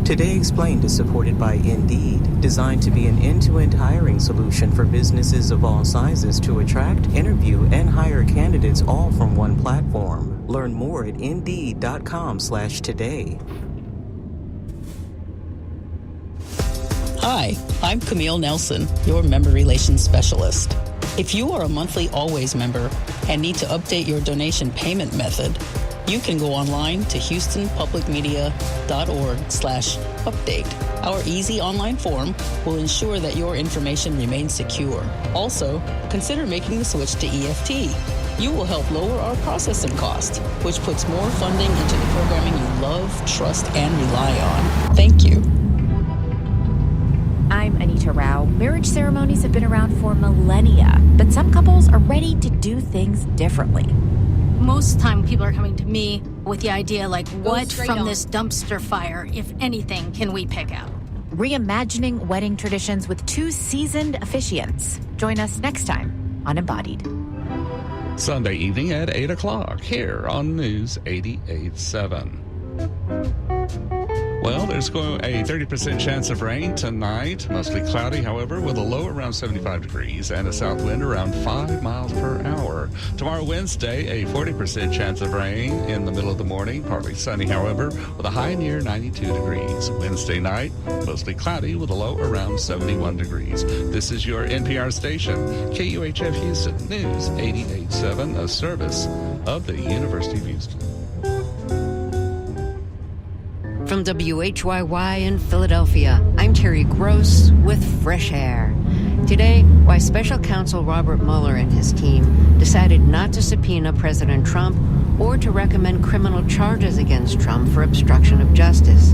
Today Explained is supported by Indeed, designed to be an end-to-end hiring solution for businesses of all sizes to attract, interview, and hire candidates all from one platform. Learn more at Indeed.com/today. Hi, I'm Camille Nelson, your member relations specialist. If you are a monthly Always member and need to update your donation payment method, you can go online to houstonpublicmedia.org/update. Our easy online form will ensure that your information remains secure. Also, consider making the switch to EFT. You will help lower our processing cost, which puts more funding into the programming you love, trust, and rely on. Thank you. I'm Anita Rao. Marriage ceremonies have been around for millennia, but some couples are ready to do things differently. Most time people are coming to me with the idea like, what from this dumpster fire, if anything, can we pick out? Reimagining wedding traditions with two seasoned officiants. Join us next time on Embodied. Sunday evening at 8 o'clock here on News 88.7. Well, there's going a 30% chance of rain tonight. Mostly cloudy, however, with a low around 75 degrees and a south wind around 5 miles per hour. Tomorrow, Wednesday, a 40% chance of rain in the middle of the morning. Partly sunny, however, with a high near 92 degrees. Wednesday night, mostly cloudy with a low around 71 degrees. This is your NPR station, KUHF Houston, News 88.7, a service of the University of Houston. From WHYY in Philadelphia, I'm Terry Gross with Fresh Air. Today, why Special Counsel Robert Mueller and his team decided not to subpoena President Trump or to recommend criminal charges against Trump for obstruction of justice.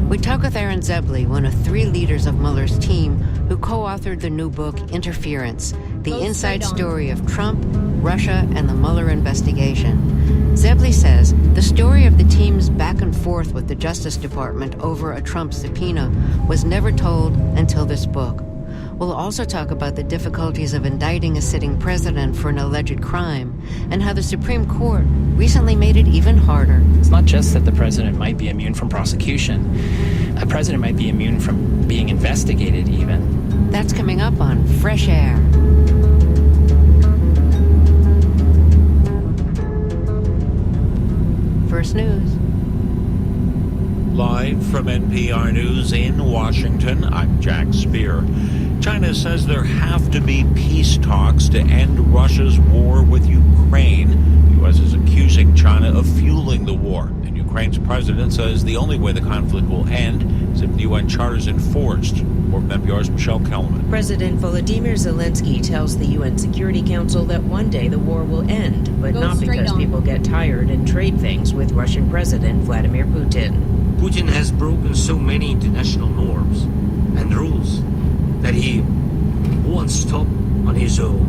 We talk with Aaron Zebley, one of 3 leaders of Mueller's team, who co-authored the new book, Interference, the inside story of Trump, Russia, and the Mueller investigation. Zebley says the story of the team's back and forth with the Justice Department over a Trump subpoena was never told until this book. We'll also talk about the difficulties of indicting a sitting president for an alleged crime and how the Supreme Court recently made it even harder. It's not just that the president might be immune from prosecution. A president might be immune from being investigated even. That's coming up on Fresh Air. First News. Live from NPR News in Washington, I'm Jack Spear. China says there have to be peace talks to end Russia's war with Ukraine. The U.S. is accusing China of fueling the war. And Ukraine's president says the only way the conflict will end is if the UN Charter is enforced. More from NPR's Michelle Kellerman. President Volodymyr Zelensky tells the UN Security Council that one day the war will end, but not because people get tired and trade things with Russian President Vladimir Putin. Putin has broken so many international norms and rules that he won't stop on his own.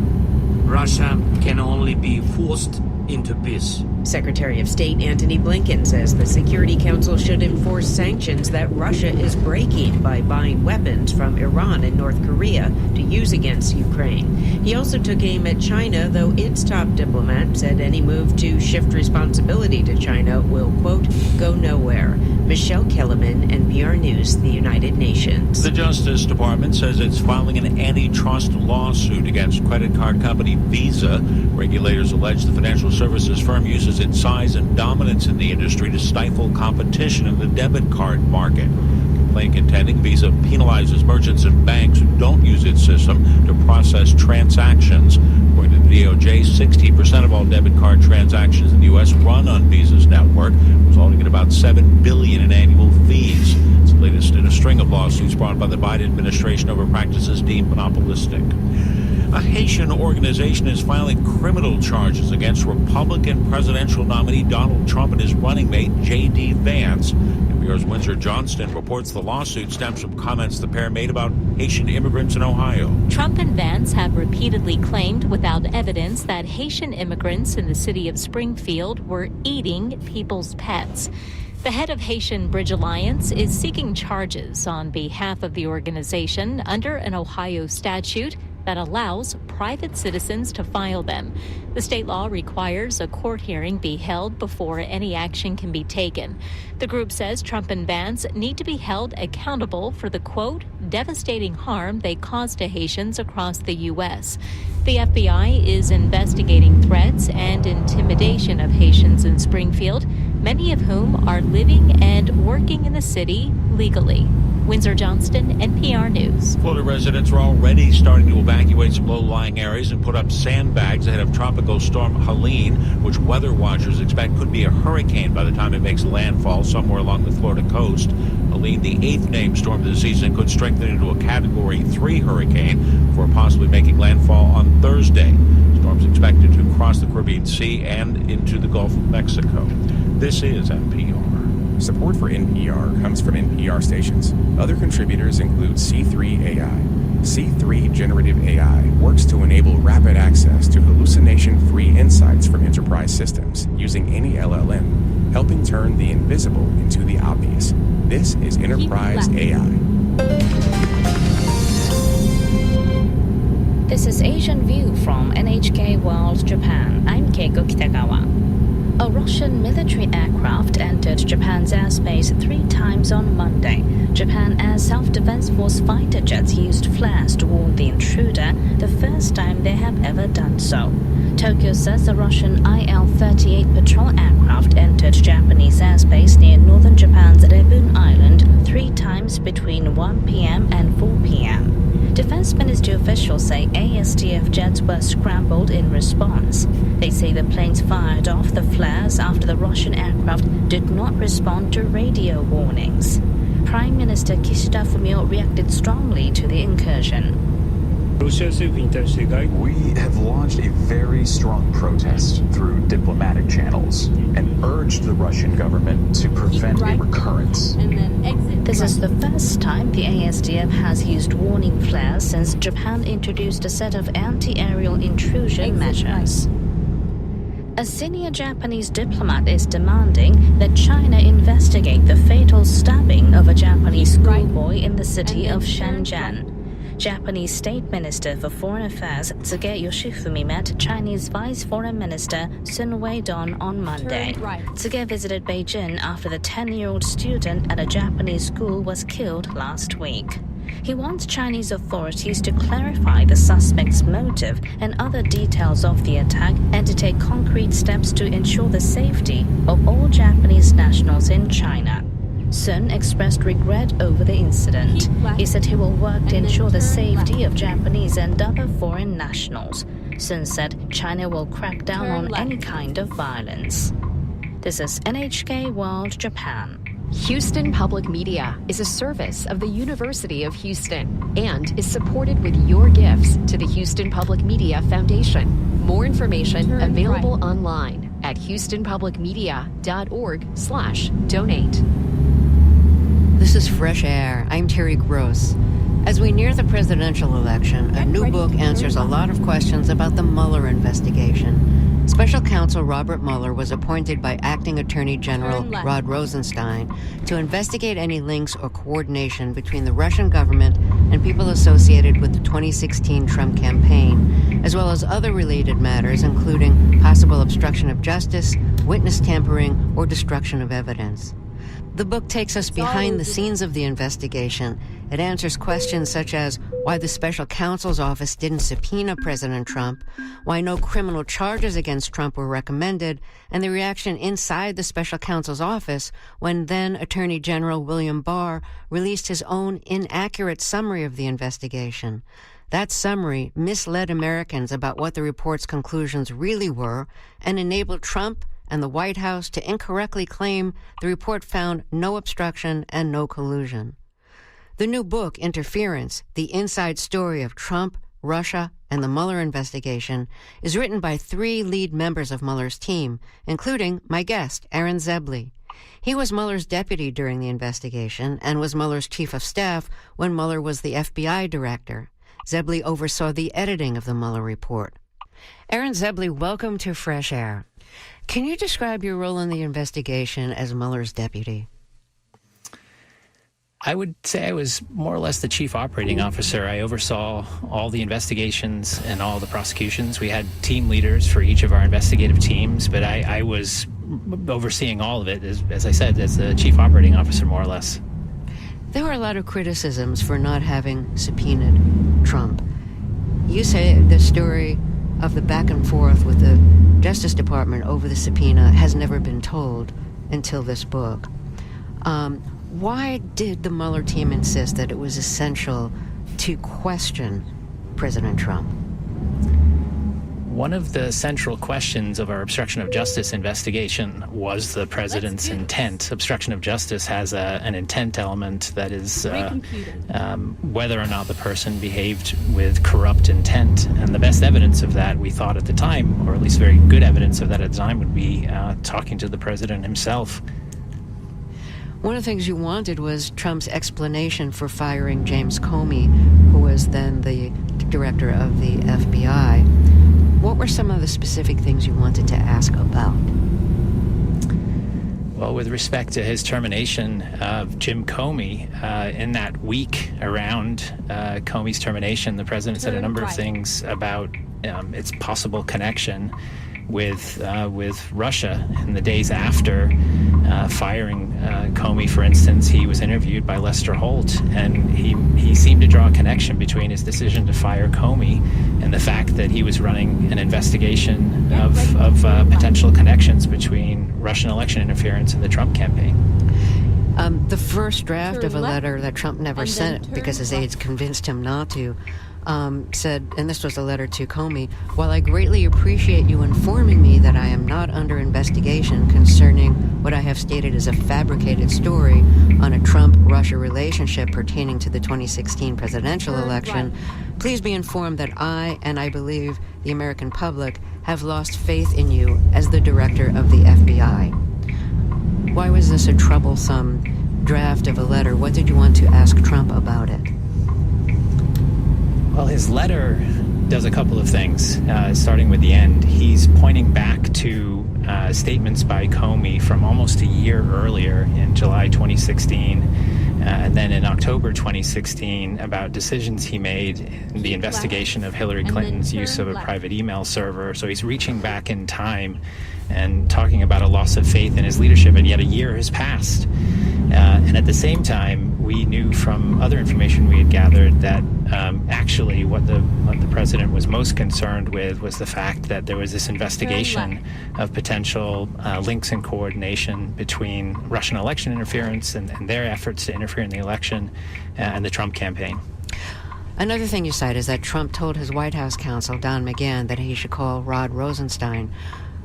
Russia can only be forced into peace. Secretary of State Antony Blinken says the Security Council should enforce sanctions that Russia is breaking by buying weapons from Iran and North Korea to use against Ukraine. He also took aim at China, though its top diplomat said any move to shift responsibility to China will, quote, go nowhere. Michelle Kellerman, NPR News, the United Nations. The Justice Department says it's filing an antitrust lawsuit against credit card company Visa. Regulators allege the financial services firm uses its size and dominance in the industry to stifle competition in the debit card market. Complaint contending Visa penalizes merchants and banks who don't use its system to process transactions. According to the DOJ, 60% of all debit card transactions in the U.S. run on Visa's network, resulting in about $7 billion in annual fees. It's the latest in a string of lawsuits brought by the Biden administration over practices deemed monopolistic. A Haitian organization is filing criminal charges against Republican presidential nominee Donald Trump and his running mate, J.D. Vance. NPR's Windsor Johnston reports the lawsuit stems from comments the pair made about Haitian immigrants in Ohio. Trump and Vance have repeatedly claimed without evidence that Haitian immigrants in the city of Springfield were eating people's pets. The head of Haitian Bridge Alliance is seeking charges on behalf of the organization under an Ohio statute that allows private citizens to file them. The state law requires a court hearing be held before any action can be taken. The group says Trump and Vance need to be held accountable for the, quote, devastating harm they caused to Haitians across the U.S. The FBI is investigating threats and intimidation of Haitians in Springfield, many of whom are living and working in the city legally. Windsor Johnston, NPR News. Florida residents are already starting to evacuate some low-lying areas and put up sandbags ahead of Tropical Storm Helene, which weather watchers expect could be a hurricane by the time it makes landfall somewhere along the Florida coast. Helene, the 8th named storm of the season, could strengthen into a Category 3 hurricane before possibly making landfall on Thursday. The storm's expected to cross the Caribbean Sea and into the Gulf of Mexico. This is NPR. Support for NPR comes from NPR stations. Other contributors include C3 AI. C3 Generative AI works to enable rapid access to hallucination-free insights from enterprise systems using any LLM, helping turn the invisible into the obvious. This is Enterprise AI. This is Asian View from NHK World Japan. I'm Keiko Kitagawa. A Russian military aircraft entered Japan's airspace 3 times on Monday. Japan Air Self-Defense Force fighter jets used flares to warn the intruder, the first time they have ever done so. Tokyo says the Russian Il-38 patrol aircraft entered Japanese airspace near northern Japan's Rebun Island 3 times between 1 p.m. and 4 p.m. Defense Ministry officials say ASDF jets were scrambled in response. They say the planes fired off the flares after the Russian aircraft did not respond to radio warnings. Prime Minister Kishida Fumio reacted strongly to the incursion. We have launched a very strong protest through diplomatic channels and urged the Russian government to prevent a recurrence. This is the first time the ASDF has used warning flares since Japan introduced a set of anti-aerial intrusion measures. A senior Japanese diplomat is demanding that China investigate the fatal stabbing of a Japanese schoolboy in the city of Shenzhen. Japanese State Minister for Foreign Affairs Tsuge Yoshifumi met Chinese Vice Foreign Minister Sun Weidong on Monday. Tsuge visited Beijing after the 10-year-old student at a Japanese school was killed last week. He wants Chinese authorities to clarify the suspect's motive and other details of the attack and to take concrete steps to ensure the safety of all Japanese nationals in China. Sun expressed regret over the incident. He said he will work to ensure the safety of Japanese and other foreign nationals. Sun said China will crack down on any kind of violence. This is NHK World Japan. Houston Public Media is a service of the University of Houston and is supported with your gifts to the Houston Public Media Foundation. More information available online at houstonpublicmedia.org/donate. This is Fresh Air. I'm Terry Gross. As we near the presidential election, a new book answers a lot of questions about the Mueller investigation. Special counsel Robert Mueller was appointed by acting Attorney General Rod Rosenstein to investigate any links or coordination between the Russian government and people associated with the 2016 Trump campaign, as well as other related matters, including possible obstruction of justice, witness tampering, or destruction of evidence. The book takes us behind the scenes of the investigation. It answers questions such as why the special counsel's office didn't subpoena President Trump, why no criminal charges against Trump were recommended, and the reaction inside the special counsel's office when then Attorney General William Barr released his own inaccurate summary of the investigation. That summary misled Americans about what the report's conclusions really were and enabled Trump and the White House to incorrectly claim the report found no obstruction and no collusion. The new book, Interference, The Inside Story of Trump, Russia, and the Mueller Investigation, is written by 3 lead members of Mueller's team, including my guest, Aaron Zebley. He was Mueller's deputy during the investigation and was Mueller's chief of staff when Mueller was the FBI director. Zebley oversaw the editing of the Mueller report. Aaron Zebley, welcome to Fresh Air. Can you describe your role in the investigation as Mueller's deputy? I would say I was more or less the chief operating officer. I oversaw all the investigations and all the prosecutions. We had team leaders for each of our investigative teams, but I was overseeing all of it, as I said, as the chief operating officer, more or less. There were a lot of criticisms for not having subpoenaed Trump. You say the story of the back and forth with the Justice Department over the subpoena has never been told until this book. Why did the Mueller team insist that it was essential to question President Trump? One of the central questions of our obstruction of justice investigation was the president's intent. Obstruction of justice has an intent element that is whether or not the person behaved with corrupt intent. And the best evidence of that, we thought at the time, or at least very good evidence of that at the time, would be talking to the president himself. One of the things you wanted was Trump's explanation for firing James Comey, who was then the director of the FBI. What were some of the specific things you wanted to ask about? Well, with respect to his termination of Jim Comey, in that week around Comey's termination, the president said a number of things about its possible connection with Russia. In the days after firing Comey, for instance, he was interviewed by Lester Holt, and he seemed to draw a connection between his decision to fire Comey and the fact that he was running an investigation of potential connections between Russian election interference and the Trump campaign. The first draft of a letter that Trump never sent because his aides convinced him not to, said, and this was a letter to Comey, "While I greatly appreciate you informing me that I am not under investigation concerning what I have stated as a fabricated story on a Trump-Russia relationship pertaining to the 2016 presidential election, please be informed that I, and I believe the American public, have lost faith in you as the director of the FBI." Why was this a troublesome draft of a letter? What did you want to ask Trump about it? Well, his letter does a couple of things, starting with the end. He's pointing back to statements by Comey from almost a year earlier in July 2016, and then in October 2016 about decisions he made in the investigation of Hillary Clinton's use of a private email server. So he's reaching back in time and talking about a loss of faith in his leadership, and yet a year has passed. And at the same time, we knew from other information we had gathered that actually what the president was most concerned with was the fact that there was this investigation of potential links and coordination between Russian election interference and their efforts to interfere in the election and the Trump campaign. Another thing you cite is that Trump told his White House counsel, Don McGahn, that he should call Rod Rosenstein,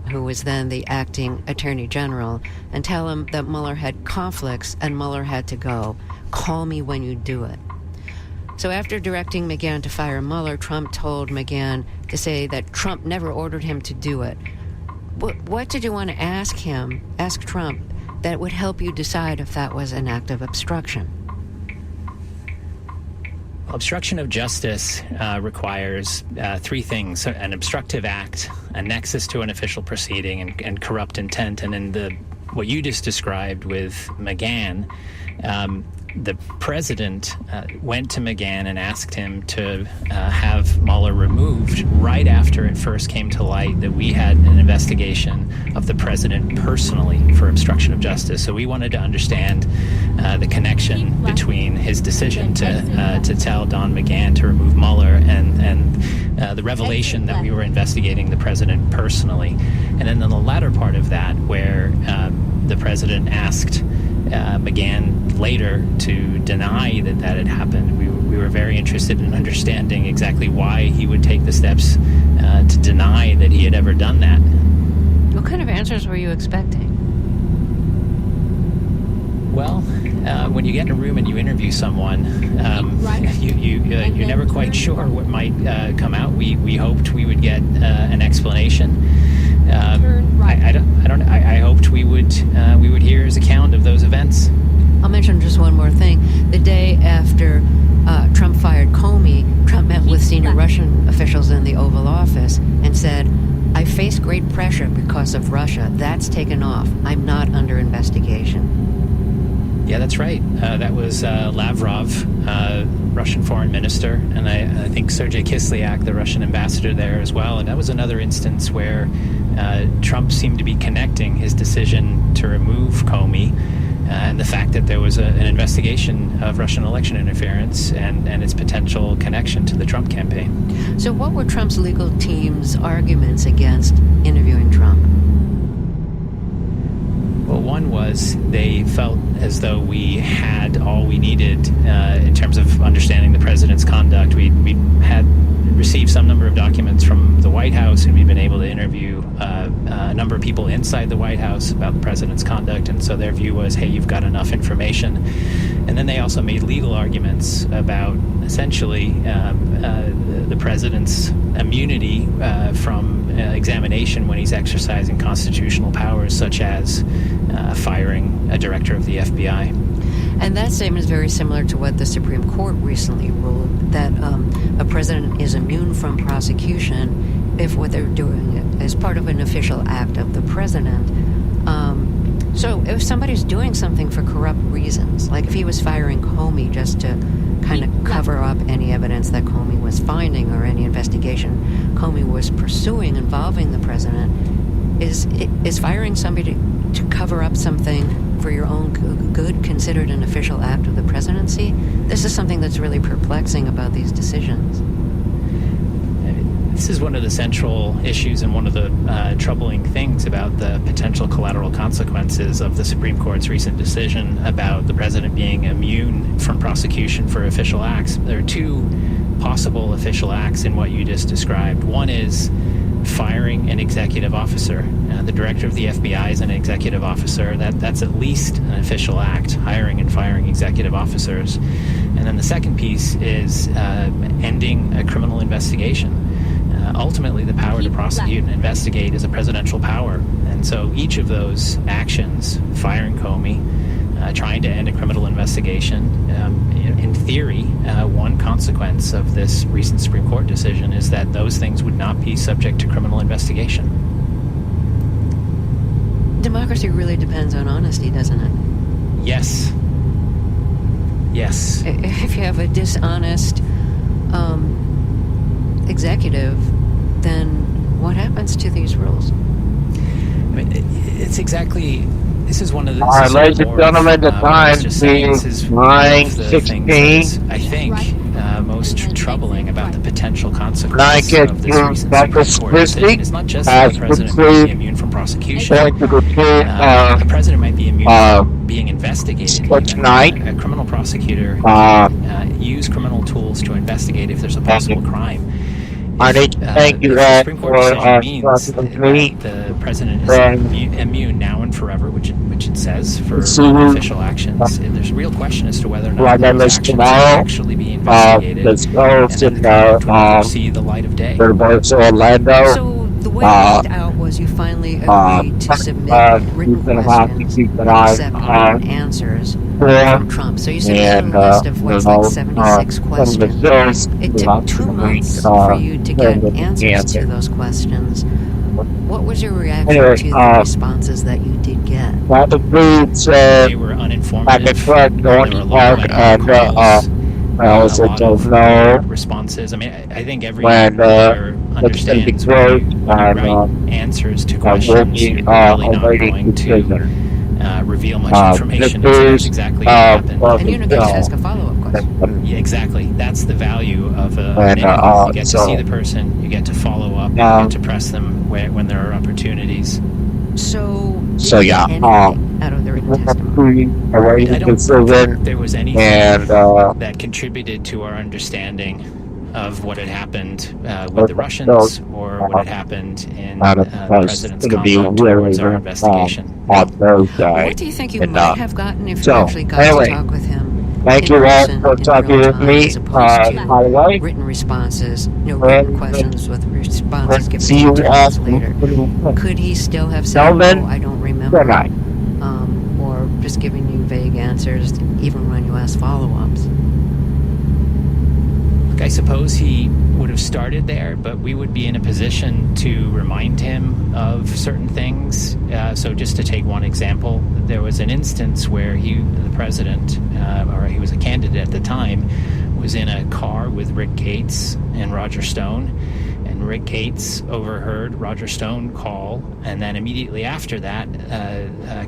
who was then the acting attorney general, and tell him that Mueller had conflicts and Mueller had to go. Call me when you do it. So after directing McGahn to fire Mueller, Trump told McGahn to say that Trump never ordered him to do it. What did you want to ask Trump, that would help you decide if that was an act of obstruction? Obstruction of justice requires three things: an obstructive act, a nexus to an official proceeding, and corrupt intent. And in what you just described with McGahn, the president went to McGahn and asked him to have Mueller removed right after it first came to light that we had an investigation of the president personally for obstruction of justice. So we wanted to understand the connection between his decision to tell Don McGahn to remove Mueller and the revelation that we were investigating the president personally. And then in the latter part of that, where the president asked McGahn later to deny that had happened, we were very interested in understanding exactly why he would take the steps to deny that he had ever done that. What kind of answers were you expecting? Well, when you get in a room and you interview someone, you're never quite sure what might come out. We hoped we would get an explanation. I hoped we would hear his account of those events. I'll mention just one more thing. The day after Trump fired Comey, Trump met with senior Russian officials in the Oval Office and said, "I face great pressure because of Russia. That's taken off. I'm not under investigation." Yeah, that's right. That was Lavrov, Russian foreign minister, and I think Sergei Kislyak, the Russian ambassador there as well. And that was another instance where Trump seemed to be connecting his decision to remove Comey and the fact that there was an investigation of Russian election interference and its potential connection to the Trump campaign. So what were Trump's legal team's arguments against interviewing Trump? Well, one was was they felt as though we had all we needed in terms of understanding the president's conduct. We had received some number of documents from the White House, and we've been able to interview a number of people inside the White House about the president's conduct, and so their view was, hey, you've got enough information. And then they also made legal arguments about essentially the president's immunity from examination when he's exercising constitutional powers, such as firing a director of the FBI. And that statement is very similar to what the Supreme Court recently ruled, that a president is immune from prosecution if what they're doing is part of an official act of the president. So if somebody's doing something for corrupt reasons, like if he was firing Comey just to kind of cover up any evidence that Comey was finding or any investigation Comey was pursuing involving the president, is firing somebody to cover up something for your own good considered an official act of the presidency? This is something that's really perplexing about these decisions. This is one of the central issues and one of the troubling things about the potential collateral consequences of the Supreme Court's recent decision about the president being immune from prosecution for official acts. There are two possible official acts in what you just described. One is firing an executive officer. The director of the FBI is an executive officer. That's at least an official act, hiring and firing executive officers. And then the second piece is ending a criminal investigation. Ultimately, the power to prosecute and investigate is a presidential power. And so each of those actions, firing Comey, trying to end a criminal investigation, in theory, one consequence of this recent Supreme Court decision is that those things would not be subject to criminal investigation. Democracy really depends on honesty, doesn't it? Yes. Yes. If you have a dishonest executive, then what happens to these rules? I mean, it's exactly... This is one of the... All right, ladies and gentlemen, the time is 9:16. I think most troubling about the potential consequences of this recent Supreme Court decision is not just that the president might be immune from prosecution. The president might be immune from being investigated. A criminal prosecutor use criminal tools to investigate if there's a possible crime. I need to thank you all for the president is immune now and forever, which it says for official actions. There's a real question as to whether or not those actions will actually be investigated and see the light of day. So the way it worked out was you finally agreed to submit written questions with 71 answers from Trump. So you submitted a list of what's like 76 questions. It took 2 months for you to get answers to those questions. What was your reaction to the responses that you did get? They were uninformative. There were a lot of responses. I mean, I think every lawyer understands when you write answers to questions, you're really not going to reveal much information. It's exactly what happened. And you don't get to ask a follow-up question. Yeah, exactly. That's the value of an interview. You get to see the person, you get to follow up, you get to press them when there are opportunities. So yeah, out of the written testimony. I don't think there was anything that contributed to our understanding of what had happened with the Russians or what had happened in the president's conduct towards our investigation. What do you think you might have gotten if you actually got to talk with him? Thank you all for talking with me. By the way, written responses, written questions with responses given to us later. Could he still have said, "No, I don't remember," or just giving you vague answers, even when you ask follow-ups? I suppose he would have started there, but we would be in a position to remind him of certain things. So just to take one example, there was an instance where the president, or he was a candidate at the time, was in a car with Rick Gates and Roger Stone, and when Rick Gates overheard Roger Stone call, and then immediately after that,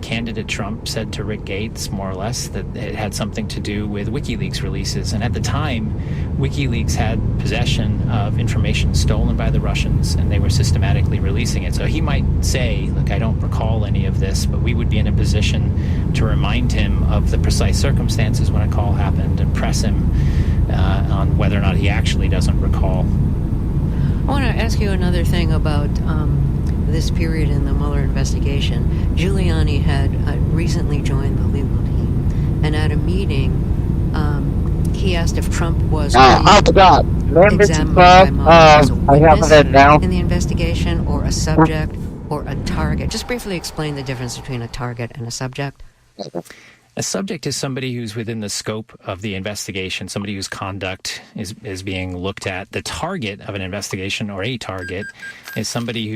candidate Trump said to Rick Gates, more or less, that it had something to do with WikiLeaks releases. And at the time, WikiLeaks had possession of information stolen by the Russians, and they were systematically releasing it. So he might say, look, I don't recall any of this, but we would be in a position to remind him of the precise circumstances when a call happened and press him on whether or not he actually doesn't recall. I want to ask you another thing about this period in the Mueller investigation. Giuliani had recently joined the legal team, and at a meeting, he asked if Trump was examined by Mueller as a witness in the investigation, or a subject, or a target. Just briefly explain the difference between a target and a subject. A subject is somebody who's within the scope of the investigation, somebody whose conduct is being looked at. The target of an investigation, or a target, is somebody who